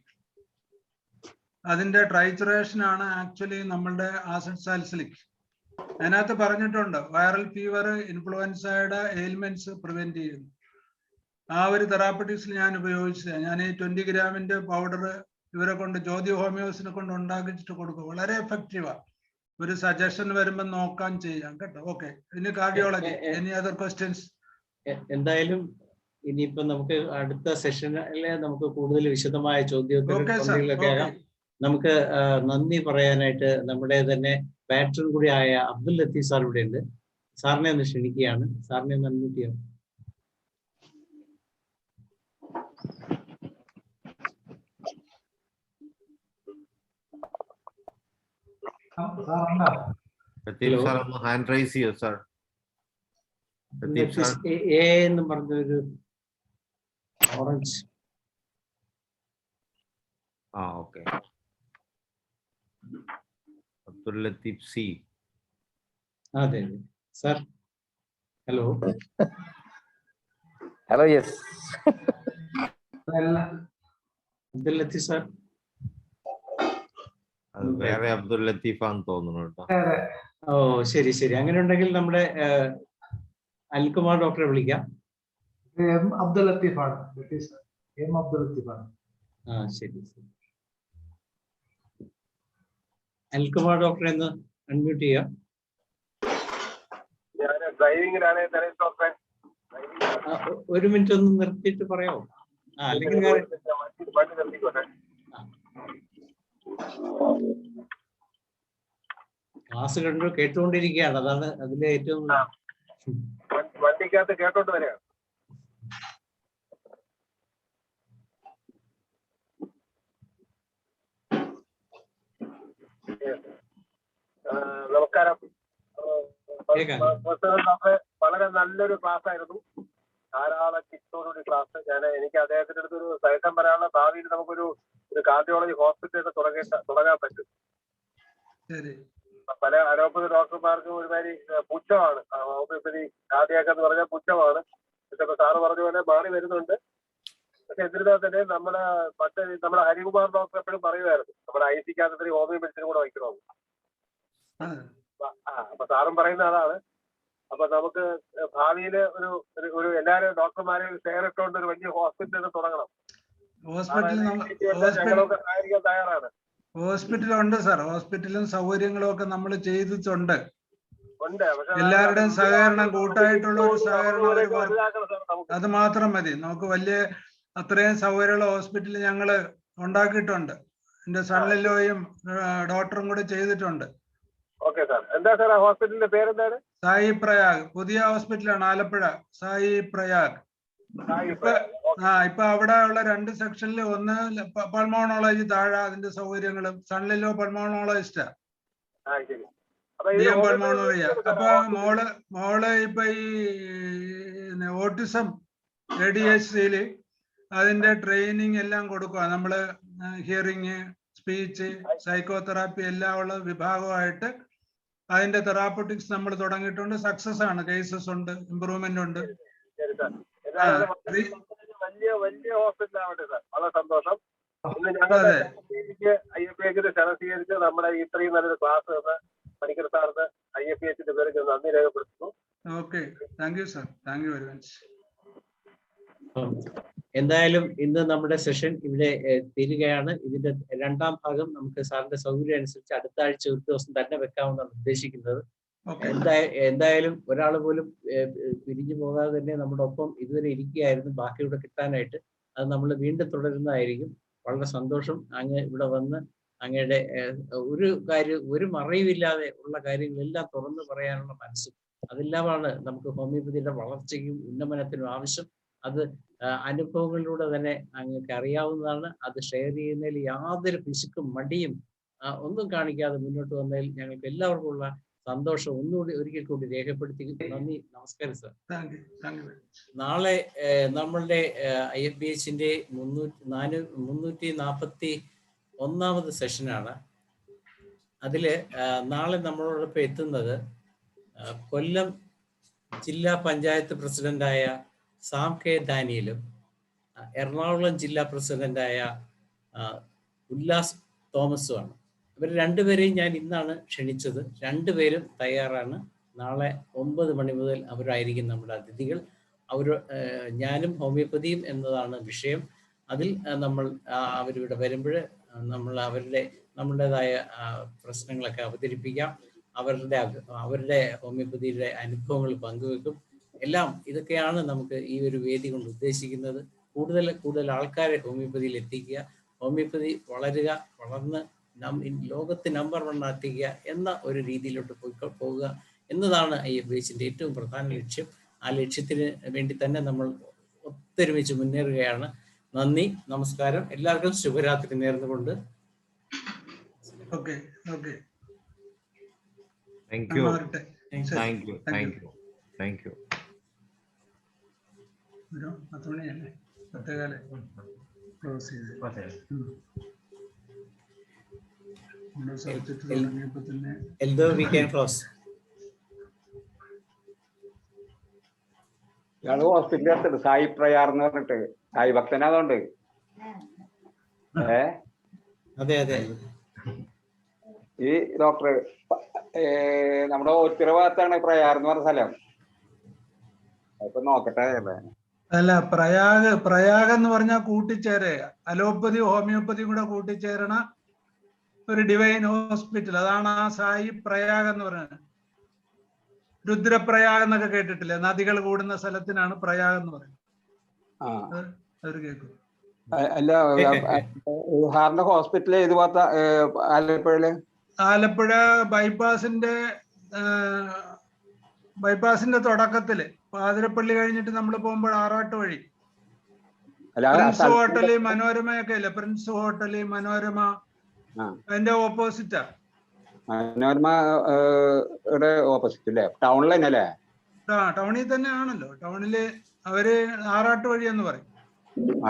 അതിന്റെ ട്രൈച്ചുറേഷൻ ആണ് ആക്ച്വലി നമ്മളുടെ ആസിഡ് സാൽസലിക്. അതിനകത്ത് പറഞ്ഞിട്ടുണ്ട് വൈറൽ ഫീവർ, ഇൻഫ്ലുവൻസയുടെ എയിൽമെന്റ്സ് പ്രിവെന്റ് ചെയ്യുന്നു. ആ ഒരു തെറാപ്പറ്റീസിൽ ഞാൻ ഉപയോഗിച്ചത്. ഞാൻ ഈ 20 ഗ്രാമിന്റെ പൗഡർ ഇവരെ കൊണ്ട് ജ്യോതി ഹോമിയോസിനെ കൊണ്ട് ഉണ്ടാക്കിച്ചിട്ട് കൊടുക്കും. വളരെ എഫക്റ്റീവാണ്. ഒരു സജഷൻ വരുമ്പോൾ നോക്കാൻ ചെയ്യാം കേട്ടോ. ഓക്കെ, ഇനി കാർഡിയോളജി, എനി അതർ ക്വസ്റ്റ്യൻസ്? എന്തായാലും ഇനിയിപ്പോ നമുക്ക് അടുത്ത സെഷനിലെ നമുക്ക് കൂടുതൽ വിശദമായ ചോദ്യോത്തരങ്ങളൊക്കെ ആകാം. നമുക്ക് നന്ദി പറയാനായിട്ട് നമ്മുടെ തന്നെ പാട്രൺ കൂടി ആയ അബ്ദുൽ ലത്തീഫ് സാർ ഇവിടെ ഉണ്ട്. സാറിനെ ഒന്ന് ക്ഷണിക്കുകയാണ്. സാറിനെ ഒന്ന് അൺമ്യൂട്ട് ചെയ്യാം. ഹാൻഡ് റൈസ് ചെയ്യോ സാർ? എന്ന് പറഞ്ഞൊരു orange. Okay. Abdul Latheef C. അതെ sir. Hello. Hello. Yes, Abdul Latheef sir. അത് വേറെ അബ്ദുൽ ലത്തീഫാന്ന് തോന്നുന്നു കേട്ടോ. ഓ ശരി ശരി. അങ്ങനെ ഉണ്ടെങ്കിൽ നമ്മുടെ അനിൽകുമാർ ഡോക്ടറെ വിളിക്കാം. അബ്ദുൽ ലത്തീഫാണ്. അബ്ദുൽ ലത്തീഫാണ്. ശരി ശരി. അനിൽകുമാർ ഡോക്ടറെ ഒന്ന് അൺമ്യൂട്ട് ചെയ്യാം. ഒരു മിനിറ്റ് ഒന്ന് നിർത്തിയിട്ട് പറയാമോ? അല്ലെങ്കിൽ ക്ലാസ് കേട്ടുകൊണ്ടിരിക്കുകയാണ്. അതാണ് അതിലെ ഏറ്റവും വണ്ടിക്കകത്ത് കേട്ടോണ്ട് വരികയാണ്. നമസ്കാരം. വളരെ നല്ലൊരു ക്ലാസ് ആയിരുന്നു. ധാരാളം ടിപ്സോടുകൂടി ക്ലാസ്. എനിക്ക് അദ്ദേഹത്തിന്റെ അടുത്ത് ഒരു സജഷൻ പറയാനുള്ള, ഭാവിയിൽ നമുക്കൊരു കാർഡിയോളജി ഹോസ്പിറ്റൽ തുടങ്ങാൻ പറ്റും. പല അലോപ്പതി ഡോക്ടർമാർക്കും ഒരുമാതിരി പുച്ഛമാണ് ഹോമിയോപ്പതി. കാർഡിയാക്ക് എന്ന് പറഞ്ഞാൽ പുച്ഛമാണ്. പക്ഷെ സാറ് പറഞ്ഞ പോലെ മാറി വരുന്നുണ്ട്. പക്ഷെ എന്നിരുന്നാൽ തന്നെ നമ്മുടെ ഹരികുമാർ ഡോക്ടർ എപ്പോഴും പറയുമായിരുന്നു നമ്മുടെ IC-ക്കകത്ത് ഹോമിയോ മെഡിസിൻ കൂടെ വയ്ക്കണമെന്ന്. അപ്പൊ സാറും പറയുന്ന അതാണ്. അപ്പൊ നമുക്ക് ഭാവിയിൽ ഒരു എല്ലാവരും ഡോക്ടർമാരെ ഷെയർ ഇട്ടുകൊണ്ട് ഒരു വലിയ ഹോസ്പിറ്റൽ തുടങ്ങണം. ഞങ്ങളൊക്കെ സഹായിക്കാൻ തയ്യാറാണ്. ഹോസ്പിറ്റലുണ്ട് സാർ. ഹോസ്പിറ്റലും സൗകര്യങ്ങളും ഒക്കെ നമ്മൾ ചെയ്തിട്ടുണ്ട്. എല്ലാവരുടെയും സഹകരണം, കൂട്ടായിട്ടുള്ള ഒരു സഹകരണം, അത് മാത്രം മതി. നമുക്ക് വലിയ അത്രയും സൗകര്യമുള്ള ഹോസ്പിറ്റൽ ഞങ്ങൾ ഉണ്ടാക്കിയിട്ടുണ്ട്. എന്റെ സണ്ണിലോയും ഡോക്ടറും കൂടെ ചെയ്തിട്ടുണ്ട്. Okay sir. എന്താ സാർ ഹോസ്പിറ്റലിന്റെ പേരെന്താണ്? സായി പ്രയാഗ്. പുതിയ ഹോസ്പിറ്റലാണ് ആലപ്പുഴ. സായി പ്രയാഗ്. ഇപ്പൊ അവിടെ ഉള്ള 2 സെക്ഷനിൽ ഒന്ന് പൾമോണോളജി താഴെ, അതിന്റെ സൗകര്യങ്ങളും സണ്ണിലോ പൾമോണോളജിസ്റ്റാ, പൾമോണോളജിയാ. അപ്പൊ മോള് ഇപ്പൊ ഈ ഓട്ടിസം ADHD അതിന്റെ ട്രെയിനിങ് എല്ലാം കൊടുക്കുക. നമ്മള് ഹിയറിങ്, സ്പീച്ച്, സൈക്കോതെറാപ്പി എല്ലാം ഉള്ള വിഭാഗമായിട്ട് അതിന്റെ തെറാപ്പറ്റിക്സ് നമ്മൾ തുടങ്ങിയിട്ടുണ്ട്. സക്സസ് ആണ്. കേസസ് ഉണ്ട്, ഇമ്പ്രൂവ്മെന്റ് ഉണ്ട്. വലിയ ഹോസ്പിറ്റൽ ആവട്ടെ സാർ. വളരെ സന്തോഷം. ഇന്ന് ഞങ്ങളുടെ IFPH ക്ഷണം സ്വീകരിച്ച് നമ്മുടെ ഇത്രയും നല്ലൊരു ക്ലാസ് തന്ന പണിക്കർ സാറിന് IFPH-ന്റെ പേര് നന്ദി രേഖപ്പെടുത്തുന്നു. Okay, thank you sir. Thank you very much. എന്തായാലും ഇന്ന് നമ്മുടെ സെഷൻ ഇവിടെ തീരുകയാണ്. ഇതിന്റെ 2ാം ഭാഗം നമുക്ക് സാറിന്റെ സൗകര്യം അനുസരിച്ച് അടുത്ത ആഴ്ച ഒരു ദിവസം തന്നെ വെക്കാമെന്നാണ് ഉദ്ദേശിക്കുന്നത്. എന്തായാലും ഒരാൾ പോലും പിരിഞ്ഞു പോകാതെ തന്നെ നമ്മുടെ ഒപ്പം ഇതുവരെ ഇരിക്കുകയായിരുന്നു. ബാക്കിയൂടെ കിട്ടാനായിട്ട് അത് നമ്മൾ വീണ്ടും തുടരുന്നതായിരിക്കും. വളരെ സന്തോഷം. അങ്ങ് ഇവിടെ വന്ന് അങ്ങയുടെ ഒരു മറയുമില്ലാതെ ഉള്ള കാര്യങ്ങളെല്ലാം തുറന്നു പറയാനുള്ള മനസ്സും അതെല്ലാമാണ് നമുക്ക് ഹോമിയോപ്പതിയുടെ വളർച്ചയ്ക്കും ഉന്നമനത്തിനും ആവശ്യം. അത് അനുഭവങ്ങളിലൂടെ തന്നെ അങ്ങക്ക് അറിയാവുന്നതാണ്. അത് ഷെയർ ചെയ്യുന്നതിൽ യാതൊരു പിശുക്കും മടിയും ഒന്നും കാണിക്കാതെ മുന്നോട്ട് വന്നതിൽ ഞങ്ങൾക്ക് എല്ലാവർക്കും ഉള്ള സന്തോഷം ഒരിക്കൽ കൂടി രേഖപ്പെടുത്തി. നന്ദി, നമസ്കാരം സാർ. നാളെ നമ്മളുടെ IFPH-ന്റെ 341ാമത് സെഷനാണ്. അതില് നാളെ നമ്മളോടൊപ്പം എത്തുന്നത് കൊല്ലം ജില്ലാ പഞ്ചായത്ത് പ്രസിഡന്റായ സാം കെ ഡാനിയലും എറണാകുളം ജില്ലാ പ്രസിഡന്റായ ഉല്ലാസ് തോമസുമാണ്. ഇവർ 2 പേരെയും ഞാൻ ഇന്നാണ് ക്ഷണിച്ചത്. 2 പേരും തയ്യാറാണ്. നാളെ 9 മണി മുതൽ അവരായിരിക്കും നമ്മുടെ അതിഥികൾ. ഞാനും ഹോമിയോപ്പതിയും എന്നതാണ് വിഷയം. അതിൽ നമ്മൾ അവരിവിടെ വരുമ്പോൾ നമ്മൾ നമ്മുടേതായ പ്രശ്നങ്ങളൊക്കെ അവതരിപ്പിക്കാം. അവരുടെ ഹോമിയോപ്പതിയുടെ അനുഭവങ്ങൾ പങ്കുവെക്കും. ഇതൊക്കെയാണ് നമുക്ക് ഈ ഒരു വേദി കൊണ്ട് ഉദ്ദേശിക്കുന്നത്. കൂടുതൽ ആൾക്കാരെ ഹോമിയോപ്പതിയിൽ എത്തിക്കുക, ഹോമിയോപ്പതി വളർന്ന് ലോകത്ത് നമ്പർ 1 എത്തിക്കുക എന്ന ഒരു രീതിയിലോട്ട് പോവുക എന്നതാണ് IFPH-ന്റെ ഏറ്റവും പ്രധാന ലക്ഷ്യം. ആ ലക്ഷ്യത്തിന് വേണ്ടി തന്നെ നമ്മൾ ഒത്തൊരുമിച്ച് മുന്നേറുകയാണ്. നന്ദി, നമസ്കാരം. എല്ലാവർക്കും ശുഭരാത്രി നേർന്നുകൊണ്ട് thank you. we can close. ഇയാള് ഹോസ്പിറ്റലിൽ എടുത്തത് സായി പ്രയാർ എന്ന് പറഞ്ഞിട്ട് സായി ഭക്തനാതുകൊണ്ട്. അതെ. ഈ ഡോക്ടർ നമ്മുടെ ഒത്തിരി ഭാഗത്താണ് പ്രയാർ എന്ന് പറഞ്ഞ സ്ഥലം. ഇപ്പൊ നോക്കട്ടെ. അല്ല, പ്രയാഗ് എന്ന് പറഞ്ഞാൽ കൂട്ടിച്ചേരെ അലോപ്പതി ഹോമിയോപ്പതി കൂടെ കൂട്ടിച്ചേരണ ഒരു ഡിവൈൻ ഹോസ്പിറ്റൽ. അതാണ് ആ സായി പ്രയാഗ് എന്ന് പറയുന്നത്. രുദ്രപ്രയാഗ് എന്നൊക്കെ കേട്ടിട്ടില്ലേ? നദികൾ കൂടുന്ന സ്ഥലത്തിനാണ് പ്രയാഗ് എന്ന് പറയുന്നത്. കേൾക്കും. അല്ല, ഹാറിന്റെ ഹോസ്പിറ്റൽ ഏത് ഭാഗത്ത? ആലപ്പുഴയില്? ആലപ്പുഴ ബൈപ്പാസിന്റെ തുടക്കത്തില് പാതിരപ്പള്ളി കഴിഞ്ഞിട്ട് നമ്മൾ പോകുമ്പോൾ ആറാട്ട് വഴി അല്ല ആ പ്രിൻസ് സ്ഥലത്തിന്റെ ഹോട്ടല് മനോരമയൊക്കെ ഇല്ലേ, പ്രിൻസ് ഹോട്ടല് മനോരമ ആ. അതിന്റെ ഓപ്പോസിറ്റാ. മനോരമ ഓപ്പോസിറ്റ് അല്ലേ, ടൗണിൽ തന്നെ അല്ലേ? ടൗണിൽ തന്നെ ആണല്ലോ. ടൗണില് അവര് ആറാട്ട് വഴി എന്ന് പറയും.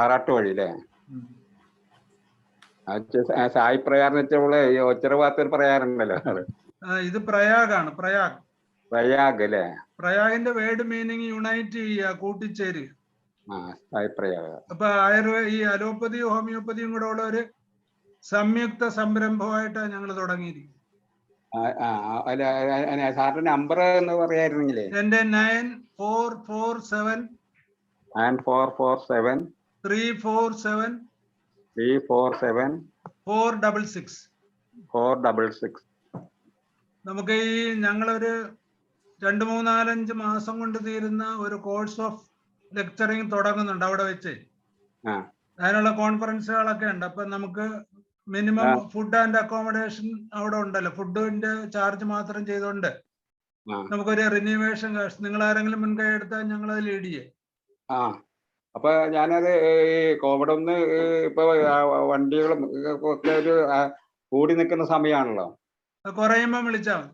ആറാട്ട് വഴി അല്ലേ? സായി പ്രയാർ വെച്ചവള് ഒച്ചറ ഭാഗത്ത് പറയാറുണ്ടല്ലോ. ഇത് പ്രയാഗാണ്. പ്രയാഗ് അല്ലേ? പ്രയാഗിന്റെ വേർഡ് മീനിങ് യുണൈറ്റ് ചെയ്യുക, കൂട്ടിച്ചേരുക. സായി പ്രയാഗ്. അപ്പൊ ഈ അലോപ്പതിയും ഹോമിയോപ്പതിയും കൂടെ ഉള്ള ഒരു സംയുക്ത സംരംഭമായിട്ടാണ് ഞങ്ങൾ തുടങ്ങിയിരിക്കുന്നത്. അല്ല സാറിന്റെ നമ്പർ എന്ന് പറയായിരുന്നെങ്കിലേ. എന്റെ 9447 347 466. നമുക്ക് ഈ ഞങ്ങളൊരു 2-3-4-5 മാസം കൊണ്ട് തീരുന്ന ഒരു കോഴ്സ് ഓഫ് ലെക്ചറിങ് തുടങ്ങുന്നുണ്ട് അവിടെ വെച്ച്. അതിനുള്ള കോൺഫറൻസുകളൊക്കെ ഉണ്ട്. അപ്പൊ നമുക്ക് മിനിമം ഫുഡ് ആൻഡ് അക്കോമഡേഷൻ അവിടെ ഉണ്ടല്ലോ, ഫുഡിന്റെ ചാർജ് മാത്രം ചെയ്തോണ്ട് നമുക്കൊരു റിന്യൂവേഷൻ കാശ് നിങ്ങൾ ആരെങ്കിലും മുൻകൈ എടുത്താൽ ഞങ്ങൾ അത് ലീഡ് ചെയ്യും. അപ്പൊ ഞാനത് കോവിഡ് ഒന്ന് ഇപ്പൊ വണ്ടികളും ഒക്കെ ഒരു കൂടി നിൽക്കുന്ന സമയമാണല്ലോ, കുറയുമ്പോ വിളിച്ചാൽ മതി.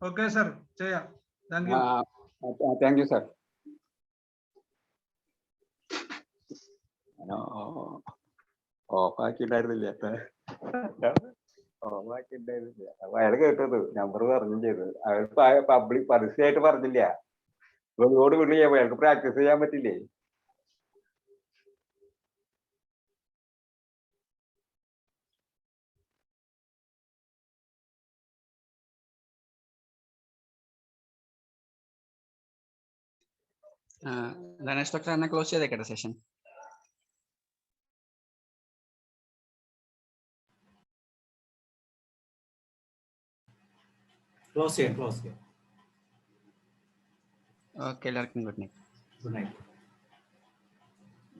ഓക്കെ സർ, ചെയ്യാം. Thank you. Thank you sir. ഓഫാക്കിണ്ടായിരുന്നില്ല അപ്പൊ അയാൾ കേട്ടത് നമ്പർ പറഞ്ഞും ചെയ്തത്. അയാൾ പബ്ലിക് പരസ്യമായിട്ട് പറഞ്ഞില്ല. ഇവരോട് വിളി അയാൾക്ക് പ്രാക്ടീസ് ചെയ്യാൻ പറ്റില്ലേ? ധനേഷ് ഡോക്ടർ എന്നെ ക്ലോസ് ചെയ്തേക്കട്ടെ സെഷൻ. ക്ലോസ് ചെയ്യാം. ഓക്കെ, എല്ലാവർക്കും ഗുഡ് നൈറ്റ്. Good night.